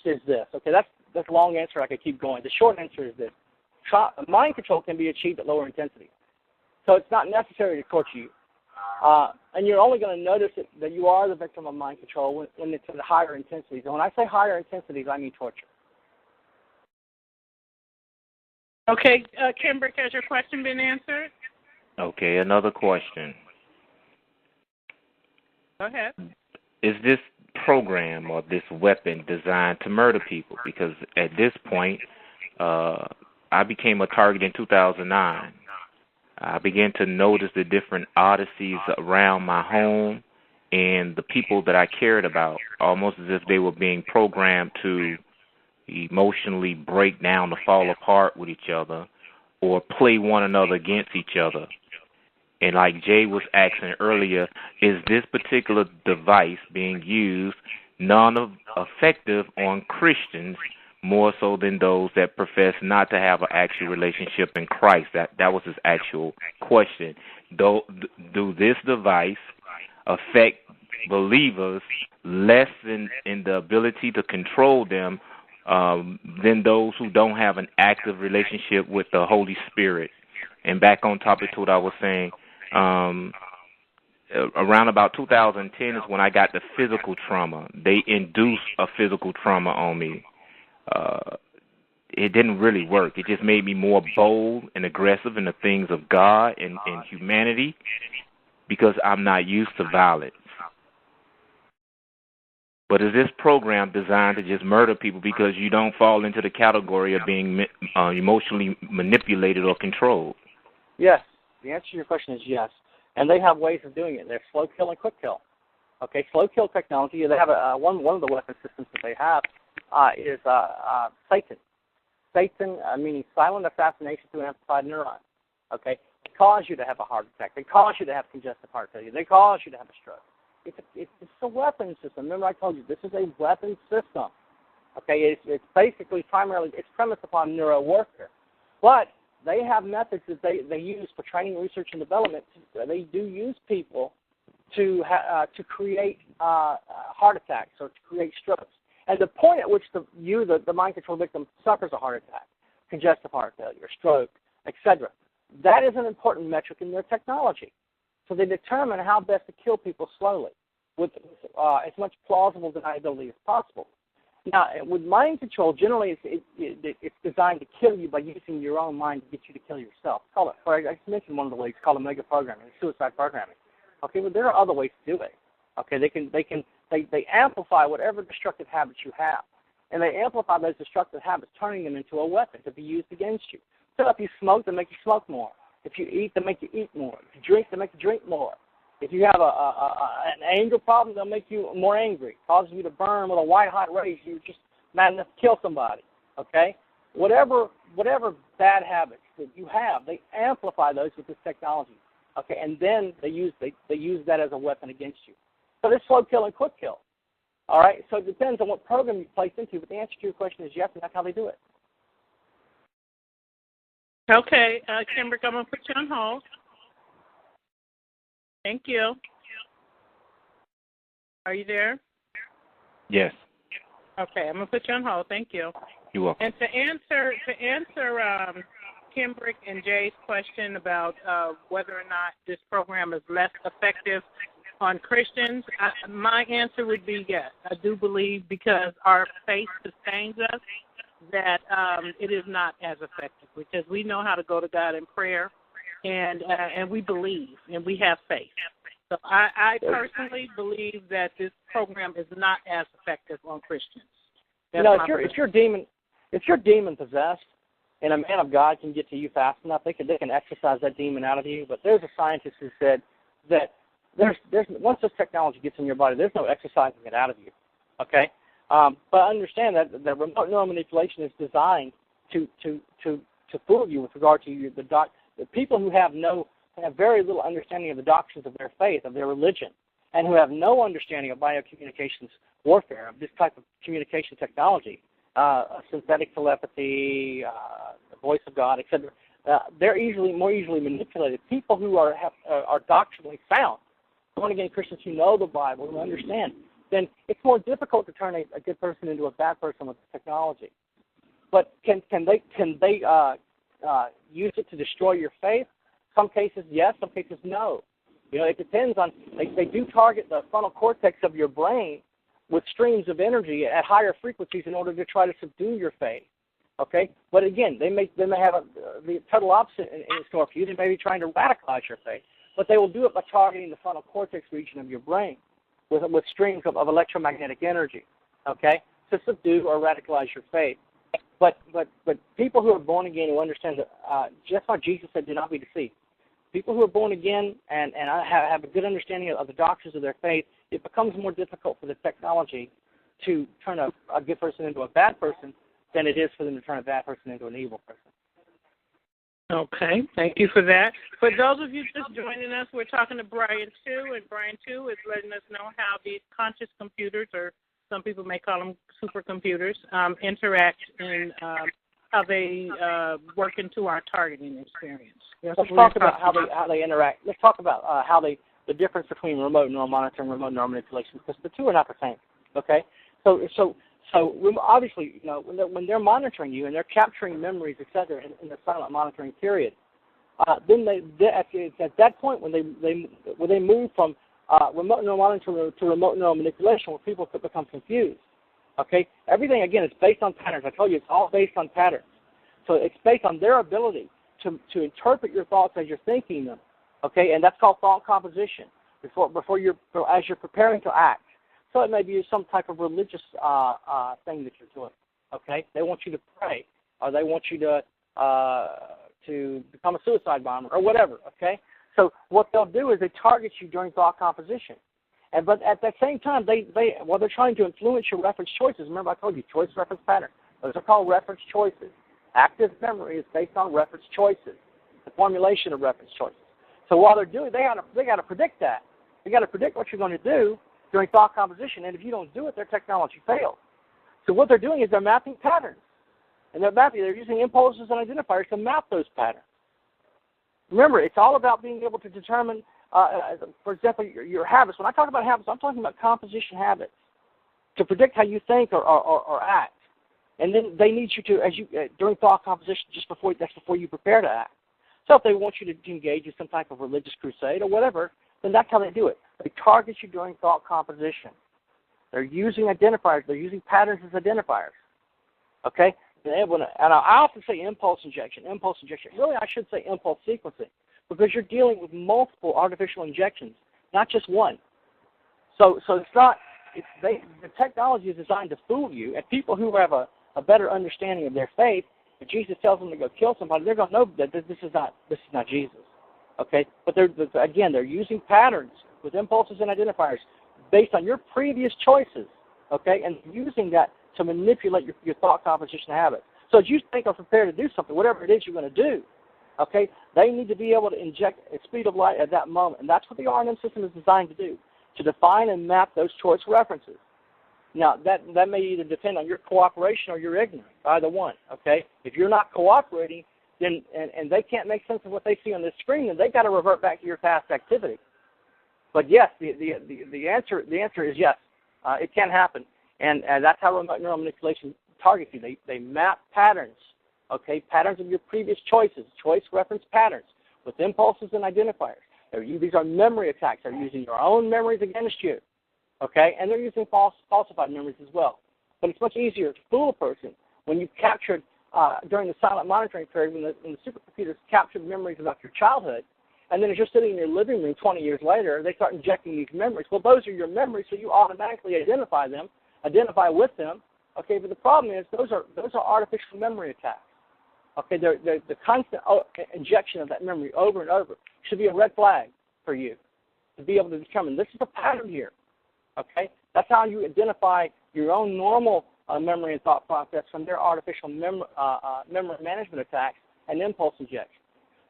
is this. Okay, that's a long answer. I could keep going. The short answer is this: mind control can be achieved at lower intensity, so it's not necessary to torture you, and you're only going to notice that you are the victim of mind control when it's at higher intensities. And when I say higher intensities, I mean torture. Okay, Kimber, has your question been answered? Okay, another question. Go ahead. Is this program or this weapon designed to murder people? Because at this point, I became a target in 2009. I began to notice the different oddities around my home and the people that I cared about, almost as if they were being programmed to emotionally break down, to fall apart with each other, or play one another against each other. And like Jay was asking earlier, is this particular device being used non-effective on Christians more so than those that profess not to have an actual relationship in Christ? That was his actual question. Do this device affect believers less in the ability to control them than those who don't have an active relationship with the Holy Spirit? And back on topic to what I was saying, around about 2010 is when I got the physical trauma. They induced a physical trauma on me. It didn't really work. It just made me more bold and aggressive in the things of God and humanity because I'm not used to violence. But is this program designed to just murder people because you don't fall into the category of being emotionally manipulated or controlled? Yes. The answer to your question is yes. And they have ways of doing it. There's slow kill and quick kill. Okay, slow kill technology, they have one of the weapon systems that they have is Satan. Satan, meaning silent assassination through an amplified neuron. Okay, they cause you to have a heart attack. They cause you to have congestive heart failure. They cause you to have a stroke. It's a weapon system. Remember I told you, this is a weapon system. Okay, it's basically it's premised upon neuro warfare. But they have methods that they use for training, research, and development. They do use people to create heart attacks or to create strokes. And the point at which the mind control victim suffers a heart attack, congestive heart failure, stroke, etc., that is an important metric in their technology. So they determine how best to kill people slowly with as much plausible deniability as possible. Now, with mind control, generally it's designed to kill you by using your own mind to get you to kill yourself. Call it, or I mentioned one of the ways, called omega programming, suicide programming. Okay, but there are other ways to do it. Okay, they amplify whatever destructive habits you have, and they amplify those destructive habits, turning them into a weapon to be used against you. So if you smoke, they make you smoke more. If you eat, they make you eat more. If you drink, they make you drink more. If you have an anger problem, they'll make you more angry, causes you to burn with a white-hot rage. You're just mad enough to kill somebody, okay? Whatever bad habits that you have, they amplify those with this technology, okay? And then they use that as a weapon against you. So there's slow kill and quick kill, all right? So it depends on what program you place into, but the answer to your question is yes, and that's how they do it. Okay, Kimbrick, I'm going to put you on hold. Thank you. Are you there? Yes. Okay, I'm going to put you on hold. Thank you. You're welcome. And to answer Kimbrick and Jay's question about whether or not this program is less effective on Christians, my answer would be yes. I do believe, because our faith sustains us, that it is not as effective, because we know how to go to God in prayer. And we believe, and we have faith. So I personally believe that this program is not as effective on Christians. That's if you're demon possessed, and a man of God can get to you fast enough, they can exorcise that demon out of you. But there's a scientist who said that there's once this technology gets in your body, there's no exorcising it out of you. Okay, but understand that the remote neural manipulation is designed to fool you with regard to the people who have very little understanding of the doctrines of their faith, of their religion, and who have no understanding of biocommunications warfare, of this type of communication technology, synthetic telepathy, the voice of God, etc. They're more easily manipulated. People who are doctrinally sound, born-again Christians who know the Bible, who understand, then it's more difficult to turn a good person into a bad person with technology. But can they use it to destroy your faith? Some cases, yes. Some cases, no. It depends on. They do target the frontal cortex of your brain with streams of energy at higher frequencies in order to try to subdue your faith. Okay, but again, they may have the total opposite in store for you. They may be trying to radicalize your faith, but they will do it by targeting the frontal cortex region of your brain with streams of electromagnetic energy. Okay, to subdue or radicalize your faith. But people who are born again who understand that just like Jesus said, do not be deceived. People who are born again and have a good understanding of the doctrines of their faith, it becomes more difficult for the technology to turn a good person into a bad person than it is for them to turn a bad person into an evil person. Okay, thank you for that. For those of you just joining us, we're talking to Bryan 2, and Bryan 2 is letting us know how these conscious computers, or some people may call them supercomputers, interact in how they work into our targeting experience. Let's talk about how they interact. Let's talk about the difference between remote neural monitoring and remote neural manipulation, because the two are not the same. Okay, so obviously, when they're monitoring you and they're capturing memories, etc., in the silent monitoring period, then at that point when they move from remote neural monitoring to remote neural manipulation, where people could become confused. Okay, everything again is based on patterns. I told you it's all based on patterns. So it's based on their ability to interpret your thoughts as you're thinking them. Okay, and that's called thought composition. As you're preparing to act. So it may be some type of religious thing that you're doing. Okay, they want you to pray, or they want you to become a suicide bomber, or whatever. Okay, so what they'll do is they target you during thought composition, but at the same time they're trying to influence your reference choices. Remember, I told you choice reference pattern. Those are called reference choices. Active memory is based on reference choices, the formulation of reference choices. So while they're doing, they got to predict that. They got to predict what you're going to do during thought composition, and if you don't do it, their technology fails. So what they're doing is they're mapping patterns, and they're using impulses and identifiers to map those patterns. Remember, it's all about being able to determine, for example, your habits. When I talk about habits, I'm talking about composition habits to predict how you think or act. And then they need you to, during thought composition, that's before you prepare to act. So if they want you to engage in some type of religious crusade or whatever, then that's how they do it. They target you during thought composition. They're using identifiers. They're using patterns as identifiers. Okay? And I often say impulse injection. Really, I should say impulse sequencing, because you're dealing with multiple artificial injections, not just one. So it's not. The technology is designed to fool you, and people who have a better understanding of their faith, if Jesus tells them to go kill somebody, they're going to know that this is not Jesus. Okay? But they're using patterns with impulses and identifiers based on your previous choices. Okay? And using that to manipulate your thought composition habits. So as you think or prepare to do something, whatever it is you're going to do, okay, they need to be able to inject a speed of light at that moment. And that's what the RNM system is designed to do, to define and map those choice references. Now, that may either depend on your cooperation or your ignorance, either one, okay? If you're not cooperating, then and they can't make sense of what they see on this screen, then they've got to revert back to your past activity. But yes, the answer is yes. It can happen. And that's how remote neural manipulation targets you. They map patterns, okay, patterns of your previous choices, choice reference patterns, with impulses and identifiers. These are memory attacks. They're using your own memories against you, okay, and they're using falsified memories as well. But it's much easier to fool a person when you've captured, during the silent monitoring period, when the supercomputers captured memories about your childhood, and then as you're sitting in your living room 20 years later, they start injecting these memories. Well, those are your memories, so you automatically identify with them, okay, but the problem is those are artificial memory attacks. Okay, the constant injection of that memory over and over should be a red flag for you to be able to determine this is a pattern here. Okay, that's how you identify your own normal memory and thought process from their artificial memory management attacks and impulse injection.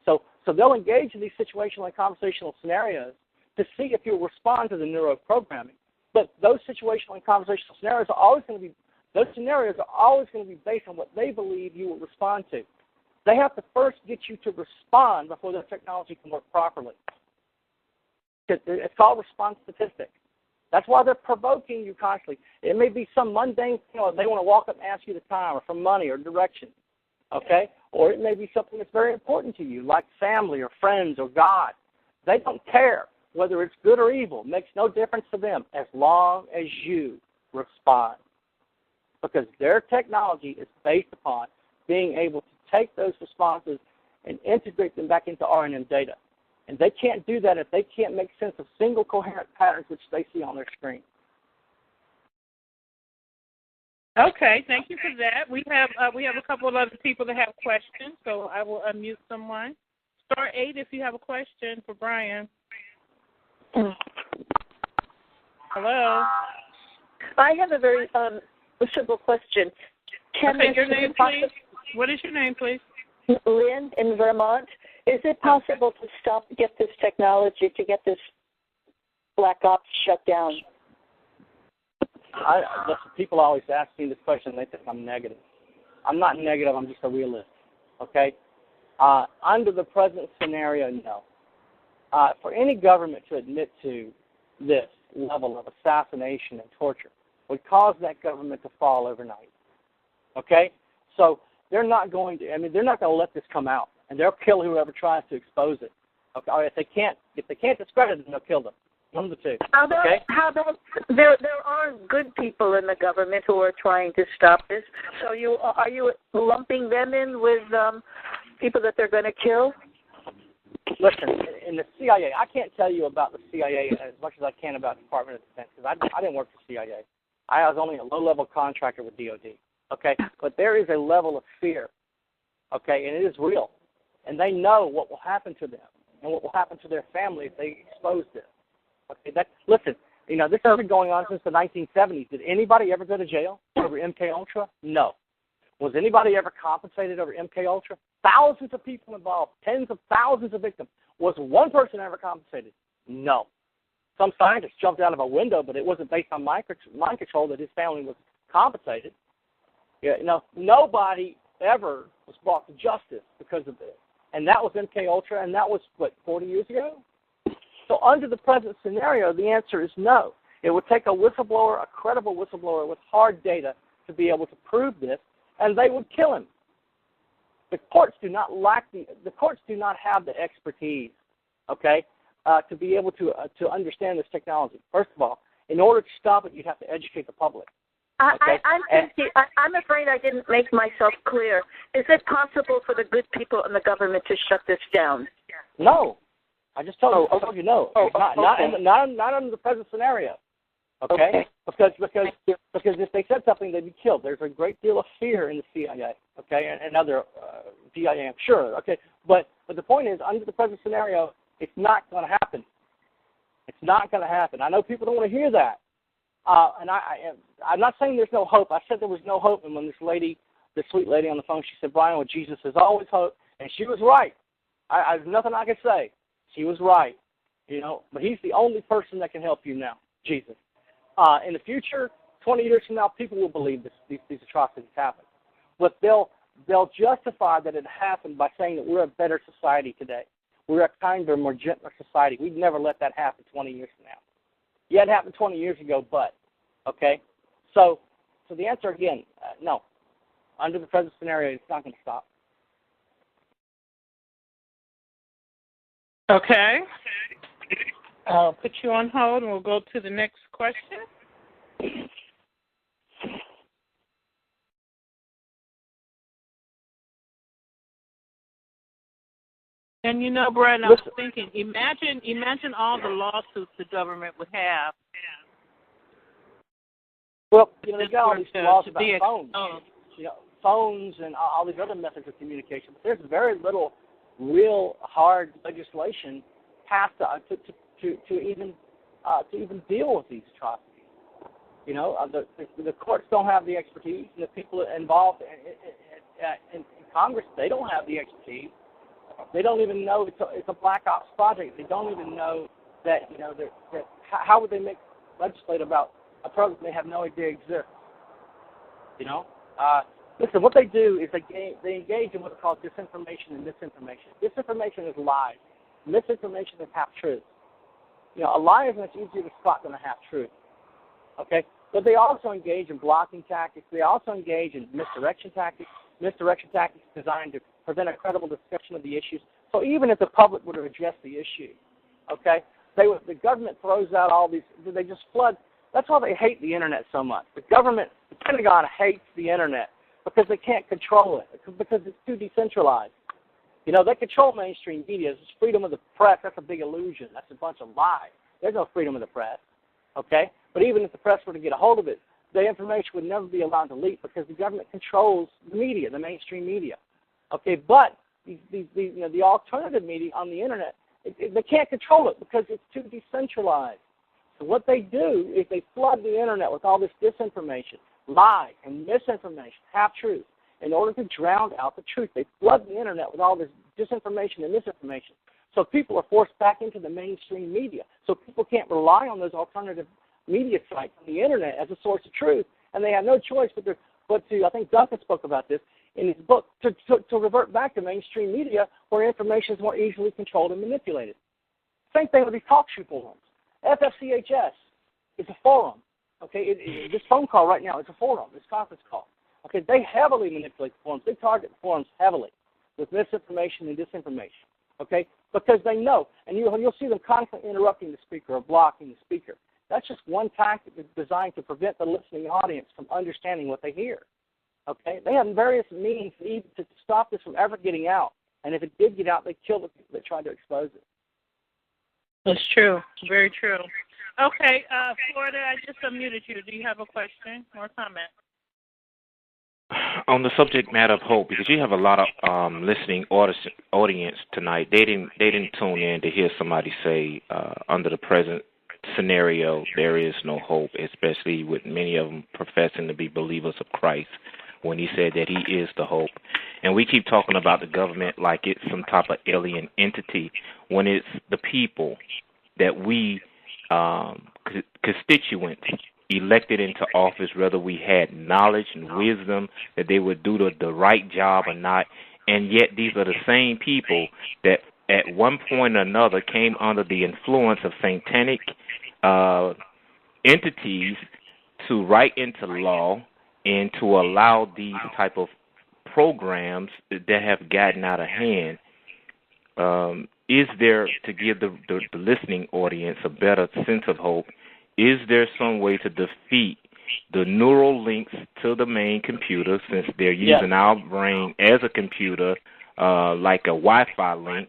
So they'll engage in these situational and conversational scenarios to see if you'll respond to the neuroprogramming. But those situational and conversational scenarios are always going to be based on what they believe you will respond to. They have to first get you to respond before the technology can work properly. It's called response statistics. That's why they're provoking you constantly. It may be some mundane thing, they want to walk up and ask you the time, or for money or direction, okay? Or it may be something that's very important to you, like family or friends or God. They don't care whether it's good or evil. It makes no difference to them as long as you respond. Because their technology is based upon being able to take those responses and integrate them back into RNM data. And they can't do that if they can't make sense of single coherent patterns which they see on their screen. Okay, thank you for that. We have a couple of other people that have questions, so I will unmute someone. Star 8 if you have a question for Bryan. Hello. I have a very simple question. Okay, your name, please. What is your name, please? Lynn in Vermont. Is it possible to get this technology, to get this black ops shut down? People always ask me this question, and they think I'm negative. I'm not negative. I'm just a realist, okay? Under the present scenario, no. For any government to admit to this level of assassination and torture would cause that government to fall overnight, okay? So they're not going to let this come out, and they'll kill whoever tries to expose it. Okay, or if they can't discredit it, they'll kill them. One of the two. How about there are good people in the government who are trying to stop this. So are you lumping them in with people that they're going to kill? Listen, in the CIA, I can't tell you about the CIA as much as I can about the Department of Defense, because I didn't work for CIA. I was only a low-level contractor with DOD. Okay, but there is a level of fear. Okay, and it is real, and they know what will happen to them and what will happen to their family if they expose this. Okay, listen, this has been going on since the 1970s. Did anybody ever go to jail over MKUltra? No. Was anybody ever compensated over MKUltra? Thousands of people involved, tens of thousands of victims. Was one person ever compensated? No. Some scientist jumped out of a window, but it wasn't based on mind control that his family was compensated. Nobody ever was brought to justice because of this. And that was MKUltra, and that was, 40 years ago? So under the present scenario, the answer is no. It would take a whistleblower, a credible whistleblower with hard data to be able to prove this, and they would kill him. The courts do not have the expertise, okay, to be able to understand this technology. First of all, In order to stop it, you'd have to educate the public. Okay? I'm afraid I didn't make myself clear. Is it possible for the good people in the government to shut this down? No. I just told you no. Not under the present scenario. Okay? Because if they said something, they'd be killed. There's a great deal of fear in the CIA, okay, and other DIA, I'm sure, okay. But the point is, under the present scenario, it's not going to happen. It's not going to happen. I know people don't want to hear that, and I'm not saying there's no hope. I said there was no hope, and when this sweet lady on the phone, she said, Bryan, with Jesus, there's always hope, and she was right. There's nothing I can say. She was right, you know. But he's the only person that can help you now, Jesus. In the future, 20 years from now, people will believe these atrocities happen. But they'll justify that it happened by saying that we're a better society today. We're a kinder, more gentler society. We'd never let that happen 20 years from now. Yeah, it happened 20 years ago, but, okay? So the answer again, no. Under the present scenario, it's not going to stop. Okay. I'll put you on hold, and we'll go to the next question. And you know, Bryan, I was thinking, imagine all the lawsuits the government would have. Well, you know, they got all these laws about phones, phones and all these other methods of communication, but there's very little real hard legislation passed to even deal with these atrocities. You know, the courts don't have the expertise, and the people involved in Congress, they don't have the expertise. They don't even know it's a black ops project. They don't even know that, you know, that how would they legislate about a program they have no idea exists? You know, listen, what they do is they engage in what's called disinformation and misinformation. Disinformation is lies. Misinformation is half-truth. You know, a lie is much easier to spot than a half-truth. Okay? But they also engage in blocking tactics. They also engage in misdirection tactics designed to prevent a credible discussion of the issues. So even if the public would have addressed the issue, okay, the government throws out all these, they just flood. That's why they hate the Internet so much. The Pentagon hates the Internet because they can't control it, because it's too decentralized. You know, they control mainstream media. It's freedom of the press. That's a big illusion. That's a bunch of lies. There's no freedom of the press, okay? But even if the press were to get a hold of it, the information would never be allowed to leak because the government controls the media, the mainstream media, okay? But the alternative media on the Internet, they can't control it because it's too decentralized. So what they do is they flood the Internet with all this disinformation, lies, and misinformation, half-truth, in order to drown out the truth. They flood the Internet with all this disinformation and misinformation. So people are forced back into the mainstream media. So people can't rely on those alternative media sites on the Internet as a source of truth, and they have no choice but to, I think Duncan spoke about this in his book, to revert back to mainstream media where information is more easily controlled and manipulated. Same thing with these talk show forums. FFCHS is a forum. Okay, this phone call right now is a forum, this conference call. Okay, they heavily manipulate the forums. They target the forums heavily with misinformation and disinformation. Okay, because they know, and you'll see them constantly interrupting the speaker or blocking the speaker. That's just one tactic that's designed to prevent the listening audience from understanding what they hear. Okay, they have various means to stop this from ever getting out, and if it did get out, they kill the people that tried to expose it. That's true. Very true. Okay, Florida, I just unmuted you. Do you have a question or comment? On the subject matter of hope, because you have a lot of listening audience tonight, they didn't tune in to hear somebody say under the present scenario there is no hope, especially with many of them professing to be believers of Christ, when he said that he is the hope. And we keep talking about the government like it's some type of alien entity, when it's the people that we constituents elected into office, whether we had knowledge and wisdom that they would do the right job or not. And yet these are the same people that at one point or another came under the influence of satanic entities to write into law and to allow these type of programs that have gotten out of hand. Is there, to give the listening audience a better sense of hope, is there some way to defeat the neural links to the main computer, since they're using our brain as a computer, like a Wi-Fi link,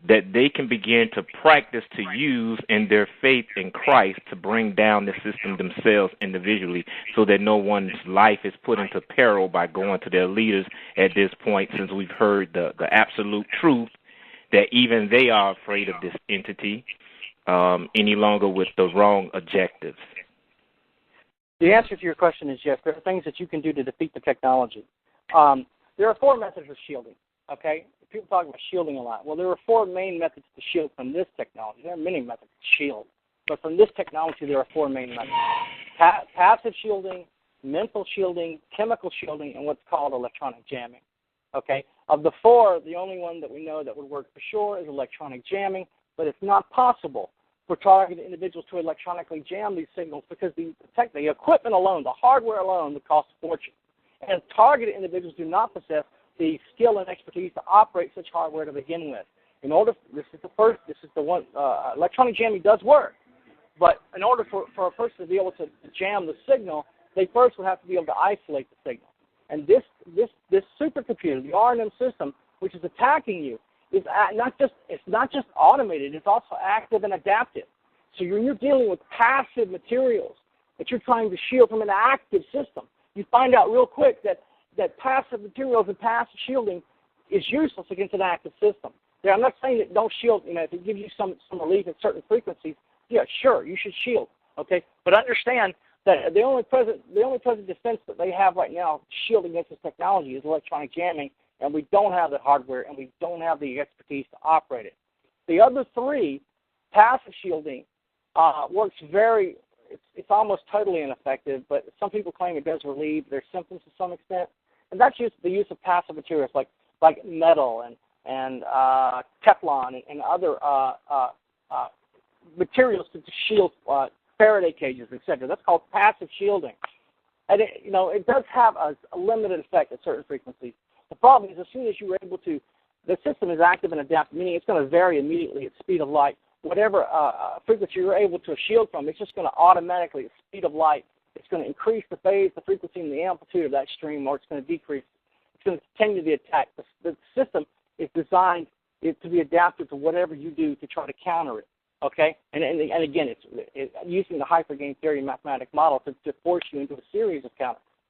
that they can begin to practice to use in their faith in Christ to bring down the system themselves individually, so that no one's life is put into peril by going to their leaders at this point, since we've heard the absolute truth that even they are afraid of this entity any longer with the wrong objectives? The answer to your question is yes. There are things that you can do to defeat the technology. There are 4 methods of shielding, okay? People talk about shielding a lot. Well, there are 4 main methods to shield from this technology. There are many methods to shield, but from this technology, there are 4 main methods. Passive shielding, mental shielding, chemical shielding, and what's called electronic jamming, okay? Of the 4, the only one that we know that would work for sure is electronic jamming, but it's not possible for targeted individuals to electronically jam these signals because the equipment alone, the hardware alone, would cost a fortune. And targeted individuals do not possess the skill and expertise to operate such hardware to begin with. This is the one, electronic jamming does work, but in order for a person to be able to jam the signal, they first would have to be able to isolate the signal. And this supercomputer, the R&M system, which is attacking you, is not just automated, it's also active and adaptive. So you're dealing with passive materials that you're trying to shield from an active system. You find out real quick that passive materials and passive shielding is useless against an active system. Now, I'm not saying that don't shield, if it gives you some relief at certain frequencies, yeah, sure, you should shield, okay? But understand that the only present defense that they have right now shielding against this technology is electronic jamming, and we don't have the hardware and we don't have the expertise to operate it. The other 3, passive shielding, works it's almost totally ineffective, but some people claim it does relieve their symptoms to some extent, and that's the use of passive materials like metal and Teflon and other materials to shield Faraday cages, etc. That's called passive shielding, and it does have a limited effect at certain frequencies. The problem is, as soon as you're able to, the system is active and adaptive, meaning it's going to vary immediately at speed of light. Whatever frequency you're able to shield from, it's just going to automatically, at speed of light, it's going to increase the phase, the frequency, and the amplitude of that stream, or it's going to decrease. It's going to continue the attack. The system is designed to be adaptive to whatever you do to try to counter it, okay? And again, it's using the hypergame theory mathematic model to force you into a series of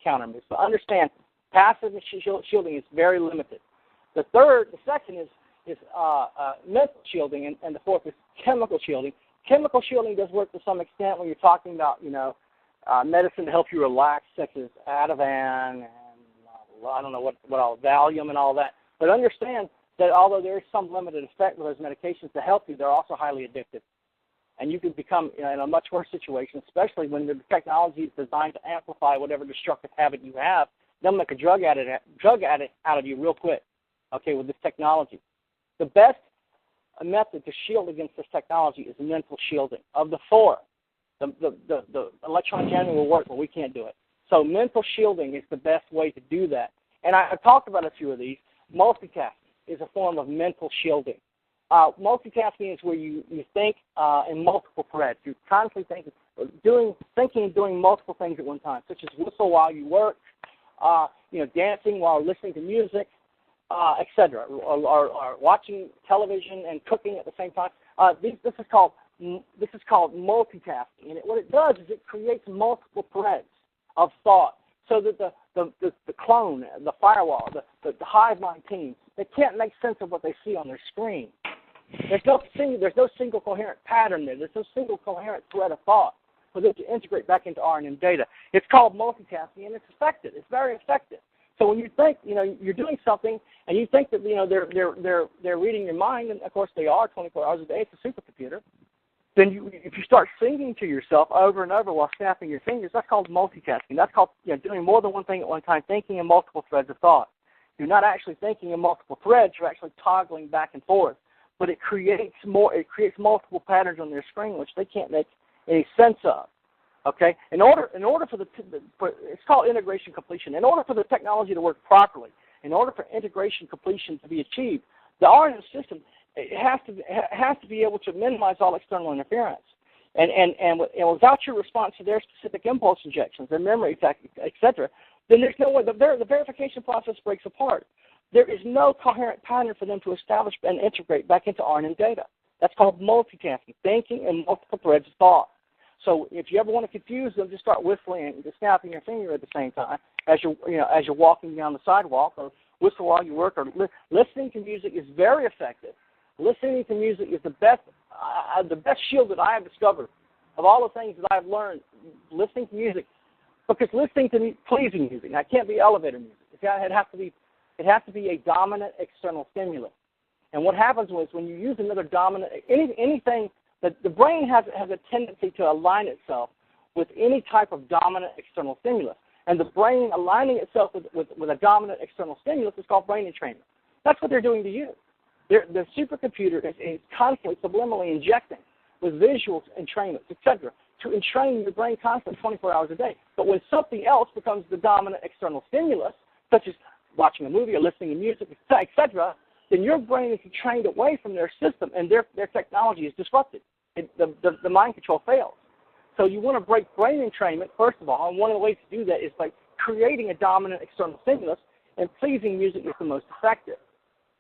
counter moves. But understand, passive shielding is very limited. The second is mental shielding, and the 4th is chemical shielding. Chemical shielding does work to some extent when you're talking about, medicine to help you relax, such as Ativan and I don't know what all, Valium and all that. But understand that although there is some limited effect with those medications to help you, they're also highly addictive. And you can become in a much worse situation, especially when the technology is designed to amplify whatever destructive habit you have. They'll make a drug addict out of you real quick, okay, with this technology. The best method to shield against this technology is mental shielding. Of the 4, the electronic jamming will work, but we can't do it. So mental shielding is the best way to do that. And I've talked about a few of these. Multitasking is a form of mental shielding. Multitasking is where you think in multiple threads. You're constantly thinking and doing multiple things at one time, such as whistle while you work, dancing while listening to music, etc., or watching television and cooking at the same time. This is called multitasking, and what it does is it creates multiple threads of thought, so that the clone, the firewall, the hive mind team, they can't make sense of what they see on their screen. There's no single coherent pattern there. There's no single coherent thread of thought for them to integrate back into R&M data. It's called multitasking, and it's effective. It's very effective. So when you think, you're doing something, and you think that, they're reading your mind, and of course they are 24 hours a day. It's a supercomputer. Then if you start singing to yourself over and over while snapping your fingers, that's called multitasking. That's called doing more than one thing at one time, thinking in multiple threads of thought. You're not actually thinking in multiple threads. You're actually toggling back and forth. But it creates multiple patterns on their screen, which they can't make any sense of. Okay, in order for it's called integration completion. In order for the technology to work properly, in order for integration completion to be achieved, the R&M system has to be able to minimize all external interference. and without your response to their specific impulse injections, their memory effect, etc., then there's no way. The verification process breaks apart. There is no coherent pattern for them to establish and integrate back into RNN data. That's called multitasking, thinking in multiple threads of thought. So if you ever want to confuse them, just start whistling and just snapping your finger at the same time as you're walking down the sidewalk, or whistle while you work, or listening to music is very effective. Listening to music is the best shield that I have discovered of all the things that I've learned. Listening to music, because listening to pleasing music, now it can't be elevator music. It has to be a dominant external stimulus. And what happens is when you use another dominant anything that the brain has a tendency to align itself with any type of dominant external stimulus. And the brain aligning itself with a dominant external stimulus is called brain entrainment. That's what they're doing to you. The supercomputer is constantly subliminally injecting with visuals, entrainments, etc., to entrain your brain constantly 24 hours a day. But when something else becomes the dominant external stimulus, such as watching a movie or listening to music, etc., then your brain is trained away from their system, and their technology is disrupted. The mind control fails. So you want to break brain entrainment, first of all, and one of the ways to do that is by creating a dominant external stimulus, and pleasing music is the most effective.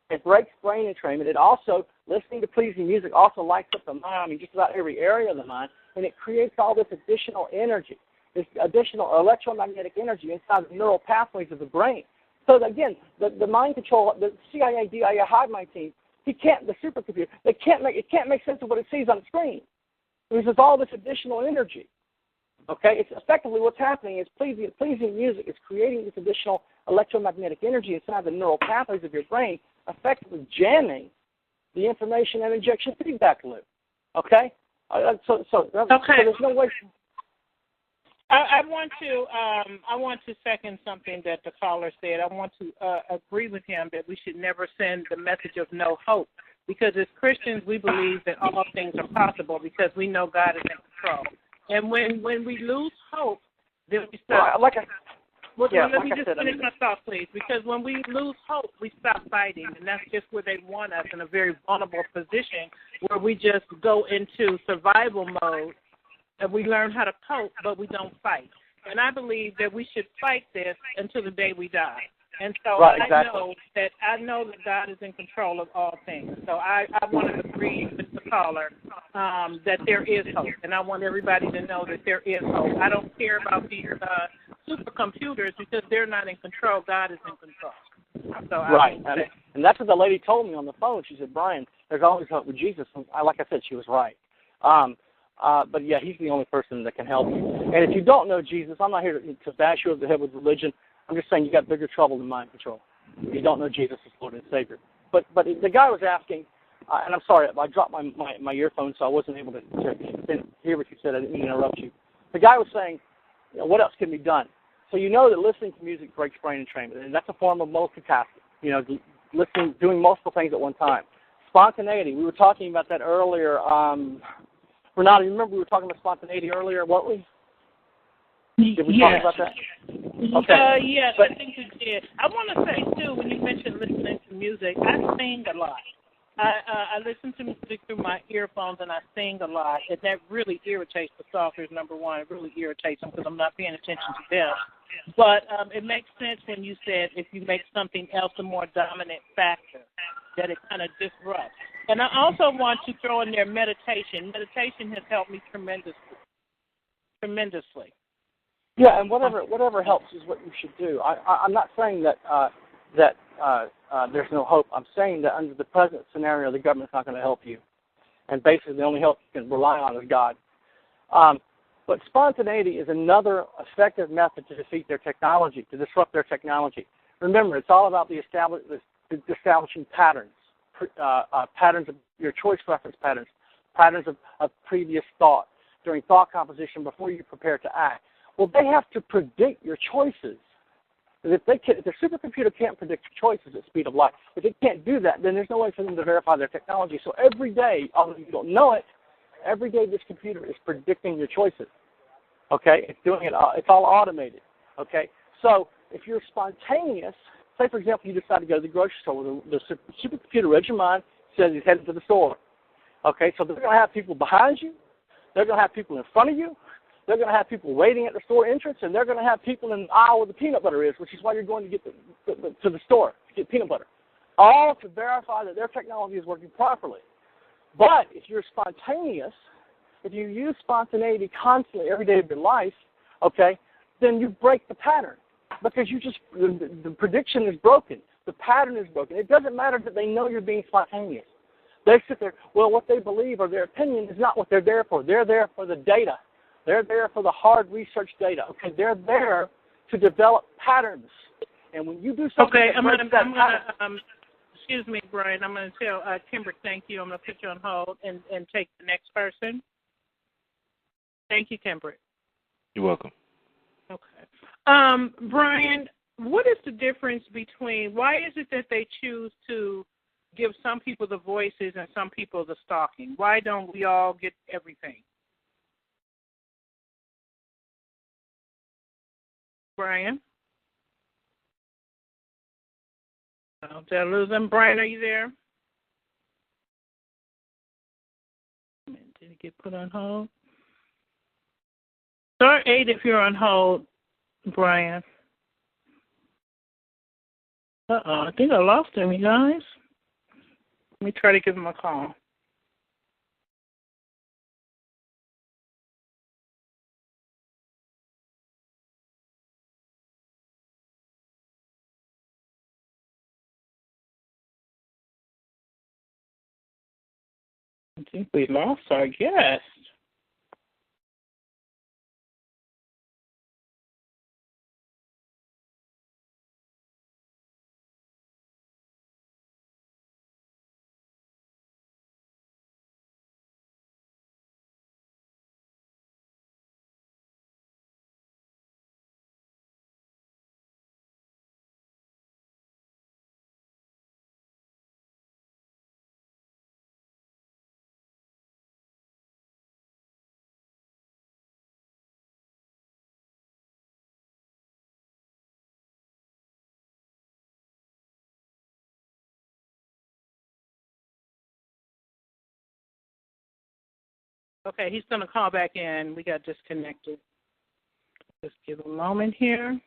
It breaks brain entrainment. It also, listening to pleasing music also lights up the mind, just about every area of the mind, and it creates all this additional energy, this additional electromagnetic energy inside the neural pathways of the brain. So again, the mind control, the CIA, DIA hive mind team, the supercomputer, it can't make sense of what it sees on the screen. There's all this additional energy. Okay, it's effectively what's happening is pleasing music is creating this additional electromagnetic energy inside the neural pathways of your brain, effectively jamming the information and injection feedback loop. Okay, so there's no way. I want to second something that the caller said. I want to agree with him that we should never send the message of no hope, because as Christians we believe that all things are possible because we know God is in control. And when we lose hope, then we stop. Let me just finish my thought, please. Because when we lose hope, we stop fighting, and that's just where they want us, in a very vulnerable position where we just go into survival mode. And we learn how to cope, but we don't fight. And I believe that we should fight this until the day we die. And so I know that God is in control of all things. So I want to agree with the caller that there is hope. And I want everybody to know that there is hope. I don't care about these supercomputers because they're not in control. God is in control. So and that's what the lady told me on the phone. She said, Bryan, there's always hope with Jesus. And like I said, she was right. But yeah, he's the only person that can help you. And if you don't know Jesus, I'm not here to bash you over the head with religion. I'm just saying you got bigger trouble than mind control. You don't know Jesus as Lord and Savior. But the guy was asking, and I'm sorry, I dropped my earphone, so I wasn't able to hear what you said. I didn't mean to interrupt you. The guy was saying, what else can be done? So you know that listening to music breaks brain entrainment, and that's a form of multitasking. Listening, doing multiple things at one time. Spontaneity. We were talking about that earlier. Renata, you remember we were talking about spontaneity earlier, weren't we? Did we talk about that? Okay. Yes, I think we did. I want to say, too, when you mentioned listening to music, I sing a lot. I listen to music through my earphones, and I sing a lot, and that really irritates the stalkers, number one. It really irritates them because I'm not paying attention to them. But it makes sense when you said if you make something else a more dominant factor, that it kind of disrupts. And I also want to throw in there meditation. Meditation has helped me tremendously. Yeah, and whatever helps is what you should do. I'm not saying that there's no hope. I'm saying that under the present scenario, the government's not going to help you. And basically the only help you can rely on is God. But spontaneity is another effective method to defeat their technology, to disrupt their technology. Remember, it's all about the establishing patterns. Patterns of your choice reference patterns of previous thought, during thought composition before you prepare to act. Well, they have to predict your choices. If the supercomputer can't predict your choices at speed of light, if it can't do that, then there's no way for them to verify their technology. So every day, although you don't know it, every day this computer is predicting your choices. Okay, it's doing it. It's all automated. Okay, so if you're spontaneous, say for example you decide to go to the grocery store, the supercomputer reads your mind, says he's headed to the store. Okay, so they're going to have people behind you. They're going to have people in front of you. They're going to have people waiting at the store entrance, and they're going to have people in the aisle where the peanut butter is, which is why you're going to get to the store to get peanut butter, all to verify that their technology is working properly. But if you're spontaneous, if you use spontaneity constantly every day of your life, okay, then you break the pattern because the prediction is broken. The pattern is broken. It doesn't matter that they know you're being spontaneous. They sit there, well, what they believe or their opinion is not what they're there for. They're there for the data. They're there for the hard research data. Okay, they're there to develop patterns. And when you do something, excuse me, Bryan. I'm going to tell Kimber, thank you. I'm going to put you on hold and take the next person. Thank you, Kimber. You're welcome. Okay. Bryan, what is the difference between, why is it that they choose to give some people the voices and some people the stalking? Why don't we all get everything? Bryan? Oh, did I lose him? Bryan, are you there? Did he get put on hold? Star 8 if you're on hold, Bryan. I think I lost him, you guys. Let me try to give him a call. I think we lost our guest. Okay, he's going to call back in. We got disconnected. Just give a moment here.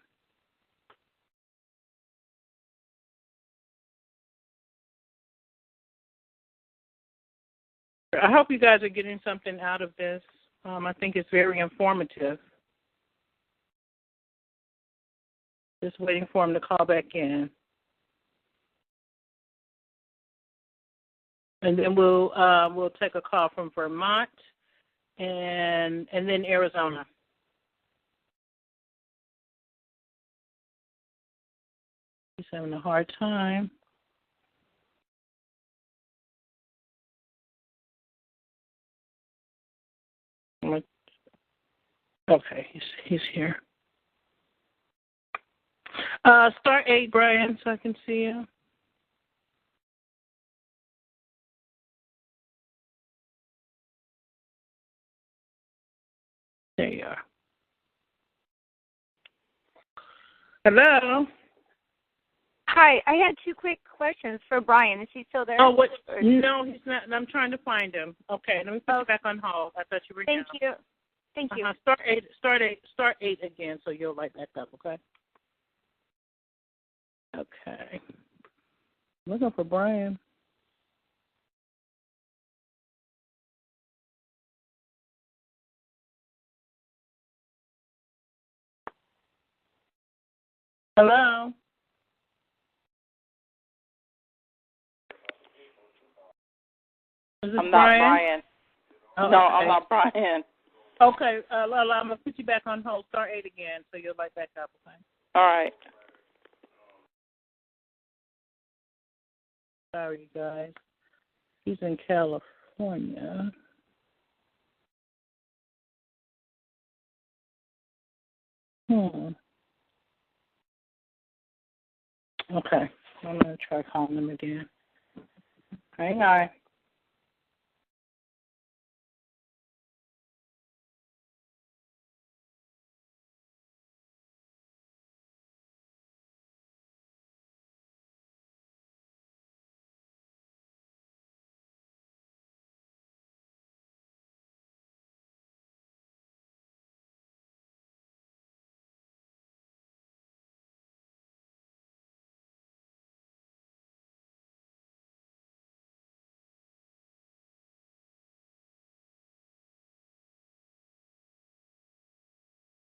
I hope you guys are getting something out of this. I think it's very informative. Just waiting for him to call back in. And then we'll take a call from Vermont and then Arizona. He's having a hard time. Okay, he's here. Star 8, Bryan, so I can see you. There you are. Hello. Hi, I had two quick questions for Bryan. Is he still there? Oh, what? No, he's not. I'm trying to find him. Okay, let me put you back on hold. I thought you were Thank you. Thank you. Start 8 again, so you'll light back up. Okay. Okay. Looking for Bryan. Hello. Is this I'm not Bryan. Oh, no, okay. I'm not Bryan. Okay, I'm going to put you back on hold. Star 8 again, so you'll light back up. Okay. All right. Sorry, you guys. He's in California. Okay, I'm going to try calling him again. Hang on.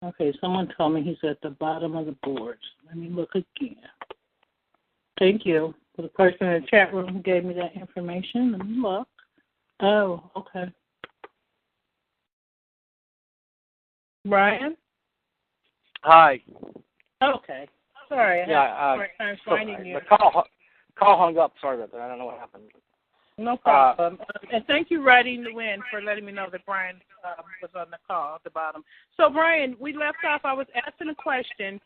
Okay, someone told me he's at the bottom of the boards. Let me look again. Thank you for the person in the chat room who gave me that information. Let me look. Oh, okay. Bryan? Hi. Okay. Sorry, I had a hard time finding you. The call hung up. Sorry about that. I don't know what happened. No problem. And thank you, Writing the Wind, for letting me know that Bryan was on the call at the bottom. So, Bryan, we left off. I was asking a question.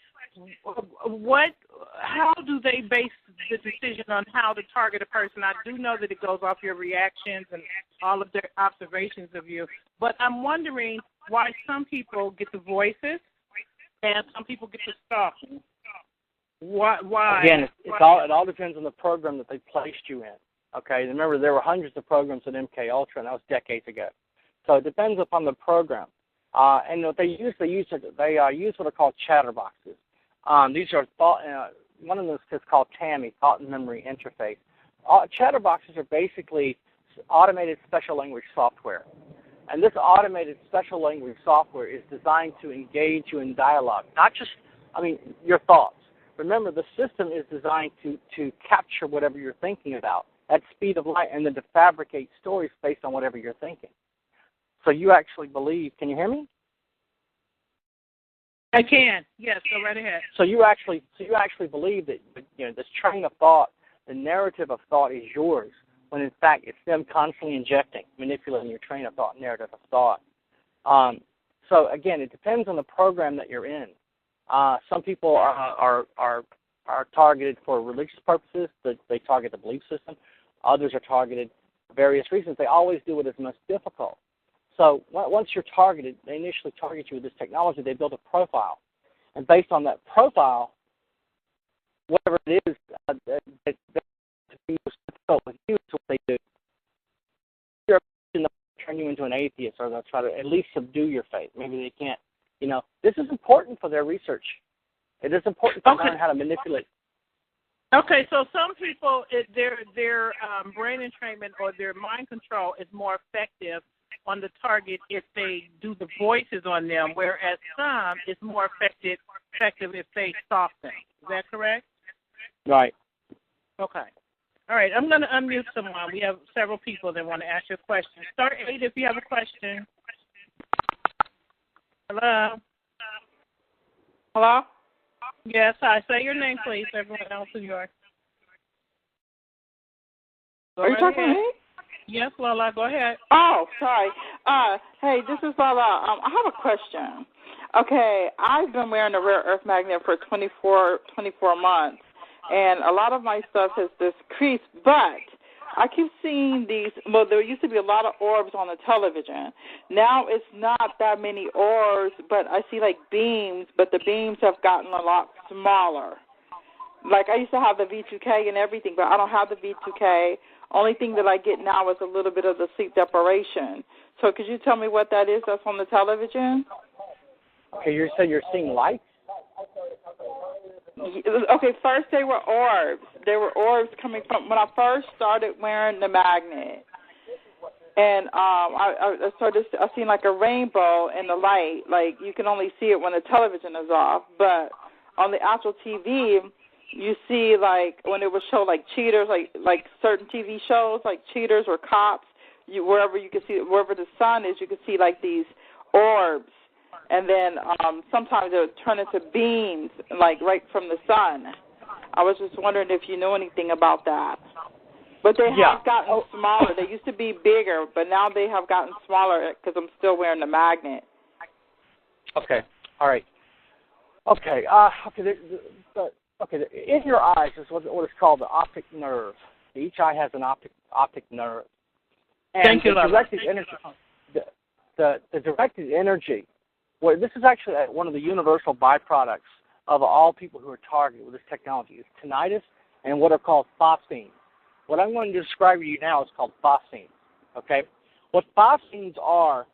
How do they base the decision on how to target a person? I do know that it goes off your reactions and all of their observations of you. But I'm wondering why some people get the voices and some people get the stalking. Why? Again, it all depends on the program that they placed you in. Okay, remember there were hundreds of programs at MK Ultra, and that was decades ago. So it depends upon the program. And what they use what are called chatterboxes. These are one of them is called TAMI, Thought and Memory Interface. Chatterboxes are basically automated special language software. And this automated special language software is designed to engage you in dialogue, not just, your thoughts. Remember, the system is designed to capture whatever you're thinking about at speed of light and then to fabricate stories based on whatever you're thinking. So you actually believe, can you hear me? I can, yes, go right ahead. So you actually believe that this train of thought, the narrative of thought is yours, when in fact it's them constantly injecting, manipulating your train of thought, narrative of thought. So again, it depends on the program that you're in. Some people are targeted for religious purposes. They target the belief system. Others are targeted for various reasons. They always do it as most difficult. So once you're targeted, they initially target you with this technology. They build a profile. And based on that profile, whatever it is that to be most difficult with you is what they do. They'll turn you into an atheist, or they'll try to at least subdue your faith. Maybe they can't. This is important for their research. It is important to learn how to manipulate. Okay, so some people, their brain entrainment or their mind control is more effective on the target if they do the voices on them, whereas some is more effective if they stalk them. Is that correct? Right. Okay. All right, I'm going to unmute someone. We have several people that want to ask you a question. Start 8 if you have a question. Hello? Hello? Yes, hi. Say your name, please. Everyone else is yours. Are you talking to me? Yes, Lola, go ahead. Oh, sorry. Hey, this is Lola. I have a question. Okay, I've been wearing a rare earth magnet for 24 months, and a lot of my stuff has decreased, but I keep seeing these, there used to be a lot of orbs on the television. Now it's not that many orbs, but I see like beams, but the beams have gotten a lot smaller. Like I used to have the V2K and everything, but I don't have the V2K. Only thing that I get now is a little bit of the sleep deprivation. So could you tell me what that is that's on the television? Okay, you said you're seeing lights? Okay, first they were orbs. There were orbs coming from when I first started wearing the magnet. And I seen like a rainbow in the light. Like you can only see it when the television is off. But on the actual TV, you see like when it would show like cheaters, like certain TV shows, like cheaters or cops. Wherever you can see, wherever the sun is, you can see like these orbs. And then sometimes it would turn into beams, like right from the sun. I was just wondering if you know anything about that. But they have gotten smaller. They used to be bigger, but now they have gotten smaller because I'm still wearing the magnet. Okay. All right. Okay. In your eyes is what is called the optic nerve. Each eye has an optic nerve. And Thank you, directed energy. The directed energy. Well, this is actually one of the universal byproducts of all people who are targeted with this technology. It's tinnitus and what are called phosphenes. What I'm going to describe to you now is called phosphenes. Okay? What phosphenes are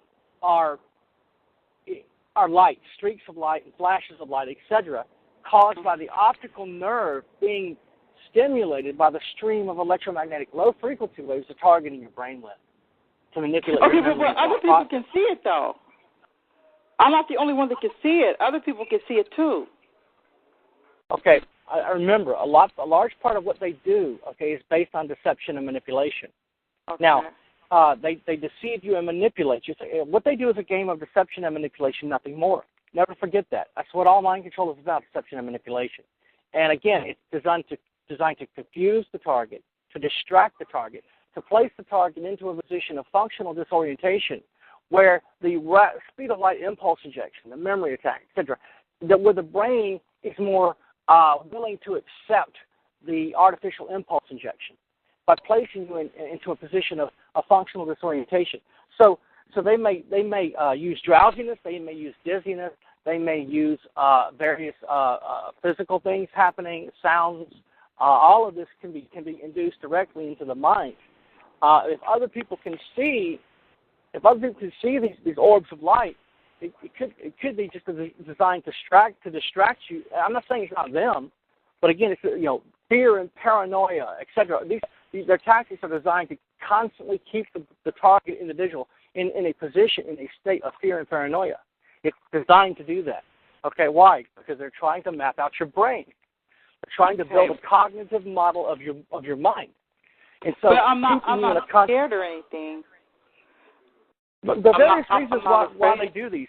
light, streaks of light, and flashes of light, etc., caused by the optical nerve being stimulated by the stream of electromagnetic low-frequency waves that are targeting your brain with to manipulate your memory. Okay, but other people can see it, though. I'm not the only one that can see it. Other people can see it too. Okay, I remember a large part of what they do, okay, is based on deception and manipulation. Okay. Now, they deceive you and manipulate you. So what they do is a game of deception and manipulation, nothing more. Never forget that. That's what all mind control is about: deception and manipulation. And again, it's designed to confuse the target, to distract the target, to place the target into a position of functional disorientation, where the speed of light impulse injection, the memory attack, etc., where the brain is more willing to accept the artificial impulse injection by placing you into a position of functional disorientation. So they may use drowsiness, they may use dizziness, they may use various physical things happening, sounds. All of this can be induced directly into the mind. If other people can see these orbs of light, it could be just designed to distract you. I'm not saying it's not them, but again, it's fear and paranoia, etc. Their tactics are designed to constantly keep the target individual in a position, in a state of fear and paranoia. It's designed to do that. Okay, why? Because they're trying to map out your brain. They're trying to build a cognitive model of your mind. And so, but I'm not scared or anything. But the various reasons why they do these.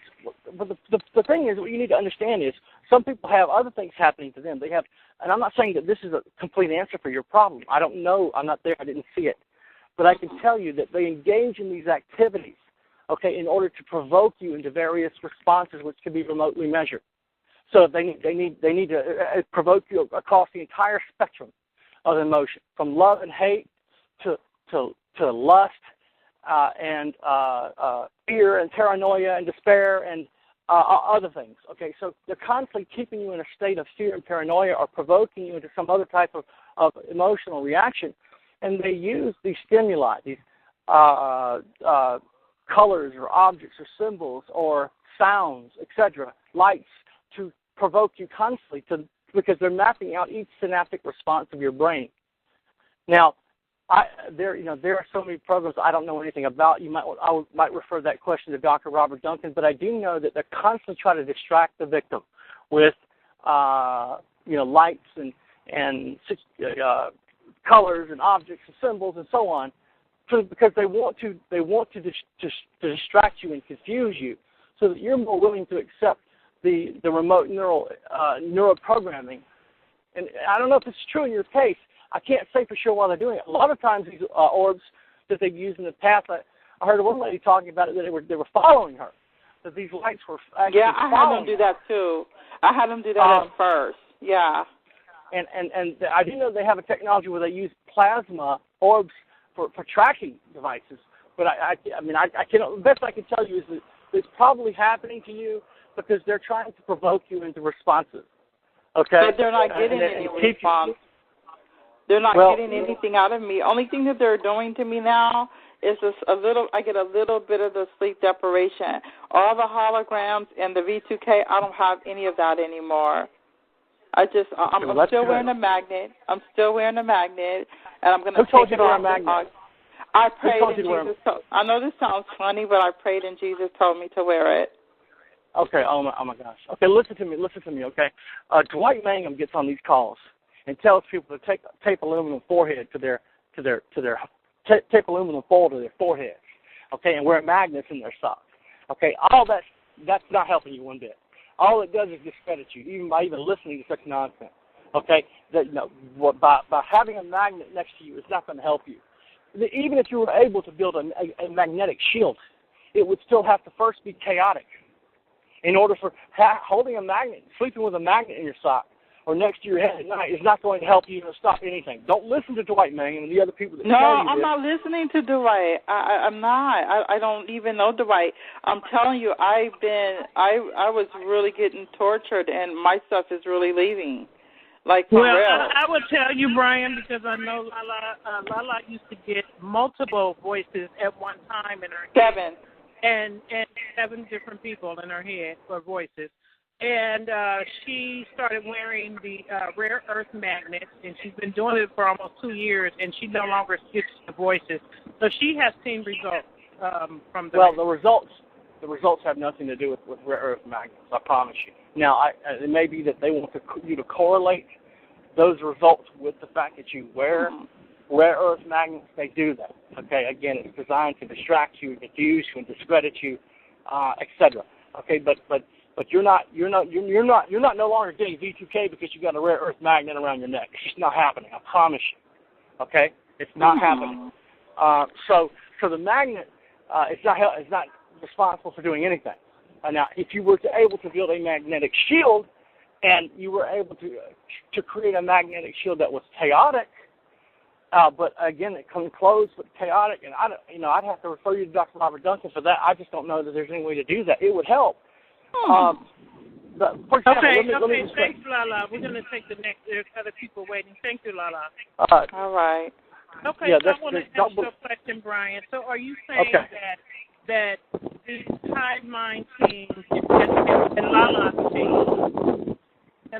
But the thing is, what you need to understand is, some people have other things happening to them. They have, and I'm not saying that this is a complete answer for your problem. I don't know. I'm not there. I didn't see it. But I can tell you that they engage in these activities, okay, in order to provoke you into various responses which can be remotely measured. So they need to provoke you across the entire spectrum of emotion, from love and hate to lust and fear and paranoia and despair and other things. Okay, so they're constantly keeping you in a state of fear and paranoia, or provoking you into some other type of emotional reaction, and they use these stimuli, these colors or objects or symbols or sounds, etc., lights, to provoke you constantly because they're mapping out each synaptic response of your brain. Now, there are so many programs I don't know anything about. I might refer that question to Dr. Robert Duncan, but I do know that they're constantly trying to distract the victim with lights and colors and objects and symbols and so on, because they want to distract you and confuse you, so that you're more willing to accept the remote neuroprogramming. And I don't know if it's true in your case. I can't say for sure why they're doing it. A lot of times these orbs that they've used in the past, I heard one lady talking about it, that they were following her, that these lights were actually I had them do that too. I had them do that at first. Yeah. And I do know they have a technology where they use plasma orbs for tracking devices. But I can, the best I can tell you is that it's probably happening to you because they're trying to provoke you into responses. Okay. But they're not getting any response. They're not getting anything out of me. Only thing that they're doing to me now is just I get a little bit of the sleep deprivation. All the holograms and the V2K, I don't have any of that anymore. I'm still wearing a magnet. I'm still wearing a magnet, and I'm going to take it off. I prayed and Jesus I know this sounds funny, but I prayed and Jesus told me to wear it. Okay. Oh my gosh. Okay, listen to me. Okay. Dwight Mangum gets on these calls and tells people to tape aluminum forehead to their tape aluminum foil to their foreheads. Okay, and wear magnets in their socks. Okay, all that's not helping you one bit. All it does is discredit you, even by listening to such nonsense. Okay, by having a magnet next to you, it's not going to help you. Even if you were able to build a magnetic shield, it would still have to first be chaotic. In order for holding a magnet, sleeping with a magnet in your sock or next to your head at night is not going to help you to stop anything. Don't listen to Dwight Mangum and the other people that tell you No, I'm not listening to Dwight. I'm not. I don't even know Dwight. I'm telling you, I was really getting tortured, and my stuff is really leaving. Like, for real. I would tell you, Bryan, because I know Lala used to get multiple voices at one time in her head. And 7 different people in her head for voices. And she started wearing the rare earth magnets, and she's been doing it for almost 2 years, and she no longer gets the voices. So she has seen results from the... Well, the results the results have nothing to do with rare earth magnets. I promise you. Now, it may be that they want you to correlate those results with the fact that you wear rare earth magnets. They do that. Okay. Again, it's designed to distract you, confuse you, and discredit you, etc. Okay. But you're not no longer getting V2K because you got a rare earth magnet around your neck. It's just not happening. I promise you. Okay. It's not happening. So the magnet it's not responsible for doing anything. Now, if you were able to build a magnetic shield, and you were able to create a magnetic shield that was chaotic, but again, it comes closed with chaotic, and I'd have to refer you to Dr. Robert Duncan for that. I just don't know that there's any way to do that. It would help. But for example, let me thanks, Lala. We're going to take the next. There's other people waiting. Thank you, Lala. All right. Okay, yeah, so I want to ask you a question, Bryan. So are you saying that these hive mind teams, in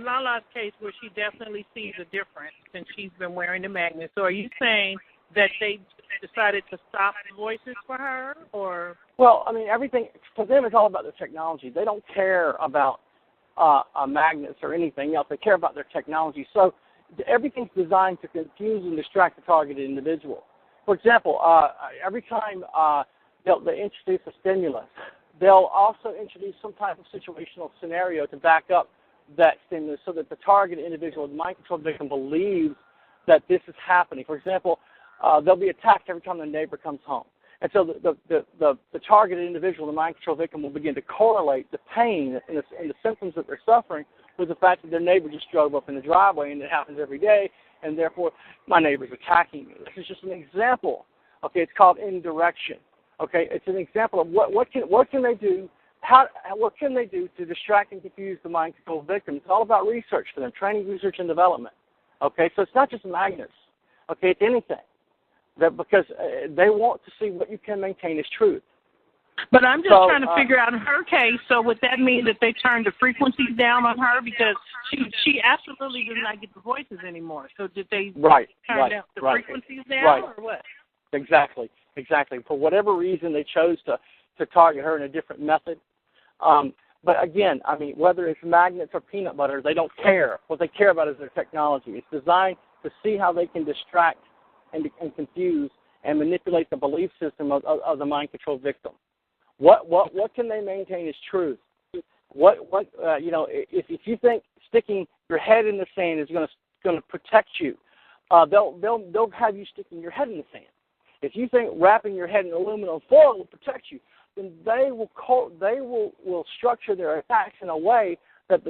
Lala's case, where she definitely sees a difference since she's been wearing the magnet, so are you saying that they decided to stop voices for her, or? Well, I mean, everything, for them, it's all about the technology. They don't care about magnets or anything else. They care about their technology. So everything's designed to confuse and distract the targeted individual. For example, every time they introduce a stimulus, they'll also introduce some type of situational scenario to back up that stimulus so that the targeted individual, the mind control victim, believes that this is happening. For example, they'll be attacked every time the neighbor comes home. And so the targeted individual, the mind control victim, will begin to correlate the pain and the symptoms that they're suffering with the fact that their neighbor just drove up in the driveway, and it happens every day, and therefore my neighbor's attacking me. This is just an example. Okay, it's called indirection. Okay, it's an example of what can they do. What can they do to distract and confuse the mind control victim? It's all about research for them, training, research, and development. Okay, so it's not just magnets. Okay, it's anything. Because they want to see what you can maintain as truth. But I'm just trying to figure out in her case, so would that mean that they turned the frequencies down on her because she absolutely does not get the voices anymore? So did they turn down the frequencies down or what? Exactly. For whatever reason, they chose to target her in a different method. But again, I mean, whether it's magnets or peanut butter, they don't care. What they care about is their technology. It's designed to see how they can distract and confuse and manipulate the belief system of the mind control victim. What can they maintain as truth? If you think sticking your head in the sand is going to protect you, they'll have you sticking your head in the sand. If you think wrapping your head in aluminum foil will protect you, then they will structure their attacks in a way that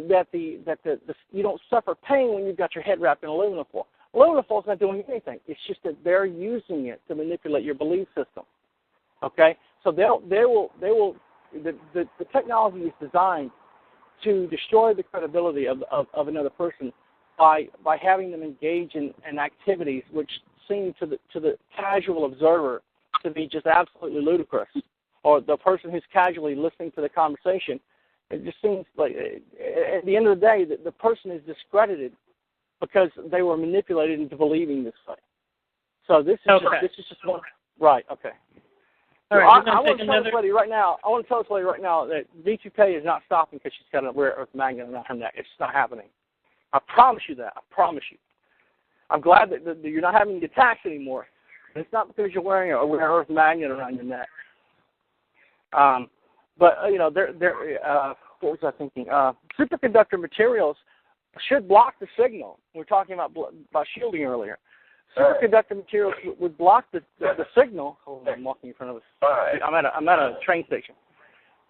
you don't suffer pain when you've got your head wrapped in aluminum foil. Aluminum foil is not doing anything. It's just that they're using it to manipulate your belief system. Okay, so the technology is designed to destroy the credibility of another person by having them engage in activities which seem to the casual observer to be just absolutely ludicrous, or the person who's casually listening to the conversation. It just seems like at the end of the day that the person is discredited because they were manipulated into believing this way. So this is just one. Right. Okay. All right, I want to tell this lady right now. That V2K is not stopping because she's got a rare earth magnet around her neck. It's not happening. I promise you that. I promise you. I'm glad that you're not having the attacks anymore. It's not because you're wearing a rare earth magnet around your neck. But what was I thinking? Superconductor materials should block the signal. We were talking about shielding earlier. Superconductor materials would block the signal. Oh, I'm walking in front of us. I'm at a train station.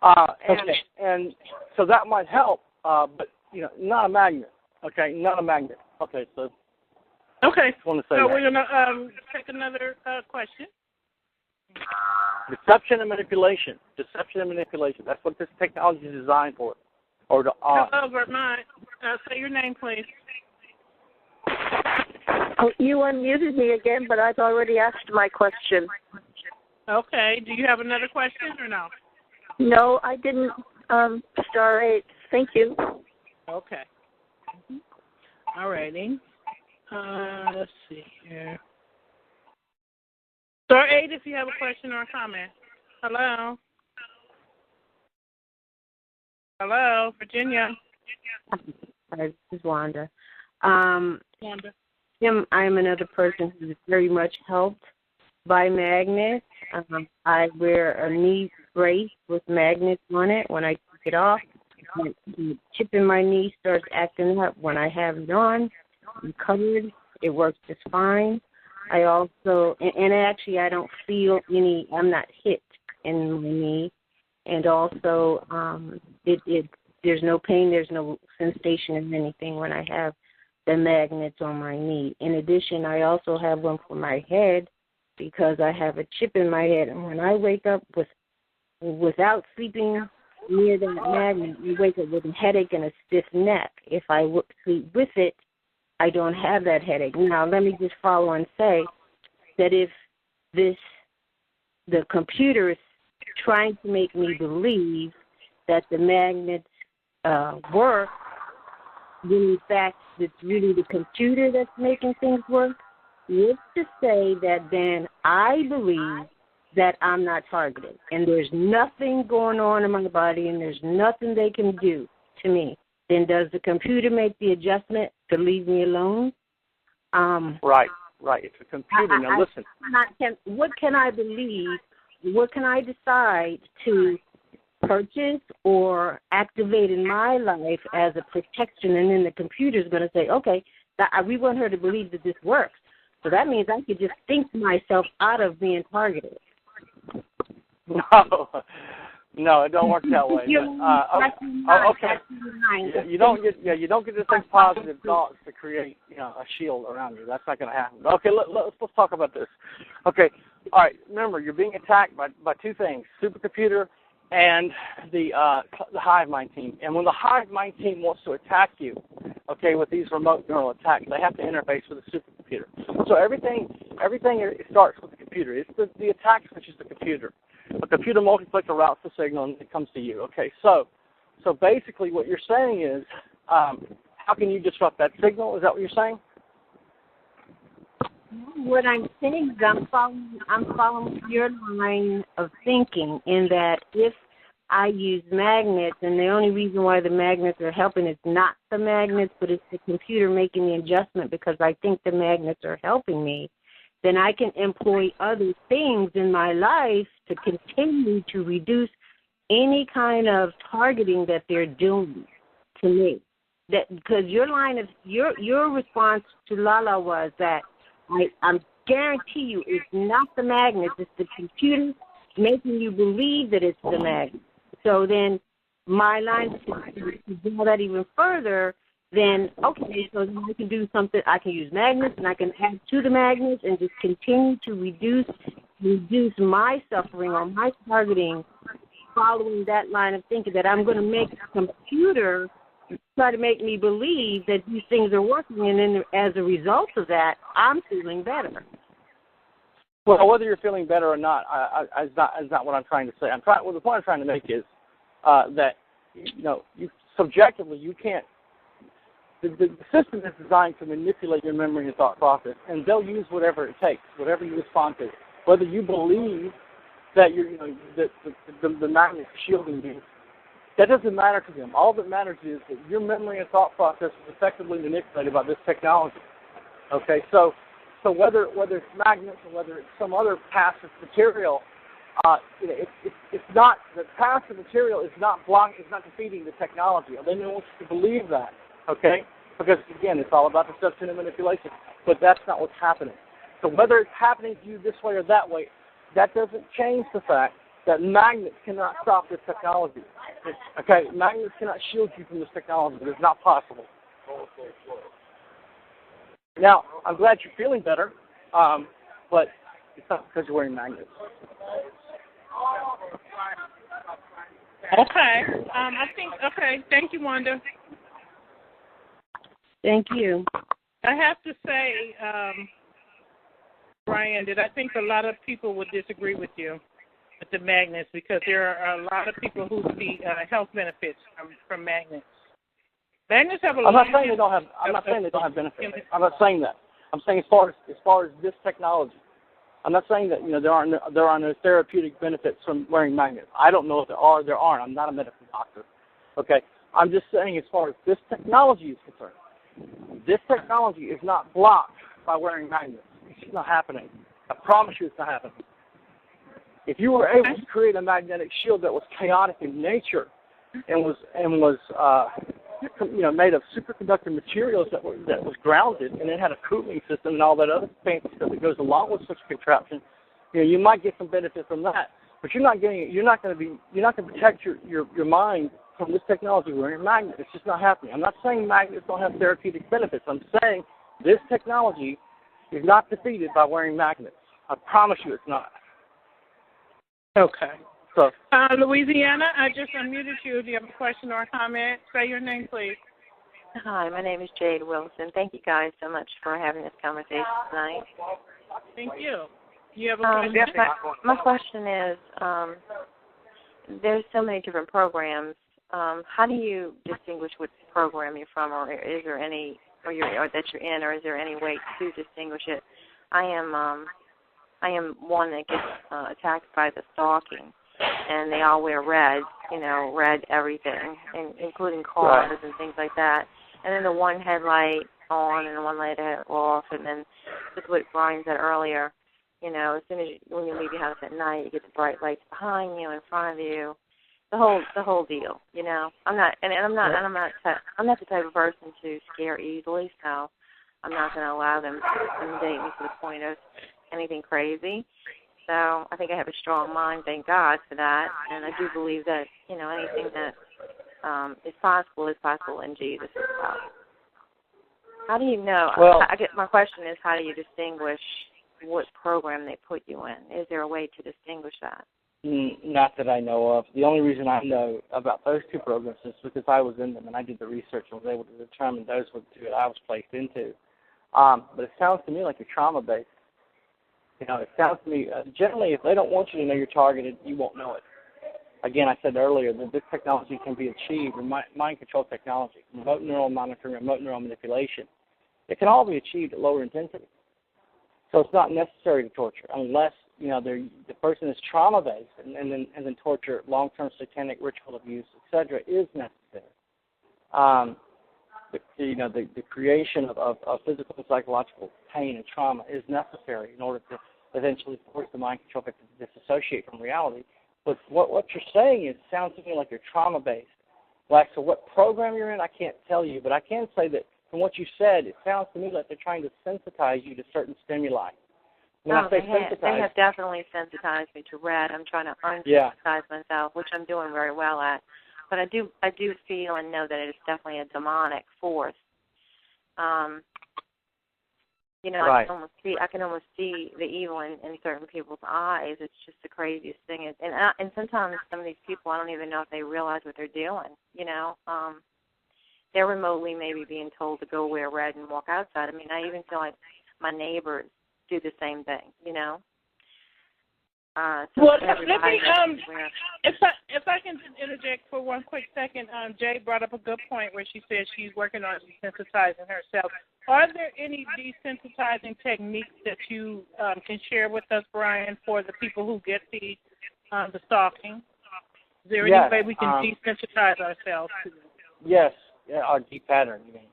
And so that might help, but not a magnet. Okay, not a magnet. Okay, so. Okay. Just want to say so that. We're gonna take another question. Deception and manipulation. That's what this technology is designed for. Hello, Vermont. Say your name, please. Oh, you unmuted me again, but I've already asked my question. Okay. Do you have another question or no? No, I didn't. Star 8. Thank you. Okay. All righty. Let's see here. Star 8 if you have a question or a comment. Hello? Hello, Virginia. Hi, this is Wanda. Wanda. I am another person who's very much helped by magnets. I wear a knee brace with magnets on it. When I take it off, the chip in my knee starts acting up. When I have it on, I'm covered. It works just fine. I also, and actually I don't feel any, I'm not hit in my knee. And also, there's no pain, there's no sensation of anything when I have the magnets on my knee. In addition, I also have one for my head because I have a chip in my head. And when I wake up without sleeping near that magnet, I wake up with a headache and a stiff neck. If I sleep with it, I don't have that headache. Now, let me just follow and say that if the computer is trying to make me believe that the magnets work, then in fact it's really the computer that's making things work, it's to say that then I believe that I'm not targeted and there's nothing going on in my body and there's nothing they can do to me. Then does the computer make the adjustment to leave me alone? Right. It's a computer. Now listen. What can I believe? What can I decide to purchase or activate in my life as a protection? And then the computer is going to say, okay, we want her to believe that this works. So that means I could just think myself out of being targeted. No, it don't work that way. Okay. You don't get to think positive thoughts to create, a shield around you. That's not going to happen. Okay, let's talk about this. Okay, all right. Remember, you're being attacked by two things: supercomputer and the hive mind team. And when the hive mind team wants to attack you, okay, with these remote neural attacks, they have to interface with a supercomputer. So everything starts with the computer. It's the attack switch is the computer. A computer multiplexer routes the signal and it comes to you. Okay, so basically what you're saying is, how can you disrupt that signal? Is that what you're saying? What I'm saying is I'm following your line of thinking in that if I use magnets, and the only reason why the magnets are helping is not the magnets, but it's the computer making the adjustment because I think the magnets are helping me, then I can employ other things in my life to continue to reduce any kind of targeting that they're doing to me. That because your response to Lala was that I guarantee you it's not the magnets, it's the computer making you believe that it's the magnet. So then my line to do that even further, then, okay, so then I can do something. I can use magnets, and I can add to the magnets and just continue to reduce my suffering or my targeting following that line of thinking that I'm going to make the computer try to make me believe that these things are working, and then as a result of that, I'm feeling better. Well, whether you're feeling better or not, is not what I'm trying to say. The point I'm trying to make is that, you subjectively, you can't. The system is designed to manipulate your memory and thought process, and they'll use whatever it takes, whatever you respond to. Whether you believe that the magnet is shielding you, that doesn't matter to them. All that matters is that your memory and thought process is effectively manipulated by this technology. Okay, so whether it's magnets or whether it's some other passive material, it's not the passive material is not defeating the technology. They don't want you to believe that. Okay? Because, again, it's all about deception and manipulation. But that's not what's happening. So whether it's happening to you this way or that way, that doesn't change the fact that magnets cannot stop this technology. Okay? Magnets cannot shield you from this technology. It's not possible. Now, I'm glad you're feeling better, but it's not because you're wearing magnets. Okay. Thank you, Wanda. Thank you. I have to say, Bryan, that I think a lot of people would disagree with you with the magnets because there are a lot of people who see health benefits from magnets. Magnets have a lot. I'm not saying they don't have benefits. I'm not saying that. I'm saying as far as this technology, I'm not saying that there are no therapeutic benefits from wearing magnets. I don't know if there are. There aren't. I'm not a medical doctor. Okay? I'm just saying as far as this technology is concerned, this technology is not blocked by wearing magnets. It's just not happening. I promise you it's not happening. If you were able to create a magnetic shield that was chaotic in nature and was made of superconductor materials that was grounded and it had a cooling system and all that other fancy stuff that goes along with such a contraption, you might get some benefit from that. But you're not going to protect your mind from this technology wearing magnets. It's just not happening. I'm not saying magnets don't have therapeutic benefits. I'm saying this technology is not defeated by wearing magnets. I promise you it's not. Okay. So, Louisiana, I just unmuted you. Do you have a question or a comment? Say your name, please. Hi, my name is Jade Wilson. Thank you guys so much for having this conversation tonight. Thank you. You have a question? My question is, there's so many different programs. How do you distinguish which program you're from, or is there any, or that you're in, or is there any way to distinguish it? I am one that gets attacked by the stalking, and they all wear red, red everything, including cars and things like that. And then the one headlight on and the one light off, and then just what Bryan said earlier, as soon as when you leave your house at night, you get the bright lights behind you, in front of you, the whole deal. I'm not the type of person to scare easily, so I'm not going to allow them to intimidate me to the point of anything crazy. So I think I have a strong mind, thank God for that, and I do believe that anything that is possible in Jesus as well. How do you know? Well, my question is, how do you distinguish what program they put you in? Is there a way to distinguish that? Not that I know of. The only reason I know about those two programs is because I was in them and I did the research and was able to determine those were the two that I was placed into. But it sounds to me like you're trauma-based. It sounds to me, generally, if they don't want you to know you're targeted, you won't know it. Again, I said earlier that this technology can be achieved, mind control technology, remote neural monitoring, remote neural manipulation. It can all be achieved at lower intensity. So it's not necessary to torture unless, the person is trauma-based and then torture, long-term satanic ritual abuse, etc., is necessary. The creation of physical and psychological pain and trauma is necessary in order to eventually force the mind control victim to disassociate from reality. But what you're saying sounds to me like you're trauma-based. Like, so what program you're in, I can't tell you, but I can say that from what you said, it sounds to me like they're trying to sensitize you to certain stimuli. When I say they have definitely sensitized me to red. I'm trying to unsensitize myself, which I'm doing very well at. But I do feel and know that it is definitely a demonic force. Right. I can almost see the evil in certain people's eyes. It's just the craziest thing. And sometimes some of these people, I don't even know if they realize what they're doing. They're remotely maybe being told to go wear red and walk outside. I mean, I even feel like my neighbors do the same thing. Well, let me, if I can just interject for one quick second, Jay brought up a good point where she said she's working on desensitizing herself. Are there any desensitizing techniques that you can share with us, Bryan, for the people who get the stalking? Is there any way we can desensitize ourselves to this? Yes, or depattern, you mean.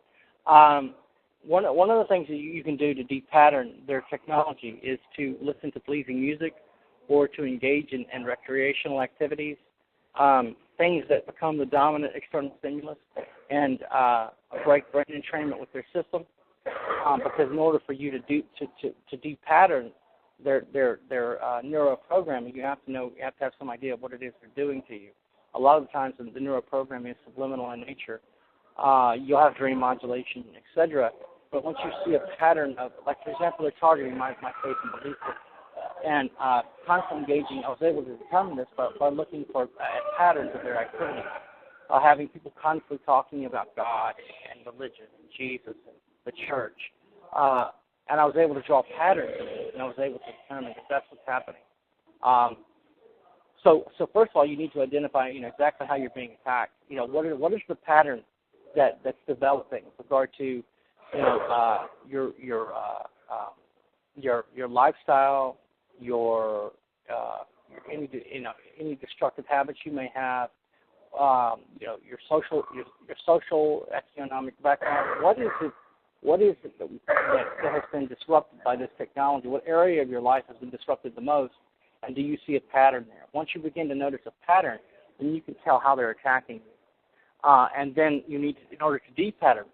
One of the things that you can do to depattern their technology is to listen to pleasing music, or to engage in recreational activities, things that become the dominant external stimulus, and break brain entrainment with their system. Because in order for you to depattern their neuroprogramming, you have to have some idea of what it is they're doing to you. A lot of the times, the neuroprogramming is subliminal in nature. You'll have dream modulation, etc. But once you see a pattern of, like, for example, they're targeting my faith and belief system, and constantly engaging, I was able to determine this by looking for patterns of their activities, having people constantly talking about God and religion and Jesus and the church. And I was able to draw patterns of it, and I was able to determine that that's what's happening. So first of all, you need to identify, exactly how you're being attacked. What is the pattern that's developing with regard to, your lifestyle, your any destructive habits you may have, your social economic background. What is it that has been disrupted by this technology? What area of your life has been disrupted the most? And do you see a pattern there? Once you begin to notice a pattern, then you can tell how they're attacking you. And then you need to, in order to de-pattern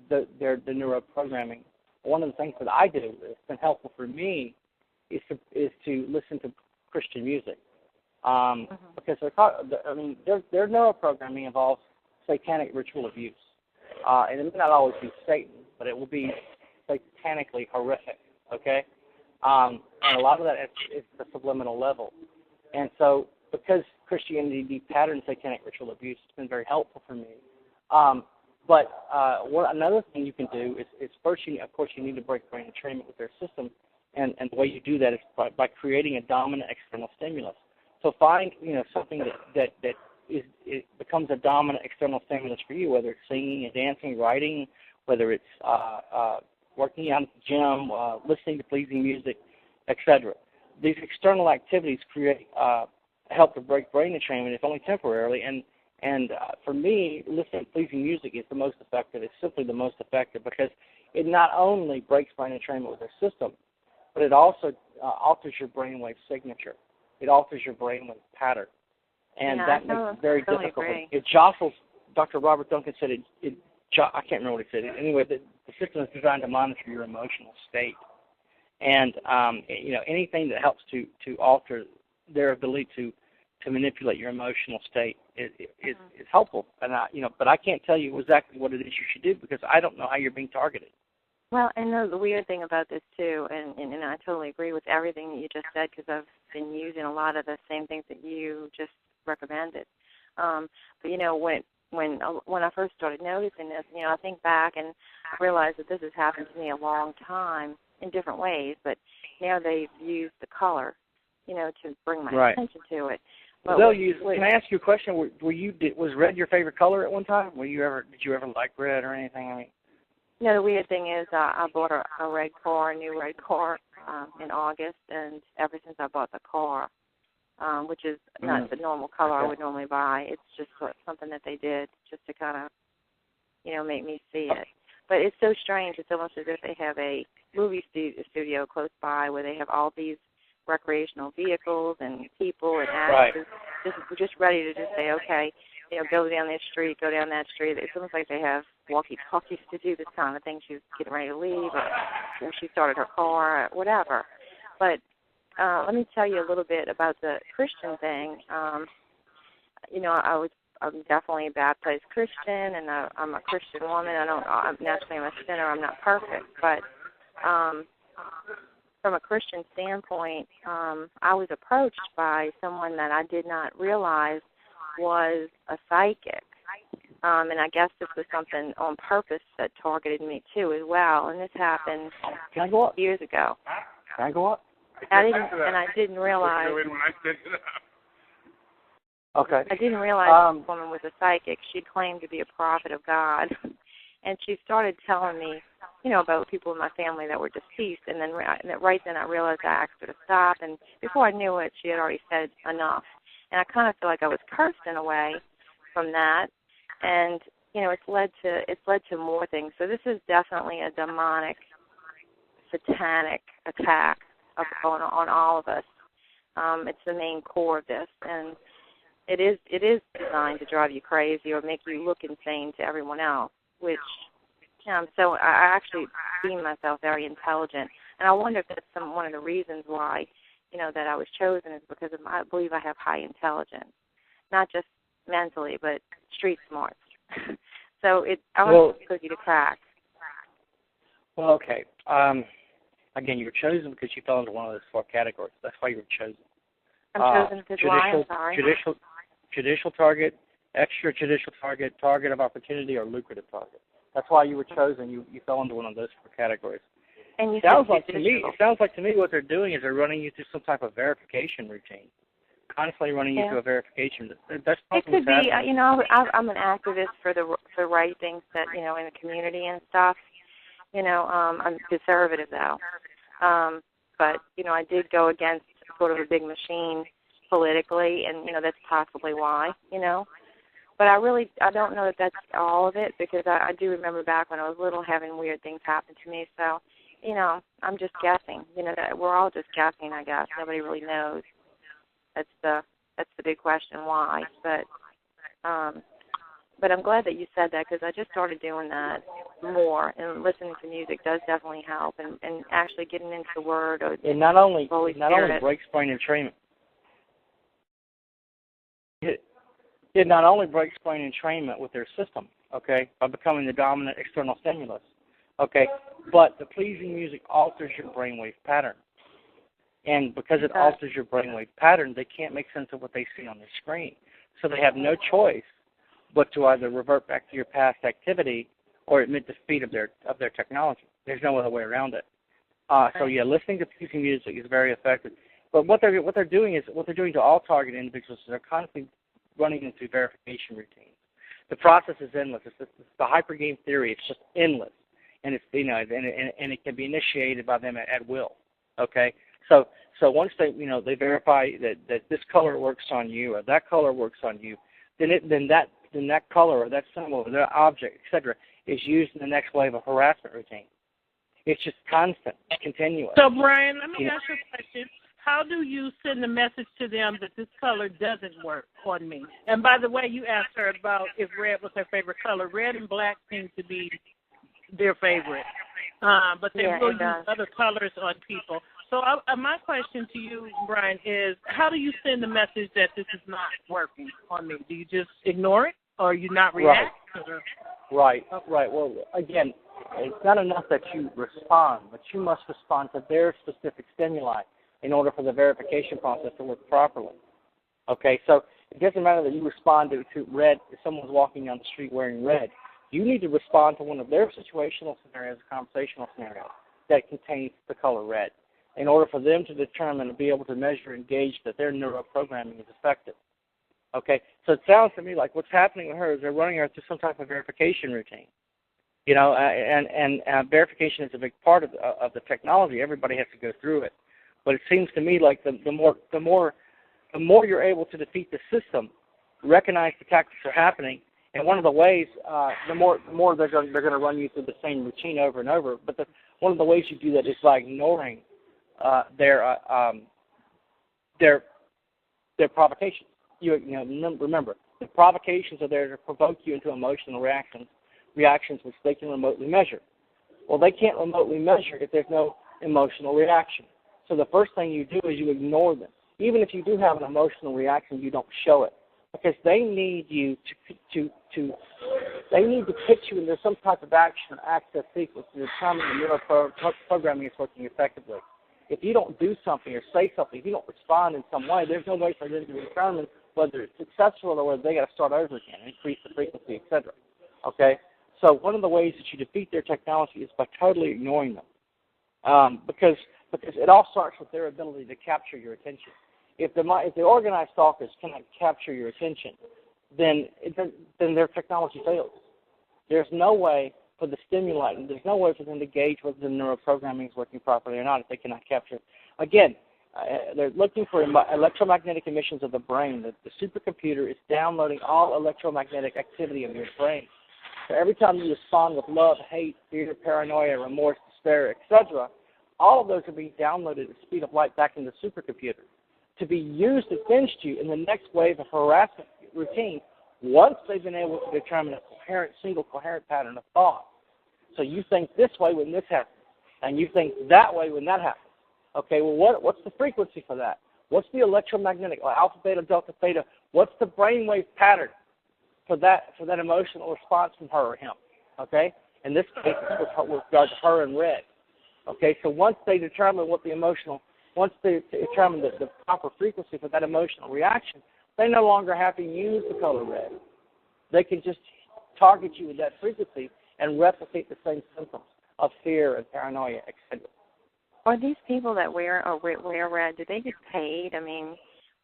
the neuroprogramming, one of the things that I do that's been helpful for me is to listen to Christian music. Because their neuroprogramming involves satanic ritual abuse. And it may not always be Satan, but it will be satanically horrific, okay? And a lot of that is the subliminal level. And so because Christianity de-patterns satanic ritual abuse, it's been very helpful for me. But another thing you can do is first, of course, you need to break brain entrainment with their system. And the way you do that is by creating a dominant external stimulus. So find something that it becomes a dominant external stimulus for you, whether it's singing and dancing, writing, whether it's working out at the gym, listening to pleasing music, etc. These external activities help to break brain entrainment, if only temporarily. And for me, listening to pleasing music is the most effective. It's simply the most effective because it not only breaks brain entrainment with their system, but it also alters your brainwave signature. It alters your brainwave pattern. And that makes it very difficult. It jostles, Dr. Robert Duncan said, I can't remember what he said. Anyway, the system is designed to monitor your emotional state. And, anything that helps to alter their ability to manipulate your emotional state is helpful. And but I can't tell you exactly what it is you should do because I don't know how you're being targeted. Well, and the weird thing about this, too, and I totally agree with everything that you just said because I've been using a lot of the same things that you just recommended. But, when I first started noticing this, I think back and realized that this has happened to me a long time in different ways, but now they've used the color, to bring my attention to it. But can I ask you a question? Was red your favorite color at one time? Did you ever like red or anything? No, the weird thing is I bought a new red car in August, and ever since I bought the car, which is not the normal color I would normally buy, it's just something that they did just to kind of, make me see it. But it's so strange. It's almost as if they have a movie studio close by where they have all these recreational vehicles and people and actors just ready to just say, okay, go down this street, go down that street. It's almost like they have walkie-talkies to do this kind of thing. She was getting ready to leave, or she started her car, or whatever. But let me tell you a little bit about the Christian thing. I'm definitely a baptized Christian, and I'm a Christian woman. I'm naturally a sinner. I'm not perfect, but from a Christian standpoint, I was approached by someone that I did not realize was a psychic. And I guess this was something on purpose that targeted me too as well. And this happened years ago. Can I go up? I didn't realize. Okay. I didn't realize this woman was a psychic. She claimed to be a prophet of God, and she started telling me, about people in my family that were deceased. And then right then I realized I asked her to stop. And before I knew it, she had already said enough. And I kind of feel like I was cursed in a way from that. And it's led to more things. So this is definitely a demonic, satanic attack on all of us. It's the main core of this, and it is designed to drive you crazy or make you look insane to everyone else. Which, so I actually deem myself very intelligent, and I wonder if that's one of the reasons why, that I was chosen is because I believe I have high intelligence, not just mentally, but street smarts. So I want the cookie to crack. Well, okay. Again, you were chosen because you fell into one of those 4 categories. That's why you were chosen. I'm chosen because why? I'm sorry. Judicial target, extrajudicial target, target of opportunity, or lucrative target. That's why you were chosen. You fell into one of those 4 categories. And it sounds like to me what they're doing is they're running you through some type of verification routine. Constantly running you through a verification. That's it could be. I'm an activist for the right things that in the community and stuff. I'm conservative though, but I did go against sort of a big machine politically, and that's possibly why, But I don't know that that's all of it, because I do remember back when I was little having weird things happen to me. So, I'm just guessing. That we're all just guessing, I guess. Nobody really knows. That's the big question, why. But I'm glad that you said that, because I just started doing that more, and listening to music does definitely help, and actually getting into the Word. Or it not only Spirit. breaks brain entrainment. It not only breaks brain entrainment with their system, okay, by becoming the dominant external stimulus, okay, but the pleasing music alters your brainwave pattern. And because it alters your brainwave pattern, they can't make sense of what they see on the screen. So they have no choice but to either revert back to your past activity or admit defeat of their technology. There's no other way around it. So listening to pleasing music is very effective. But what they're doing to all target individuals is they're constantly running into verification routines. The process is endless. It's the hypergame theory. It's just endless, and it's and it can be initiated by them at will. Okay, so once they verify that this color works on you or that color works on you, then that color or that symbol or that object, etc., is used in the next wave of harassment routine. It's just constant, continuous. So Bryan, let me ask you a question. How do you send a message to them that this color doesn't work on me? And by the way, you asked her about if red was her favorite color. Red and black seem to be their favorite, but they will use other colors on people. So my question to you, Bryan, is how do you send the message that this is not working on me? Do you just ignore it, or you not react? Right. Well, again, it's not enough that you respond, but you must respond to their specific stimuli in order for the verification process to work properly. Okay, so it doesn't matter that you respond to red if someone's walking down the street wearing red. You need to respond to one of their situational scenarios, conversational scenarios, that contains the color red in order for them to determine and be able to measure and gauge that their neuroprogramming is effective. Okay, so it sounds to me like what's happening with her is they're running her through some type of verification routine. And verification is a big part of the technology. Everybody has to go through it. But it seems to me like the more you're able to defeat the system, recognize the tactics are happening, and one of the ways, the more they're going to run you through the same routine over and over. But one of the ways you do that is by ignoring their provocations. Remember, the provocations are there to provoke you into emotional reactions which they can remotely measure. Well, they can't remotely measure if there's no emotional reaction. So the first thing you do is you ignore them. Even if you do have an emotional reaction, you don't show it, because they need you they need to pitch you into some type of action or access sequence to determine the neuroprogramming is working effectively. If you don't do something or say something, if you don't respond in some way, there's no way for them to determine whether it's successful or whether they got to start over again, increase the frequency, etc. Okay? So one of the ways that you defeat their technology is by totally ignoring them, because it all starts with their ability to capture your attention. If the organized stalkers cannot capture your attention, then their technology fails. There's no way for the stimulant, there's no way for them to gauge whether the neuroprogramming is working properly or not if they cannot capture it. Again, they're looking for electromagnetic emissions of the brain. The supercomputer is downloading all electromagnetic activity of your brain. So every time you respond with love, hate, fear, paranoia, remorse, despair, etc., all of those are being downloaded at the speed of light back in the supercomputer to be used against you in the next wave of harassment routine once they've been able to determine a single coherent pattern of thought. So you think this way when this happens, and you think that way when that happens. Okay, well, what's the frequency for that? What's the electromagnetic, like alpha, beta, delta, theta? What's the brainwave pattern for that emotional response from her or him? Okay, in this case, it's with regard to her and red. Okay, so once they determine once they determine the proper frequency for that emotional reaction, they no longer have to use the color red. They can just target you with that frequency and replicate the same symptoms of fear and paranoia, etc. Are these people that wear red, do they get paid? I mean,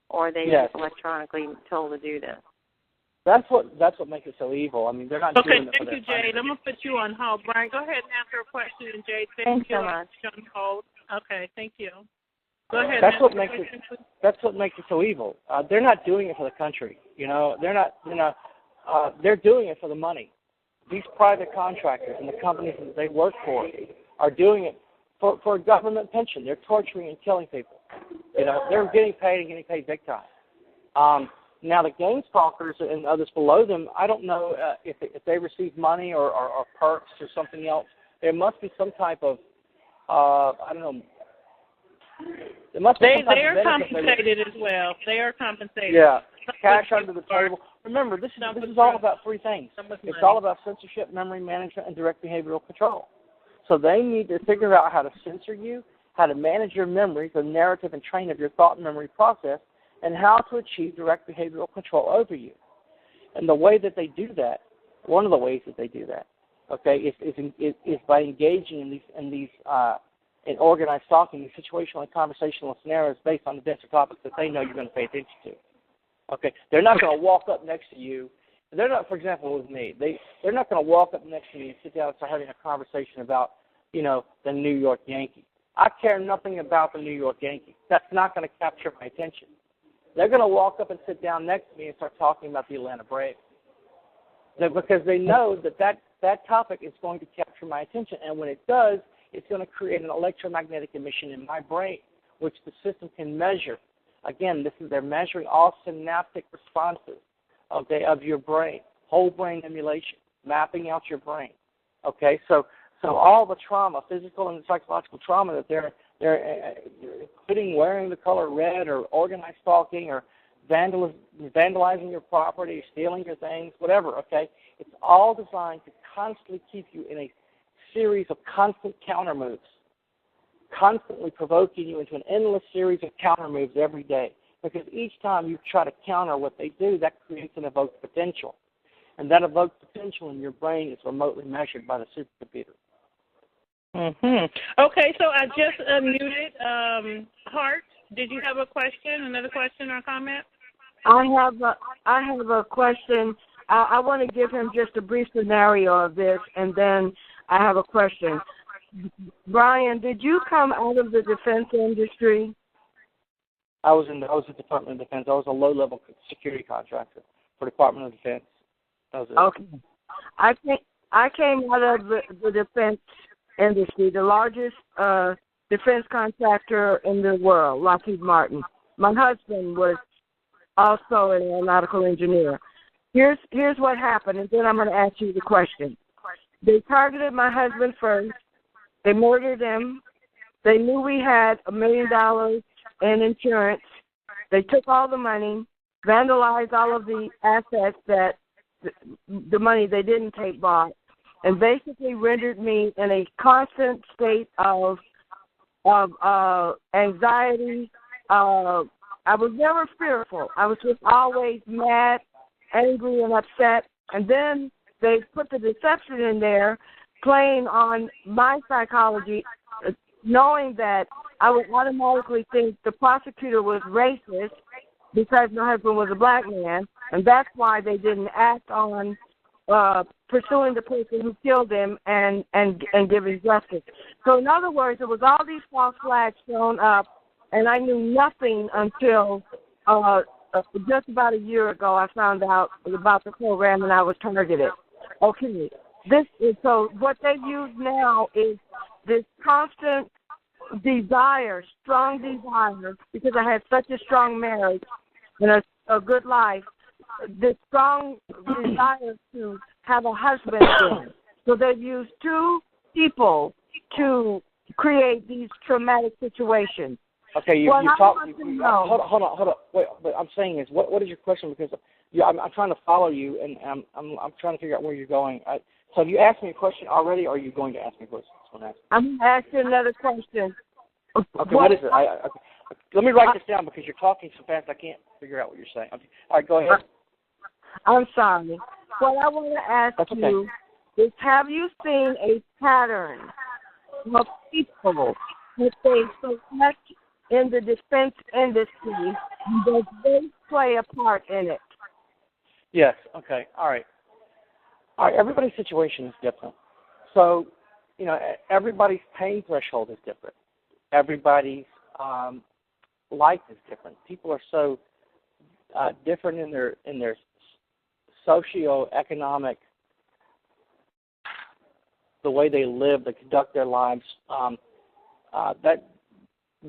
or are they just electronically told to do this? That's what makes it so evil. I mean, they're not doing it for their thank you, Jade. I'm going to put you on hold. Bryan, go ahead and answer a question. Jade, thanks so much. On hold. Okay, thank you. Go ahead. That's what makes it so evil. They're not doing it for the country. They're doing it for the money. These private contractors and the companies that they work for are doing it for a government pension. They're torturing and killing people. They're getting paid big time. Now the game stalkers and others below them, I don't know if they receive money or perks or something else. There must be some type of I don't know. There must be they are compensated as well. They are compensated. Yeah, cash under the table. Remember, this is all about three things. It's all about censorship, memory management, and direct behavioral control. So they need to figure out how to censor you, how to manage your memory, the narrative and train of your thought and memory process, and how to achieve direct behavioral control over you. And the way that they do that, one of the ways that they do that, okay, is by engaging in organized talking, these situational and conversational scenarios based on the denser topics that they know you're going to pay attention to. Okay, they're not going to walk up next to you. They're not, for example, with me. They're not going to walk up next to me and sit down and start having a conversation about, the New York Yankees. I care nothing about the New York Yankees. That's not going to capture my attention. They're going to walk up and sit down next to me and start talking about the Atlanta Braves. Because they know that topic is going to capture my attention, and when it does, it's going to create an electromagnetic emission in my brain, which the system can measure. Again, they're measuring all synaptic responses of your brain, whole brain emulation, mapping out your brain. Okay, so all the trauma, physical and psychological trauma that they're including wearing the color red or organized stalking or vandalizing your property, stealing your things, whatever. Okay, it's all designed to constantly keep you in a series of constant counter moves, constantly provoking you into an endless series of counter moves every day. Because each time you try to counter what they do, that creates an evoked potential. And that evoked potential in your brain is remotely measured by the supercomputer. Okay, so I just unmuted. Hart, did you have a question, another question or comment? I have a question. I want to give him just a brief scenario of this, and then I have a question. Bryan, did you come out of the defense industry? I was in the Department of Defense. I was a low-level security contractor for Department of Defense. That was it. Okay. I came out of the defense industry, the largest defense contractor in the world, Lockheed Martin. My husband was also an aeronautical engineer. Here's what happened, and then I'm going to ask you the question. They targeted my husband first. They murdered him. They knew we had $1 million in insurance. They took all the money, vandalized all of the assets that the money they didn't take bought, and basically rendered me in a constant state of anxiety. I was never fearful. I was just always mad, angry, and upset. And then they put the deception in there, playing on my psychology, knowing that I would automatically think the prosecutor was racist because my husband was a black man, and that's why they didn't act on pursuing the person who killed him and giving justice. So in other words, it was all these false flags thrown up, and I knew nothing until just about a year ago I found out about the program and I was targeted. Okay, so what they've used now is this constant desire, strong desire, because I had such a strong marriage and a good life, this strong desire to have a husband again. So they've used two people to create these traumatic situations. Okay, you talk. Hold on. What I'm saying is, what is your question? Because I'm trying to follow you, and I'm trying to figure out where you're going. So have you asked me a question already, or are you going to ask me a question? I'm going to ask you another question. Okay, what is it? Let me write this down because you're talking so fast I can't figure out what you're saying. Okay. All right, go ahead. I'm sorry. What I want to ask you is, have you seen a pattern of people that they select in the defense industry that they play a part in it? Yes. Okay. All right. Everybody's situation is different. So, everybody's pain threshold is different. Everybody's life is different. People are so different in their socio-economic, the way they live, they conduct their lives.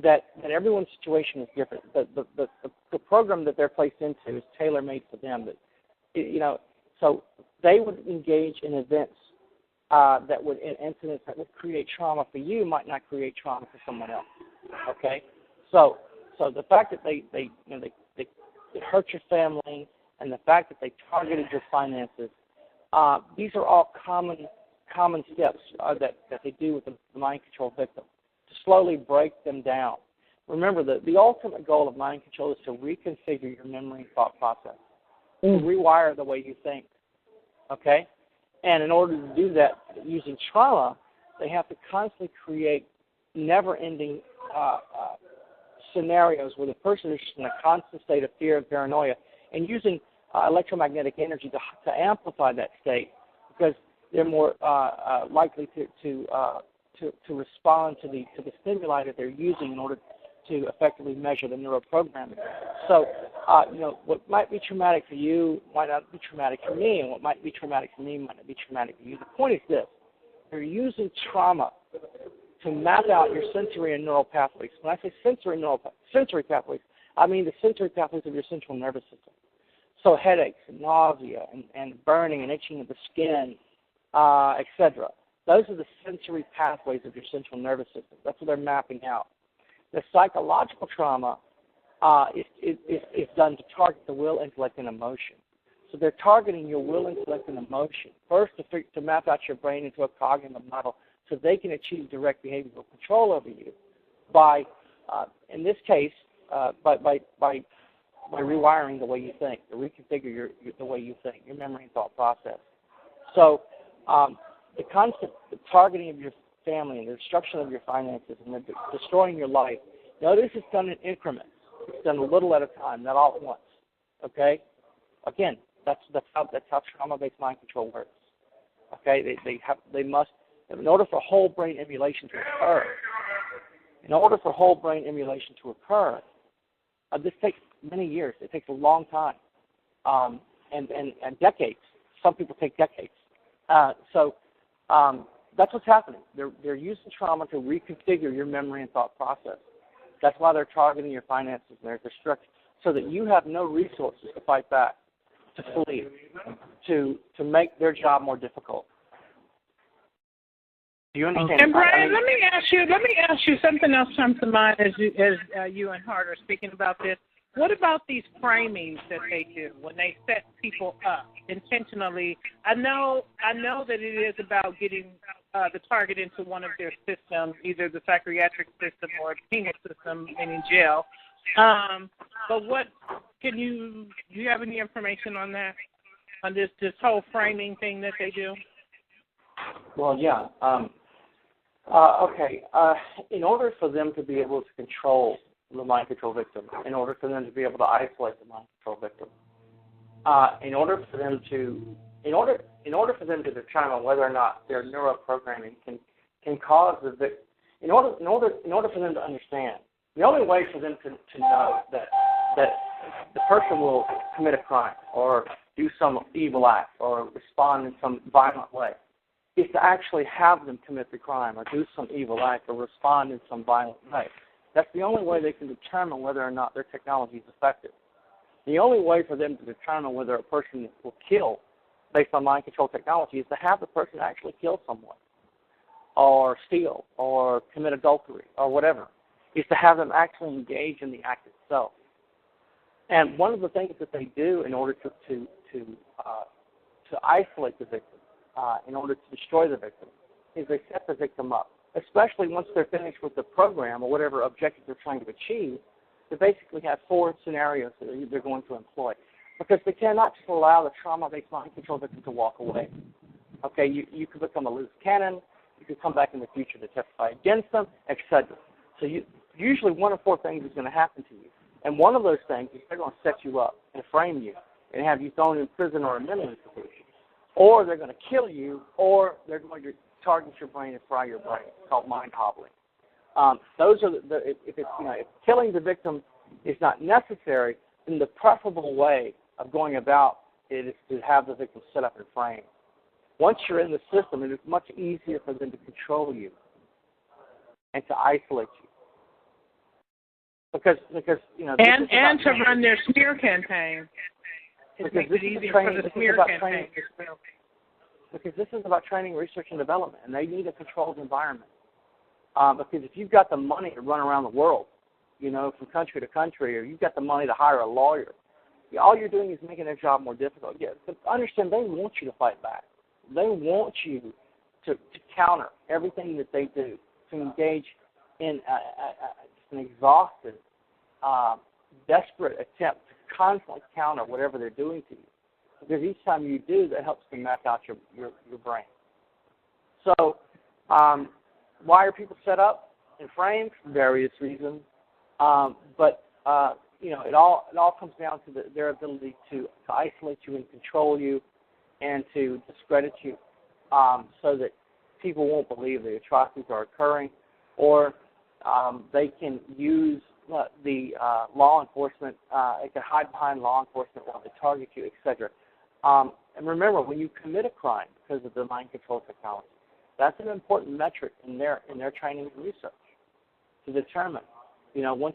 That everyone's situation is different. The program that they're placed into is tailor-made for them. So they would engage in events incidents that would create trauma for you might not create trauma for someone else. Okay, so the fact that they hurt your family and the fact that they targeted your finances, these are all common steps that they do with the mind control victim to slowly break them down. Remember, the ultimate goal of mind control is to reconfigure your memory and thought process, to rewire the way you think, okay? And in order to do that using trauma, they have to constantly create never-ending scenarios where the person is in a constant state of fear and paranoia, and using electromagnetic energy to amplify that state, because they're more likely to respond to the stimuli that they're using in order to effectively measure the neuroprogramming. So, what might be traumatic for you might not be traumatic for me, and what might be traumatic for me might not be traumatic for you. The point is this: you're using trauma to map out your sensory and neural pathways. When I say sensory pathways, I mean the sensory pathways of your central nervous system. So headaches and nausea and burning and itching of the skin, etc. Those are the sensory pathways of your central nervous system. That's what they're mapping out. The psychological trauma is done to target the will, intellect, and emotion. So they're targeting your will, intellect, and emotion, first to map out your brain into a cognitive model so they can achieve direct behavioral control over you by, in this case, by rewiring the way you think, to reconfigure the way you think, your memory and thought process. So the constant targeting of your family and the destruction of your finances and the destroying your life, notice it's done in increments. It's done a little at a time, not all at once. Okay? Again, that's how trauma-based mind control works. Okay? They must, in order for whole brain emulation to occur, this takes many years. It takes a long time, and decades. Some people take decades. That's what's happening. They're using trauma to reconfigure your memory and thought process. That's why they're targeting your finances and their destruction, so that you have no resources to fight back, to flee, to make their job more difficult. Do you understand? And Bryan, let me ask you something else comes to mind as you and Hart are speaking about this. What about these framings that they do when they set people up intentionally? I know that it is about getting the target into one of their systems, either the psychiatric system or a penal system, meaning jail. But do you have any information on that, on this whole framing thing that they do? Well, yeah. Okay. In order for them to be able to control the mind control victim, in order for them to be able to isolate the mind control victim, in order for them to determine whether or not their neuroprogramming can cause the victim, in order for them to understand, the only way for them to know that the person will commit a crime or do some evil act or respond in some violent way is to actually have them commit the crime or do some evil act or respond in some violent way. That's the only way they can determine whether or not their technology is effective. The only way for them to determine whether a person will kill based on mind control technology is to have the person actually kill someone or steal or commit adultery or whatever, is to have them actually engage in the act itself. And one of the things that they do in order to isolate the victim, in order to destroy the victim, is they set the victim up, especially once they're finished with the program or whatever objective they're trying to achieve. They basically have 4 scenarios that they're going to employ, because they cannot just allow the trauma-based mind control victim to walk away. Okay, you could become a loose cannon, you could come back in the future to testify against them, etc. So usually one of 4 things is going to happen to you. And one of those things is they're going to set you up and frame you and have you thrown in prison or a mental institution. Or they're going to kill you, or they're going to target your brain and fry your brain. It's called mind hobbling. Those are if killing the victim is not necessary, then the preferable way of going about it is to have the victim set up and framed. Once you're in the system, it is much easier for them to control you and to isolate you. Because and to run their smear campaign. It makes it easier for the smear campaign. Because this is about training, research, and development, and they need a controlled environment. Because if you've got the money to run around the world, from country to country, or you've got the money to hire a lawyer, all you're doing is making their job more difficult. Yeah, but understand, they want you to fight back. They want you to counter everything that they do, to engage in an exhaustive, desperate attempt to constantly counter whatever they're doing to you. Because each time you do, that helps to map out your brain. So, why are people set up and framed? Various reasons. But it all comes down to their ability to isolate you and control you, and to discredit you, so that people won't believe the atrocities are occurring, or they can use the law enforcement. They can hide behind law enforcement while they target you, etc. And remember, when you commit a crime because of the mind control technology, that's an important metric in their training and research to determine. At what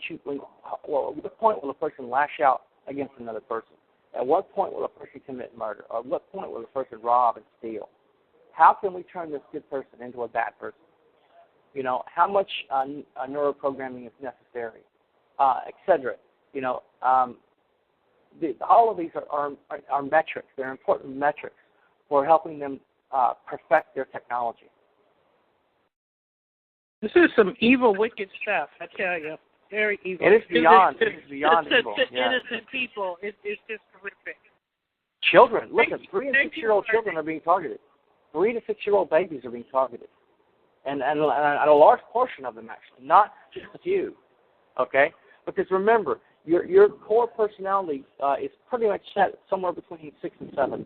point will a person lash out against another person? At what point will a person commit murder? Or at what point will a person rob and steal? How can we turn this good person into a bad person? How much neuroprogramming is necessary, etc. All of these are metrics. They're important metrics for helping them perfect their technology. This is some evil, wicked stuff, I tell you. Very evil. It is beyond evil. To innocent people, it's just horrific. Children, look at 3 and 6-year-old children are being targeted. 3 to 6-year-old babies are being targeted, and a large portion of them actually, not just a few. Okay, because remember, your core personality is pretty much set somewhere between 6 and 7.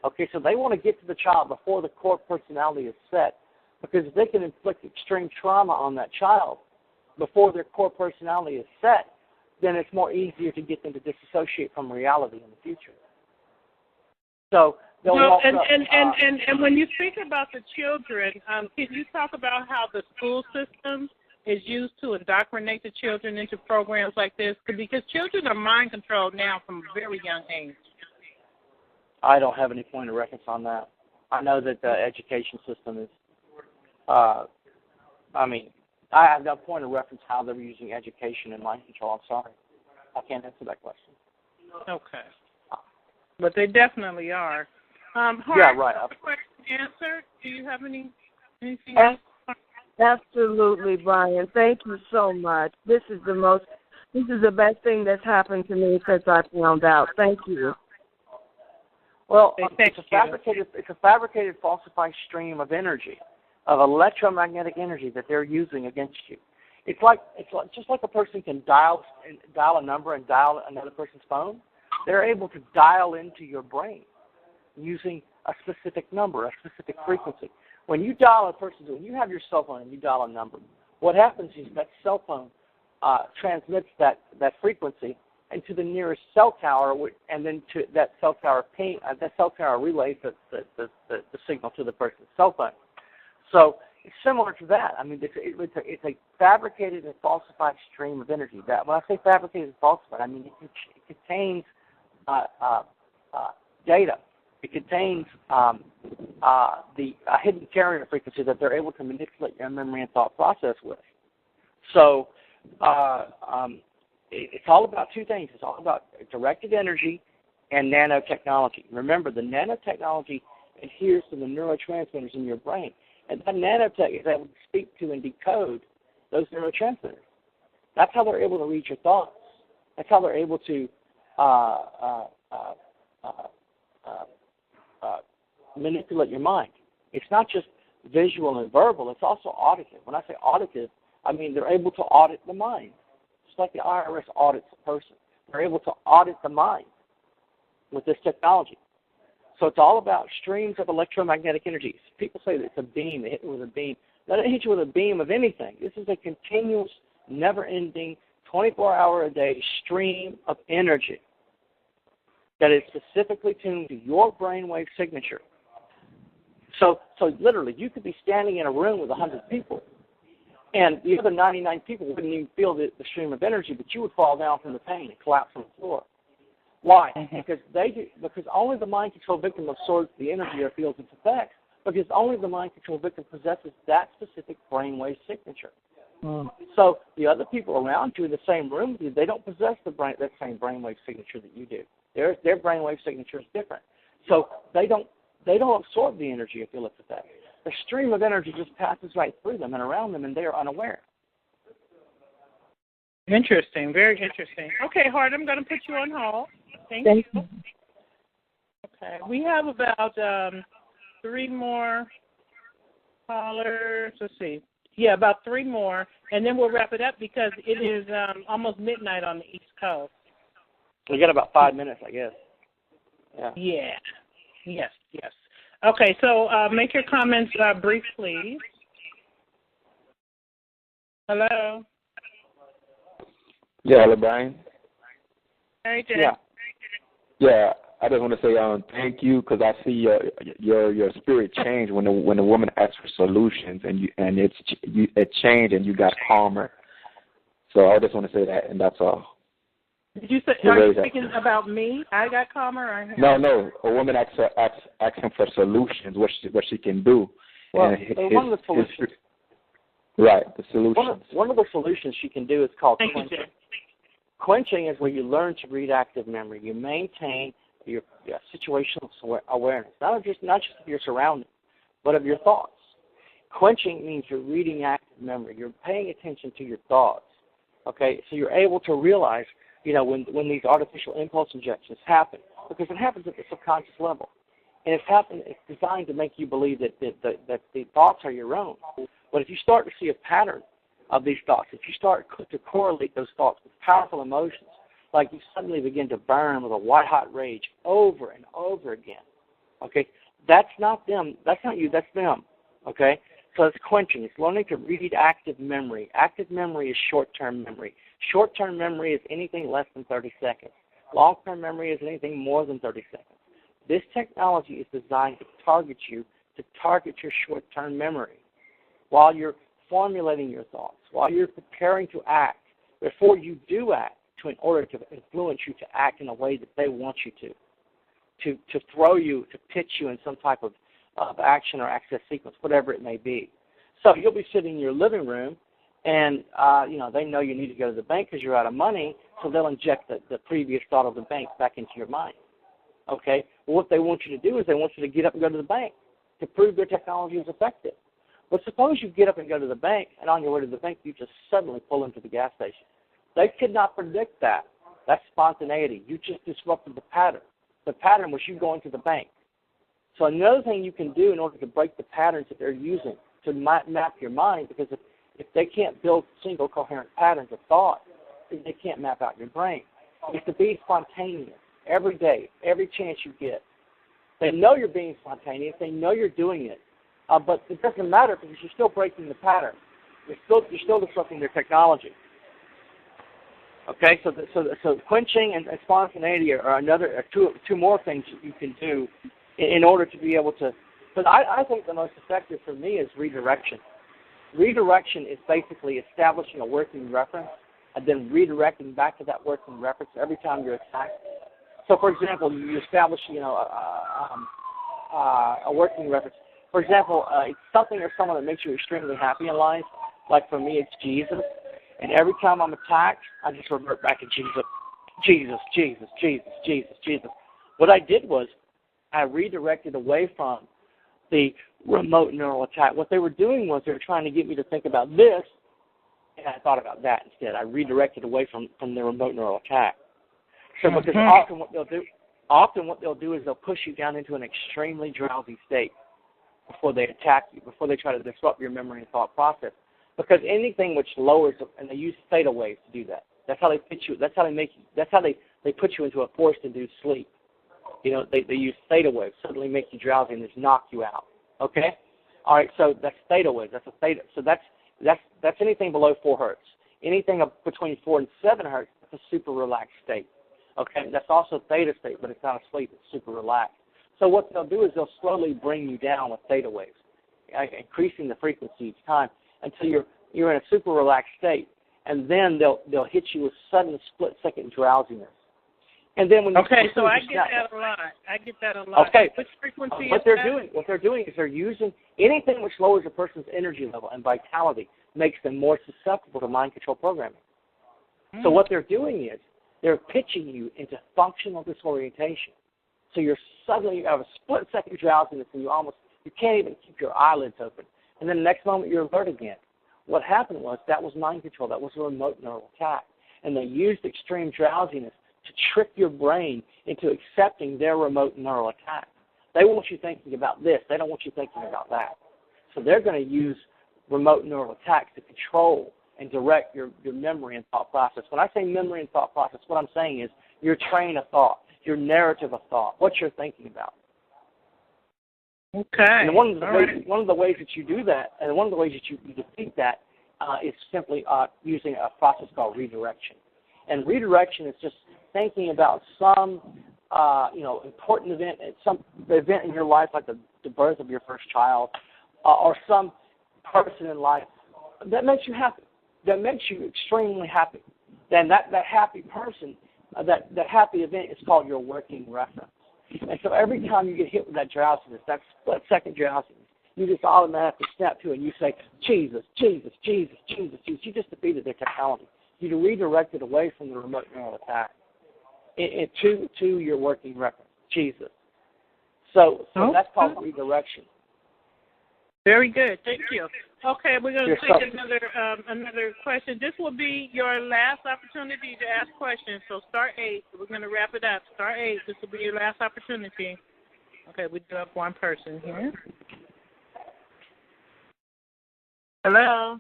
Okay, so they want to get to the child before the core personality is set, because if they can inflict extreme trauma on that child before their core personality is set, then it's more easier to get them to disassociate from reality in the future. So they'll walk up, and when you speak about the children, can you talk about how the school system is used to indoctrinate the children into programs like this? Because children are mind controlled now from a very young age. I don't have any point of reference on that. I know that the education system is, I have no point of reference how they're using education and mind control. I'm sorry. I can't answer that question. Okay. But they definitely are. Yeah, right. Question answered. Do you have anything else? Absolutely, Bryan. Thank you so much. This is the best thing that's happened to me since I found out. Thank you. Well, it's a fabricated, falsified stream of energy, of electromagnetic energy that they're using against you. It's just like a person can dial a number and dial another person's phone. They're able to dial into your brain using a specific number, a specific frequency. When you have your cell phone and you dial a number, what happens is that cell phone transmits that frequency into the nearest cell tower, and then to that cell tower that cell tower relays the signal to the person's cell phone. So it's similar to that. I mean, it's a fabricated and falsified stream of energy. That when I say fabricated and falsified, I mean it contains data. It contains the hidden carrier frequency that they're able to manipulate your memory and thought process with. So it's all about 2 things. It's all about directed energy and nanotechnology. Remember, the nanotechnology adheres to the neurotransmitters in your brain. And that nanotech is able to speak to and decode those neurotransmitters. That's how they're able to read your thoughts. That's how they're able to manipulate your mind. It's not just visual and verbal. It's also auditive. When I say auditive, I mean they're able to audit the mind. Just like the IRS audits a person. They're able to audit the mind with this technology. So it's all about streams of electromagnetic energies. People say that it's a beam. They hit me with a beam. Let it hit you with a beam of anything. This is a continuous, never-ending, 24-hour-a-day stream of energy that is specifically tuned to your brainwave signature. So literally, you could be standing in a room with 100 people, and the other 99 people wouldn't even feel the stream of energy, but you would fall down from the pain and collapse on the floor. Why? Because only the mind control victim absorbs the energy or feels its effects, because only the mind control victim possesses that specific brainwave signature. So the other people around you in the same room with you, they don't possess that same brainwave signature that you do. Their brainwave signature is different. So they don't absorb the energy or feel its effects. The stream of energy just passes right through them and around them, and they are unaware. Interesting, very interesting. Okay, Hart, I'm going to put you on hold. Thank you. Okay, we have about 3 more callers. Let's see. Yeah, about 3 more, and then we'll wrap it up because it is almost midnight on the East Coast. We got about 5 minutes, I guess. Yeah. Yes. Okay, so make your comments brief, please. Hello? Yeah, hello, Bryan. Hey, Jay. Yeah, I just want to say thank you, because I see your spirit change when the woman asks for solutions, and it changed and you got calmer. So I just want to say that, and that's all. Did you say, are you speaking about me? I got calmer? No. A woman asks him for solutions, what she can do. Well, one of the solutions. Right, the solutions. One of the solutions she can do is called quenching. Quenching is where you learn to read active memory. You maintain your situational awareness, not just of your surroundings, but of your thoughts. Quenching means you're reading active memory. You're paying attention to your thoughts. Okay, so you're able to realize, when these artificial impulse injections happen, because it happens at the subconscious level, and it's designed to make you believe that the thoughts are your own. But if you start to see a pattern of these thoughts, if you start to correlate those thoughts with powerful emotions, like you suddenly begin to burn with a white-hot rage over and over again, okay, that's not them. That's not you. That's them, okay? So it's quenching. It's learning to read active memory. Active memory is short-term memory. Short-term memory is anything less than 30 seconds. Long-term memory is anything more than 30 seconds. This technology is designed to target your short-term memory while you're formulating your thoughts, while you're preparing to act, before you do act, in order to influence you to act in a way that they want you to throw you, to pitch you in some type of action or access sequence, whatever it may be. So you'll be sitting in your living room, and they know you need to go to the bank because you're out of money, so they'll inject the previous thought of the bank back into your mind. Okay? Well, what they want you to do is they want you to get up and go to the bank to prove their technology is effective. But suppose you get up and go to the bank, and on your way to the bank, you just suddenly pull into the gas station. They could not predict that. That's spontaneity. You just disrupted the pattern. The pattern was you going to the bank. So another thing you can do in order to break the patterns that they're using to map your mind, because if they can't build single coherent patterns of thought, they can't map out your brain, is to be spontaneous every day, every chance you get. They know you're being spontaneous. They know you're doing it. But it doesn't matter because you're still breaking the pattern. You're still disrupting their technology. Okay, so quenching and spontaneity are two more things that you can do in order to be able to. But I think the most effective for me is redirection. Redirection is basically establishing a working reference and then redirecting back to that working reference every time you're attacked. So, for example, you establish a working reference. For example, it's something or someone that makes you extremely happy in life. Like for me, it's Jesus. And every time I'm attacked, I just revert back to Jesus. Jesus, Jesus, Jesus, Jesus, Jesus. What I did was I redirected away from the remote neural attack. What they were doing was they were trying to get me to think about this, and I thought about that instead. I redirected away from the remote neural attack. So because often what they'll do is they'll push you down into an extremely drowsy state before they attack you, before they try to disrupt your memory and thought process. Because anything which lowers, and they use theta waves to do that. That's how they pitch you. That's how they make you. That's how they put you into a forced-induced sleep. They use theta waves, suddenly make you drowsy and just knock you out. Okay. All right, so that's theta waves. That's a theta. So that's anything below 4 hertz. Anything between 4 and 7 hertz, that's a super relaxed state. Okay, that's also theta state, but it's not asleep. It's super relaxed. So what they'll do is they'll slowly bring you down with theta waves, increasing the frequency each time until you're in a super relaxed state, and then they'll hit you with sudden split-second drowsiness. And then when you so I get that a lot. Okay. Which frequency what they're doing is they're using anything which lowers a person's energy level and vitality, makes them more susceptible to mind control programming. So what they're doing is they're pitching you into functional disorientation. So you have a split-second drowsiness, and you can't even keep your eyelids open. And then the next moment you're alert again. What happened was that was mind control. That was a remote neural attack. And they used extreme drowsiness to trick your brain into accepting their remote neural attack. They want you thinking about this. They don't want you thinking about that. So they're going to use remote neural attacks to control and direct your memory and thought process. When I say memory and thought process, what I'm saying is your train of thought, your narrative of thought, what you're thinking about. Okay. And one of the ways that you do that, and one of the ways that you defeat that, is simply using a process called redirection. And redirection is just thinking about some, important event, some event in your life, like the birth of your first child, or some person in life that makes you happy, that makes you extremely happy. Then that happy person, that happy event is called your working reference. And so every time you get hit with that drowsiness, that split-second drowsiness, you just automatically snap to it and you say, Jesus, Jesus, Jesus, Jesus, Jesus. You just defeated their technology. You redirect it away from the remote neural attack to your working reference, Jesus. So that's called redirection. Very good. Thank you. Okay, we're going to take another question. This will be your last opportunity to ask questions. So star 8. We're going to wrap it up. Star 8. This will be your last opportunity. Okay, we do have one person here. Hello.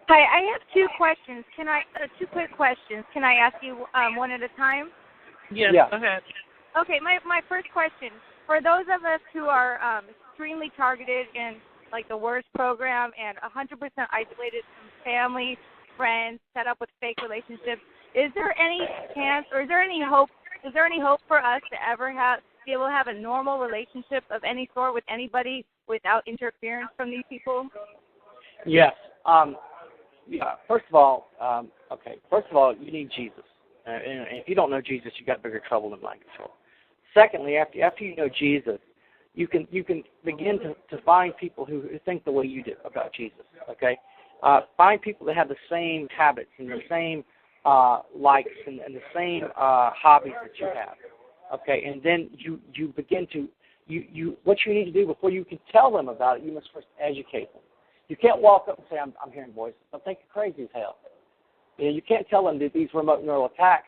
Hi, I have 2 questions. 2 quick questions. Can I ask you one at a time? Yes, yeah. Go ahead. Okay, my first question. For those of us who are extremely targeted in like the worst program and 100% isolated from family, friends, set up with fake relationships, is there any chance or is there any hope for us to ever be able to have a normal relationship of any sort with anybody without interference from these people? Yes. First of all, you need Jesus. And if you don't know Jesus, you got bigger trouble than mind control. Secondly, after you know Jesus, you can begin to find people who think the way you do about Jesus. Okay, find people that have the same habits and the same likes and the same hobbies that you have. Okay, and then you begin to what you need to do before you can tell them about it, you must first educate them. You can't walk up and say, I'm hearing voices. They'll think you're crazy as hell. You can't tell them that these remote neural attacks.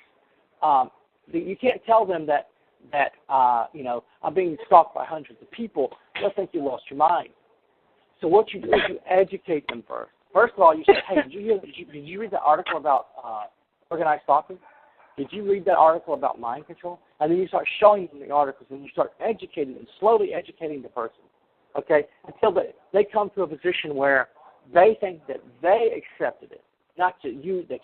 You can't tell them that I'm being stalked by hundreds of people. They'll think you lost your mind. So what you do is you educate them first. First of all, you say, hey, did you read the article about organized stalking? Did you read that article about mind control? And then you start showing them the articles, and you start educating them, slowly educating the person, okay, until they come to a position where they think that they accepted it, not that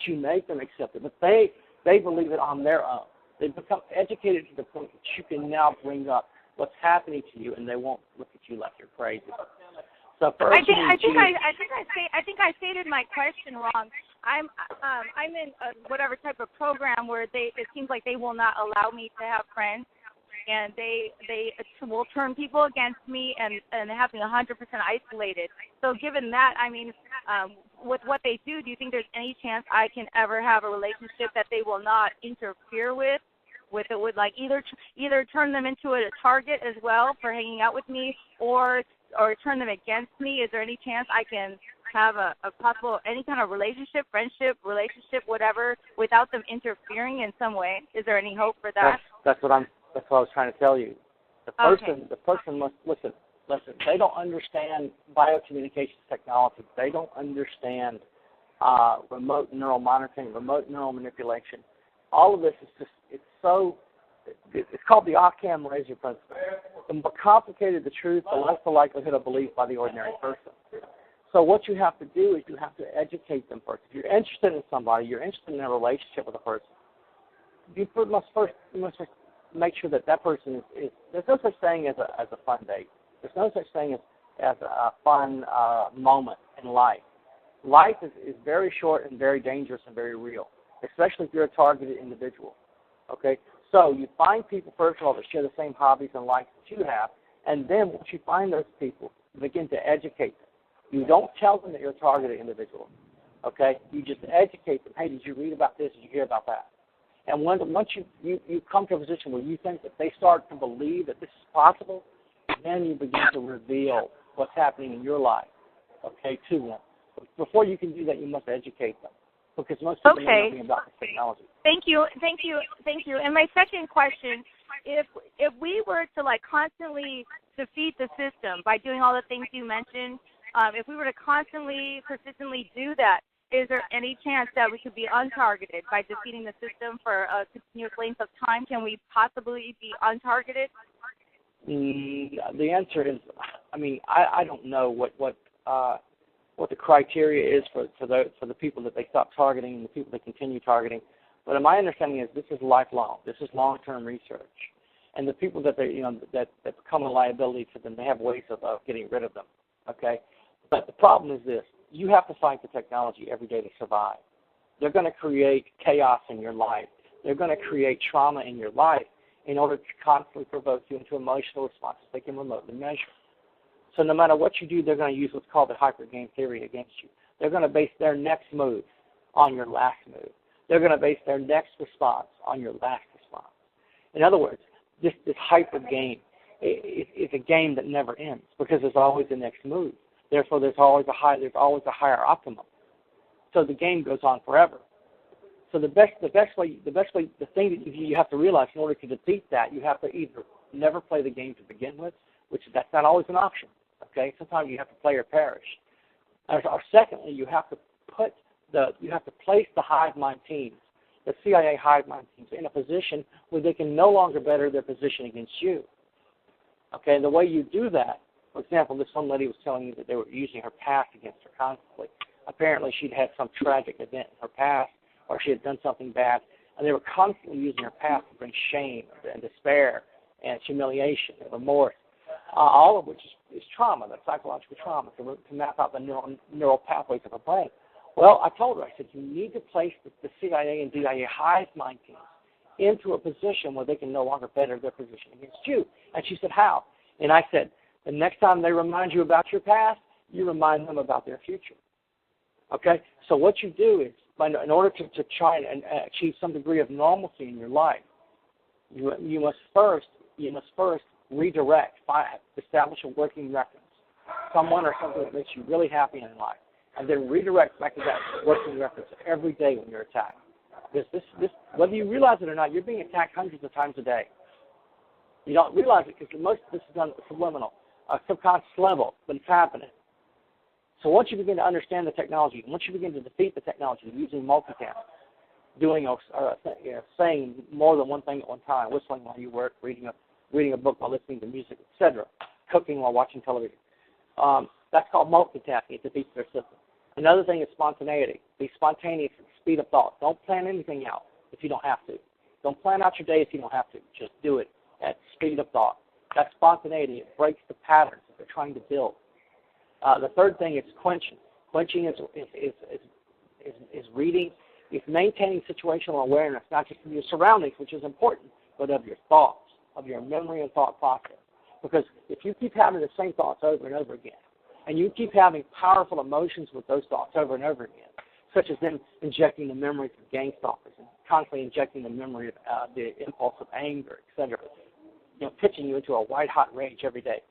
you make them accept it, but they believe it on their own. They become educated to the point that you can now bring up what's happening to you, and they won't look at you like you're crazy. So first, I think I stated my question wrong. I'm in whatever type of program where it seems like they will not allow me to have friends, and they will turn people against me and have me 100% isolated. So given that, I mean, with what they do you think there's any chance I can ever have a relationship that they will not interfere with? It would like either turn them into a target as well for hanging out with me, or turn them against me? Is there any chance I can have a possible any kind of relationship, friendship, whatever, without them interfering in some way? Is there any hope for that? That's what I was trying to tell you. The person must listen. They don't understand biocommunications technology. They don't understand remote neural monitoring, remote neural manipulation. All of this is just it's called the Occam laser principle. the more complicated the truth, the less the likelihood of belief by the ordinary person. So what you have to do is you have to educate them first. If you're interested in somebody, you're interested in a relationship with a person, you must first make sure that person is there's no such thing as a fun date. There's no such thing as a fun moment in life. Life is very short and very dangerous and very real, especially if you're a targeted individual. Okay? So you find people, first of all, that share the same hobbies and likes that you have, and then once you find those people, you begin to educate them. You don't tell them that you're a targeted individual. Okay? You just educate them. Hey, did you read about this? Did you hear about that? And once you come to a position where you think that they start to believe that this is possible, then you begin to reveal what's happening in your life, okay, to them. Before you can do that, you must educate them, because most people know nothing about this technology. Thank you. And my second question, if we were to constantly defeat the system by doing all the things you mentioned, if we were to constantly, persistently do that, is there any chance that we could be untargeted by defeating the system for a continuous length of time? Can we possibly be untargeted? The answer is, I don't know what the criteria is for the people that they stop targeting and the people that continue targeting. But my understanding is this is lifelong. This is long-term research, and the people that that become a liability to them, they have ways of getting rid of them. Okay, but the problem is this: you have to fight the technology every day to survive. They're going to create chaos in your life. They're going to create trauma in your life in order to constantly provoke you into emotional responses they can remotely measure. So no matter what you do, they're going to use what's called the hypergame theory against you. They're going to base their next move on your last move. They're going to base their next response on your last response. In other words, this hypergame is a game that never ends because there's always the next move. Therefore, there's always a higher optimum. So the game goes on forever. So the thing that you have to realize in order to defeat that, you have to either never play the game to begin with, which that's not always an option. Okay, sometimes you have to play or perish. Or secondly, you have to place the hive mind teams, the CIA hive mind teams, in a position where they can no longer better their position against you. Okay, and the way you do that, for example, this one lady was telling me that they were using her past against her constantly. Apparently, she'd had some tragic event in her past, or she had done something bad, and they were constantly using her past to bring shame and despair and humiliation and remorse, all of which is trauma, that's psychological trauma, to map out the neural pathways of her brain. Well, I told her, I said, you need to place the CIA and DIA hive mind teams into a position where they can no longer better their position against you. And she said, how? And I said, the next time they remind you about your past, you remind them about their future. Okay? So what you do is, in order to try and achieve some degree of normalcy in your life, you must first redirect, establish a working reference, someone or something that makes you really happy in life, and then redirect back to that working reference every day when you're attacked. This, whether you realize it or not, you're being attacked hundreds of times a day. You don't realize it because most of this is done at the subliminal, subconscious level, but it's happening. So once you begin to understand the technology, once you begin to defeat the technology using multitasking, doing saying more than one thing at one time, whistling while you work, reading a book while listening to music, etc., cooking while watching television, that's called multitasking. It defeats their system. Another thing is spontaneity. Be spontaneous at the speed of thought. Don't plan anything out if you don't have to. Don't plan out your day if you don't have to. Just do it at the speed of thought. That's spontaneity. It breaks the patterns that they're trying to build. The third thing is quenching. Quenching is reading. It's maintaining situational awareness, not just of your surroundings, which is important, but of your thoughts, of your memory and thought process. Because if you keep having the same thoughts over and over again, and you keep having powerful emotions with those thoughts over and over again, such as them injecting the memories of gang stalkers and constantly injecting the memory of the impulse of anger, etc., pitching you into a white-hot rage every day,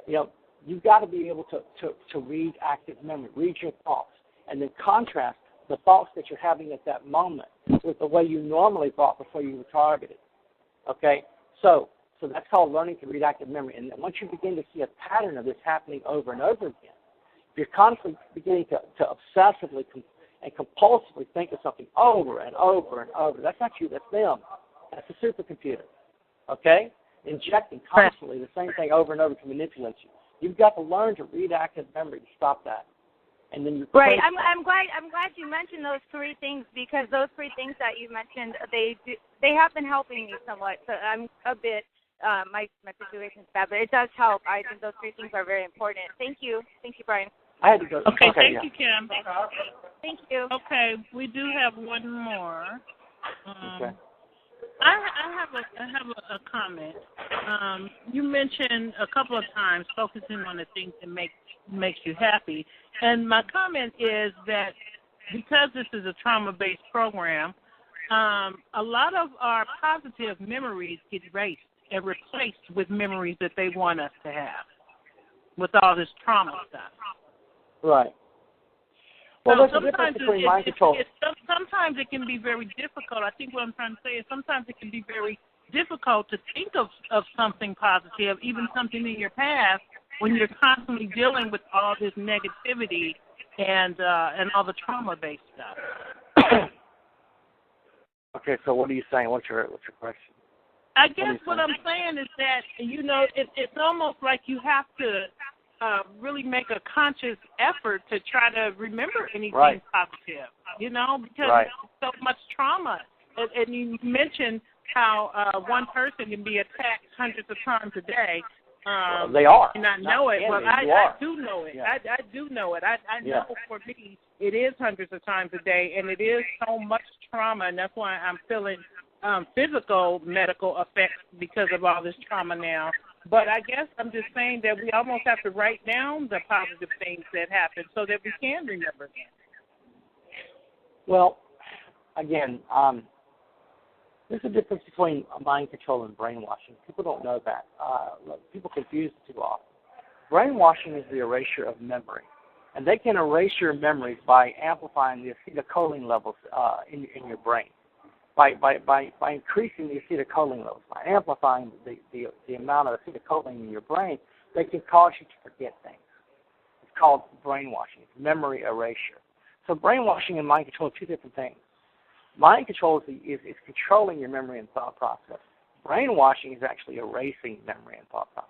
you've got to be able to read active memory, read your thoughts, and then contrast the thoughts that you're having at that moment with the way you normally thought before you were targeted. Okay? So that's called learning to read active memory. And then once you begin to see a pattern of this happening over and over again, if you're constantly beginning to obsessively and compulsively think of something over and over and over, that's not you, that's them. That's a supercomputer. Okay? injecting constantly the same thing over and over to manipulate you. You've got to learn to read active memory to stop that. And then you right. I'm glad you mentioned those three things, because those three things that you mentioned, they have been helping me somewhat. So I'm a bit my situation's bad, but it does help. I think those three things are very important. Thank you, Bryan. I had to go. Okay, thank you, Kim. Thank you. Okay, we do have one more. Okay. I have a comment. You mentioned a couple of times focusing on the things that makes you happy, and my comment is that because this is a trauma-based program, a lot of our positive memories get erased and replaced with memories that they want us to have with all this trauma stuff. Right. Well, there's a difference between mind control. Sometimes it can be very difficult. I think what I'm trying to say is sometimes it can be very difficult to think of something positive, even something in your past, when you're constantly dealing with all this negativity and all the trauma-based stuff. Okay, so what are you saying? What's your question? I guess what I'm saying is that, it's almost like you have to really make a conscious effort to try to remember anything positive, because there's so much trauma. And you mentioned how one person can be attacked hundreds of times a day. They are. And not know it. Well, I do know it. Yeah. I do know it. I know for me it is hundreds of times a day, and it is so much trauma, and that's why I'm feeling physical medical effects because of all this trauma now. But I guess I'm just saying that we almost have to write down the positive things that happen so that we can remember them. Well, again, there's a difference between mind control and brainwashing. People don't know that. People confuse the two often. Brainwashing is the erasure of memory. And they can erase your memories by amplifying the acetylcholine levels in your brain. By increasing the acetylcholine levels, by amplifying the amount of acetylcholine in your brain, they can cause you to forget things. It's called brainwashing. It's memory erasure. So brainwashing and mind control are two different things. Mind control is controlling your memory and thought process. Brainwashing is actually erasing memory and thought process.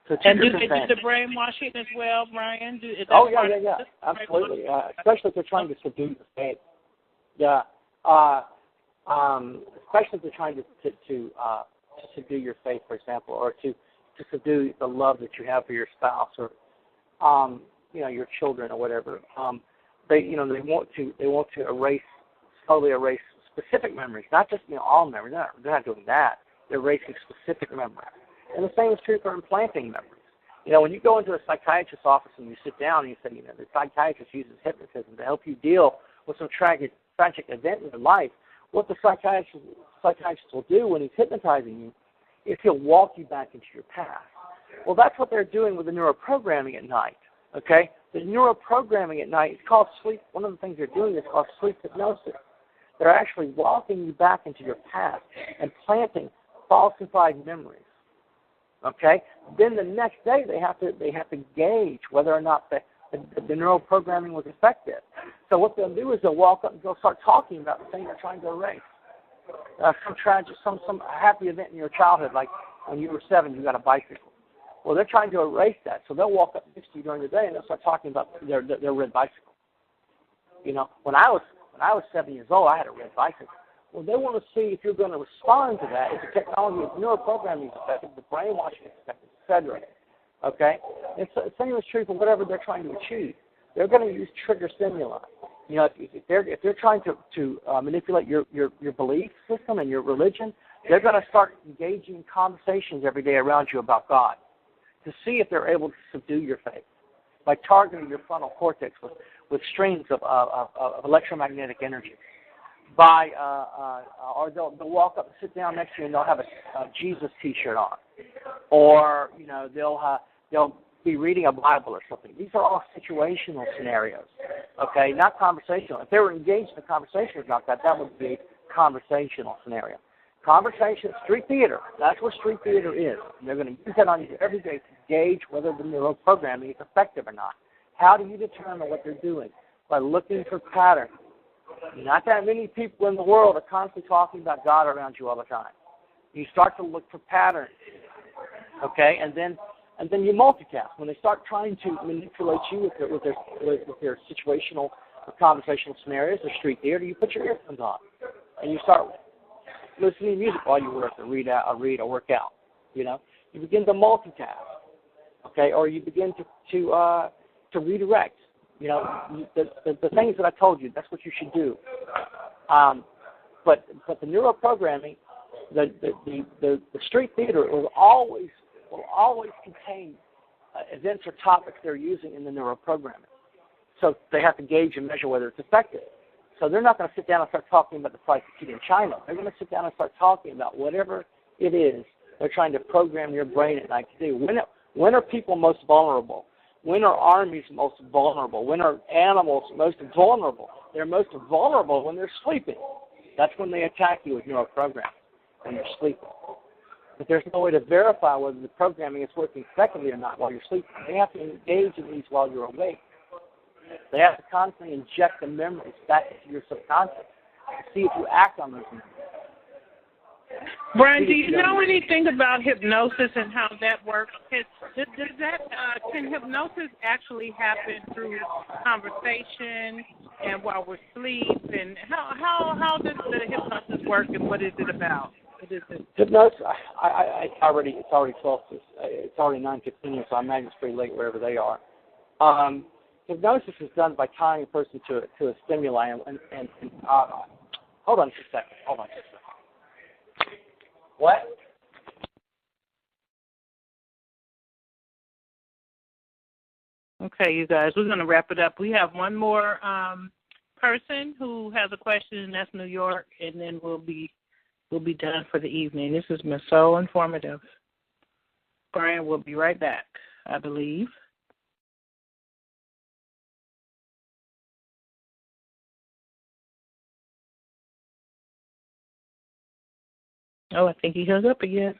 So and do they do the brainwashing as well, Bryan? Yeah. Absolutely. Especially if they're trying to subdue the state. Yeah. Especially if they're trying to subdue your faith, for example, or to subdue the love that you have for your spouse or your children or whatever. They want to slowly erase specific memories, not just all memories. They're not doing that. They're erasing specific memories. And the same is true for implanting memories. When you go into a psychiatrist's office and you sit down and you say, the psychiatrist uses hypnotism to help you deal with some tragic event in your life, what the psychiatrist will do when he's hypnotizing you is he'll walk you back into your past. Well, that's what they're doing with the neuroprogramming at night, okay? The neuroprogramming at night is called sleep. One of the things they're doing is called sleep hypnosis. They're actually walking you back into your past and planting falsified memories, okay? Then the next day they have to gauge whether or not the neuroprogramming was effective. So what they'll do is they'll walk up and they'll start talking about the thing they're trying to erase. Some tragic, some happy event in your childhood, like when you were 7, you got a bicycle. Well, they're trying to erase that, so they'll walk up next to you during the day and they'll start talking about their red bicycle. When I was 7 years old, I had a red bicycle. Well, they want to see if you're going to respond to that, if the technology of neuroprogramming is effective, the brainwashing is effective, etc. Okay? It's the same is true for whatever they're trying to achieve. They're going to use trigger stimuli. If they're trying to manipulate your belief system and your religion, they're going to start engaging in conversations every day around you about God to see if they're able to subdue your faith by targeting your frontal cortex with streams of electromagnetic energy. Or they'll walk up and sit down next to you and they'll have a Jesus T-shirt on, or they'll be reading a Bible or something. These are all situational scenarios, okay, not conversational. If they were engaged in a conversation about that, that would be a conversational scenario. Conversation, street theater, that's what street theater is. And they're going to use that on you every day to gauge whether the neuroprogramming is effective or not. How do you determine what they're doing? By looking for patterns. Not that many people in the world are constantly talking about God around you all the time. You start to look for patterns, okay, and then you multitask. When they start trying to manipulate you with their situational or conversational scenarios or street theater, you put your earphones on and you start listening to music while you work or read or work out. You begin to multitask, okay, or you begin to redirect. The things that I told you, that's what you should do. But the neuroprogramming, the street theater will always contain events or topics they're using in the neuroprogramming. So they have to gauge and measure whether it's effective. So they're not going to sit down and start talking about the psychiatry in China. They're going to sit down and start talking about whatever it is they're trying to program your brain at night to do. When are people most vulnerable? When are armies most vulnerable? When are animals most vulnerable? They're most vulnerable when they're sleeping. That's when they attack you with neuroprogramming, when you're sleeping. But there's no way to verify whether the programming is working effectively or not while you're sleeping. They have to engage in these while you're awake. They have to constantly inject the memories back into your subconscious to see if you act on those memories. Bryan, do you know anything about hypnosis and how that works? Can hypnosis actually happen through conversation and while we're asleep? And how does the hypnosis work and what is it about? What is it? Hypnosis, it's already 12. It's already 9:15, so I imagine it's pretty late wherever they are. Hypnosis is done by tying a person to a stimuli and hold on just a second. What? Okay, you guys, we're going to wrap it up. We have one more person who has a question, and that's New York, and then we'll be done for the evening. This has been so informative. Bryan will be right back, I believe. Oh, I think he hung up again.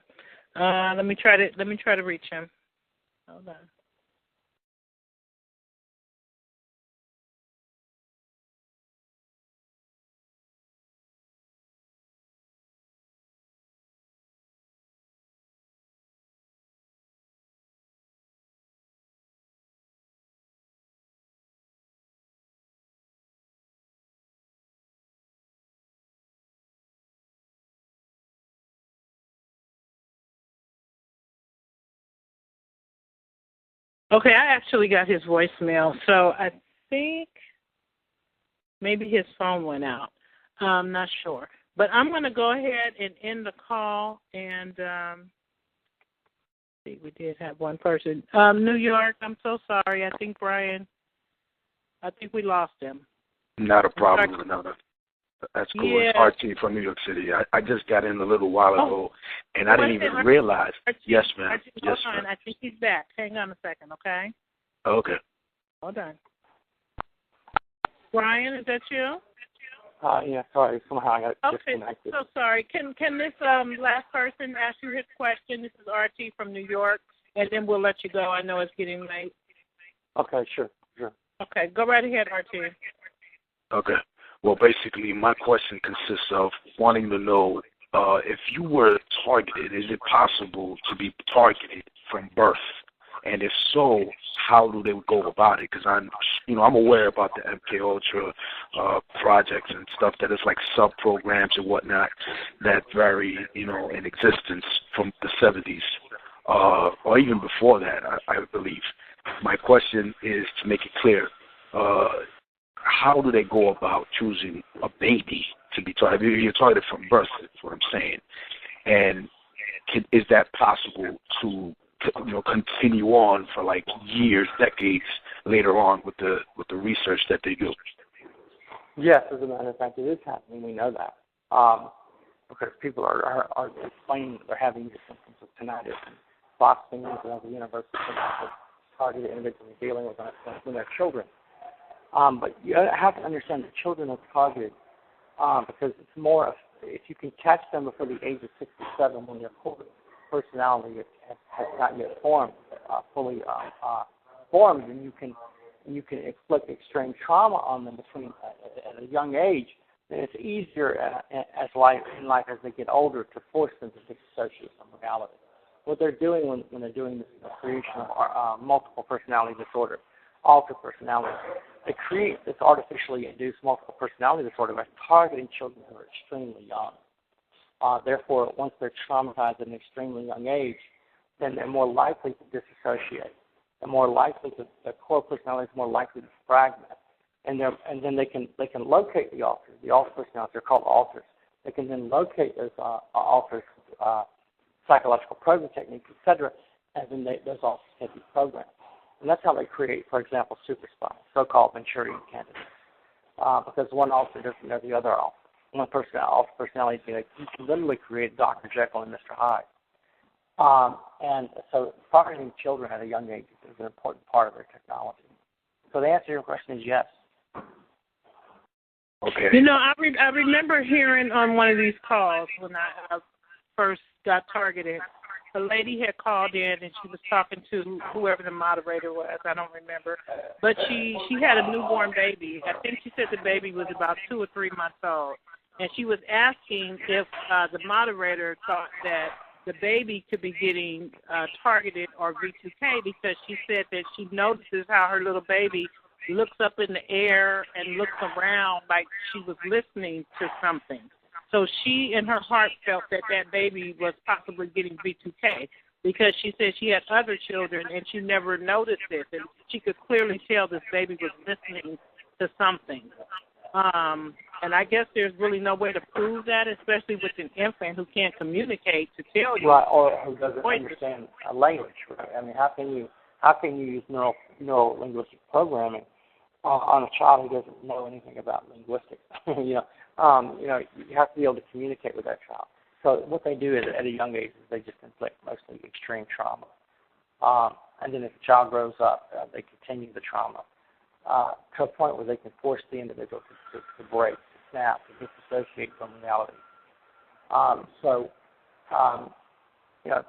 Let me try to reach him. Hold on. Okay, I actually got his voicemail, so I think maybe his phone went out. I'm not sure. But I'm going to go ahead and end the call, and see, we did have one person. New York, I'm so sorry. I think we lost him. Not a problem, another. That's cool. Yeah. It's RT from New York City. I just got in a little while ago, and I didn't even realize. Yes, ma'am. Yes, ma'am. I think he's back. Hang on a second, okay? Okay. Hold on. Bryan, is that you? Yeah, sorry. Somehow I got disconnected. So sorry. Can this last person ask you his question? This is RT from New York, and then we'll let you go. I know it's getting late. Okay, sure. Okay, go right ahead, RT. Okay. Well, basically, my question consists of wanting to know if you were targeted, is it possible to be targeted from birth? And if so, how do they go about it? Because I'm aware about the MK Ultra projects and stuff that is like sub-programs and whatnot that vary, in existence from the 70s or even before that, I believe. My question is to make it clear. How do they go about choosing a baby to be targeted? You're targeted from birth, is what I'm saying. And is that possible to continue on for like years, decades later on with the research that they do? Yes, as a matter of fact, it is happening. We know that. Because people are explaining that they're having these symptoms of tinnitus and boxing into the universal targeted individuals dealing with their children. But you have to understand that children are targeted because it's more of, if you can catch them before the age of 67 when their personality has not yet formed, fully formed, and you can inflict extreme trauma on them at a young age, then it's easier in life as they get older to force them to disassociate from reality. What they're doing when they're doing this creation of multiple personality disorder, altered personality, they create this artificially induced multiple personality disorder by targeting children who are extremely young. Therefore, once they're traumatized at an extremely young age, then they're more likely to disassociate. They're more likely to, their core personality is more likely to fragment. And then they can locate the alters. The alter personalities, they're called alters. They can then locate those alters, psychological program techniques, etc., and then those alters can be programmed. And that's how they create, for example, super spies, so-called Manchurian candidates, because one alter doesn't know the other alter. One alter personality, you can literally create Dr. Jekyll and Mr. Hyde. And so targeting children at a young age is an important part of their technology. So the answer to your question is yes. Okay. You know, I remember hearing on one of these calls when I first got targeted, a lady had called in and she was talking to whoever the moderator was. I don't remember. But she had a newborn baby. I think she said the baby was about 2 or 3 months old. And she was asking if the moderator thought that the baby could be getting targeted or V2K, because she said that she notices how her little baby looks up in the air and looks around like she was listening to something. So she, in her heart, felt that that baby was possibly getting V2K, because she said she had other children and she never noticed this. And she could clearly tell this baby was listening to something. And I guess there's really no way to prove that, especially with an infant who can't communicate to tell you. Right, or who doesn't understand a language. Right? I mean, how can you use neuro-linguistic programming on a child who doesn't know anything about linguistics? You have to be able to communicate with that child. So what they do is, at a young age, is they just inflict mostly extreme trauma. And then if the child grows up, they continue the trauma to a point where they can force the individual to break, to snap, to disassociate from reality.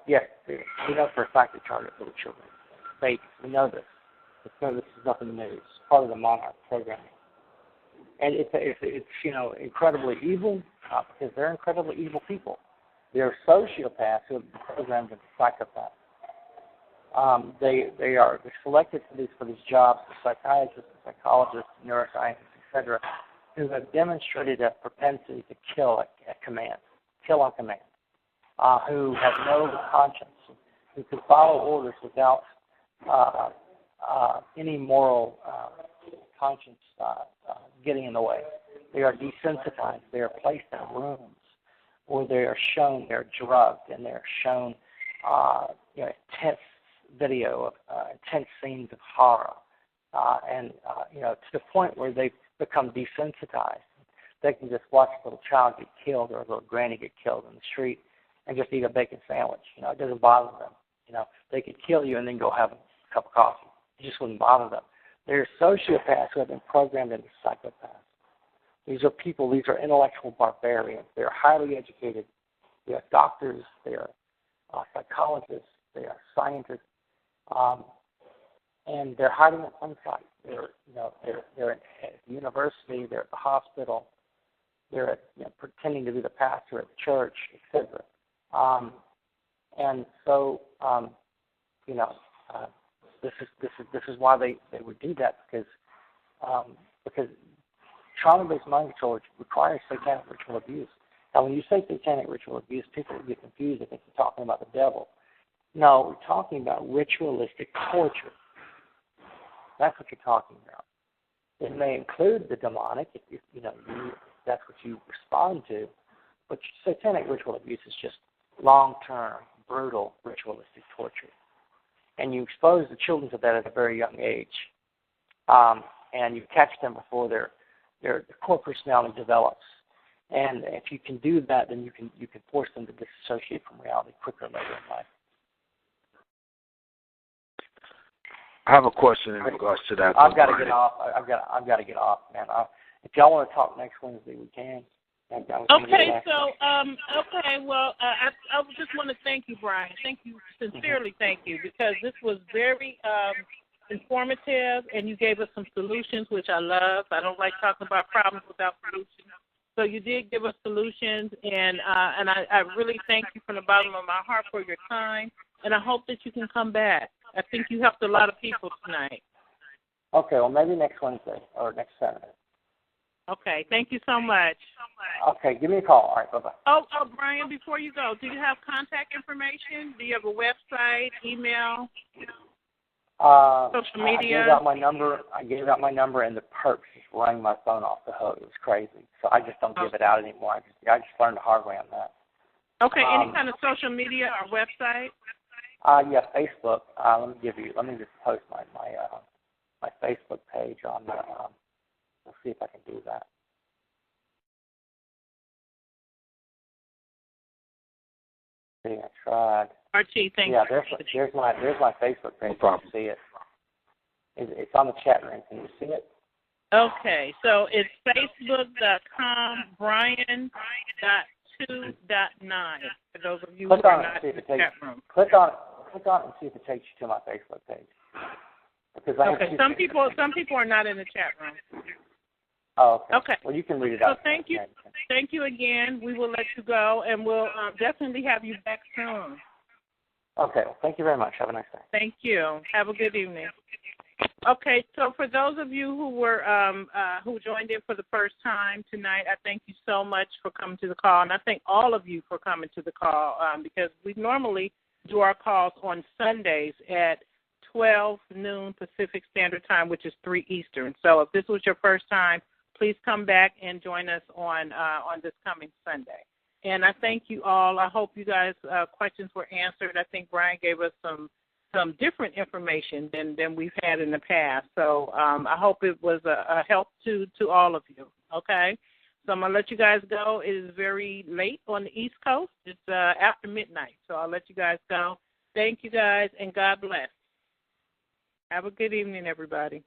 Yes, we know for a fact they target little children, babies. We know this. This is nothing new. It's part of the Monarch programming. And it's incredibly evil because they're incredibly evil people. They're sociopaths who have been programmed into psychopaths. They're selected for these jobs, the psychiatrists, the psychologists, neuroscientists, etc., who have demonstrated a propensity to kill at command, kill on command, who have no conscience, who can follow orders without any moral conscience getting in the way. They are desensitized. They are placed in rooms where they are shown, they're drugged, and they're shown intense video of intense scenes of horror, to the point where they become desensitized. They can just watch a little child get killed or a little granny get killed in the street and just eat a bacon sandwich. It doesn't bother them. They could kill you and then go have a cup of coffee. It just wouldn't bother them. They're sociopaths who have been programmed into psychopaths. These are people, these are intellectual barbarians. They are highly educated. They are doctors. They are psychologists. They are scientists. And they're hiding at one site. They're at the university. They're at the hospital. They're pretending to be the pastor at the church, etc. And so, this is why they would do that, because trauma-based mind control requires satanic ritual abuse. Now, when you say satanic ritual abuse, people get confused. They think you're talking about the devil. No, we're talking about ritualistic torture. That's what you're talking about. It may include the demonic, if that's what you respond to, but satanic ritual abuse is just long-term, brutal, ritualistic torture. And you expose the children to that at a very young age, and you catch them before their core personality develops. And if you can do that, then you can force them to disassociate from reality quicker later in life. I have a question in regards to that. I've got to get off. I've got to get off, man. If y'all want to talk next Wednesday, we can. Okay, so well, I just want to thank you, Bryan. Thank you, sincerely, thank you, because this was very informative, and you gave us some solutions, which I love. I don't like talking about problems without solutions. So you did give us solutions, and I really thank you from the bottom of my heart for your time, and I hope that you can come back. I think you helped a lot of people tonight. Okay, well, maybe next Wednesday or next Saturday. Okay, thank you so much. Okay, give me a call. All right, bye-bye. Oh, Bryan, before you go, do you have contact information? Do you have a website, email, social media? I gave out my number, and the perps just rang my phone off the hook. It was crazy. So I just don't give it out anymore. I just learned the hard way on that. Okay, any kind of social media or website? Yeah, Facebook. Let me just post my Facebook page on the. Let's see if I can do that. See, I tried. Archie, thank you. Yeah, there's my Facebook page. No problem. You can see it. It's on the chat room. Can you see it? Okay, so it's facebook.com Bryan.2.9 for those of you who are not in the chat room. Click on it and see if it takes you to my Facebook page. Because some people are not in the chat room. Oh, okay. Okay. Well, you can read it out. So thank you. Thank you again. We will let you go, and we'll definitely have you back soon. Okay. Well, thank you very much. Have a nice day. Thank you. Have a good evening. Okay. So for those of you who were who joined in for the first time tonight, I thank you so much for coming to the call, and I thank all of you for coming to the call because we normally do our calls on Sundays at 12 noon Pacific Standard Time, which is 3 Eastern. So if this was your first time, please come back and join us on this coming Sunday. And I thank you all. I hope you guys' questions were answered. I think Bryan gave us some different information than we've had in the past. So I hope it was a help to all of you. Okay? So I'm going to let you guys go. It is very late on the East Coast. It's after midnight. So I'll let you guys go. Thank you guys, and God bless. Have a good evening, everybody.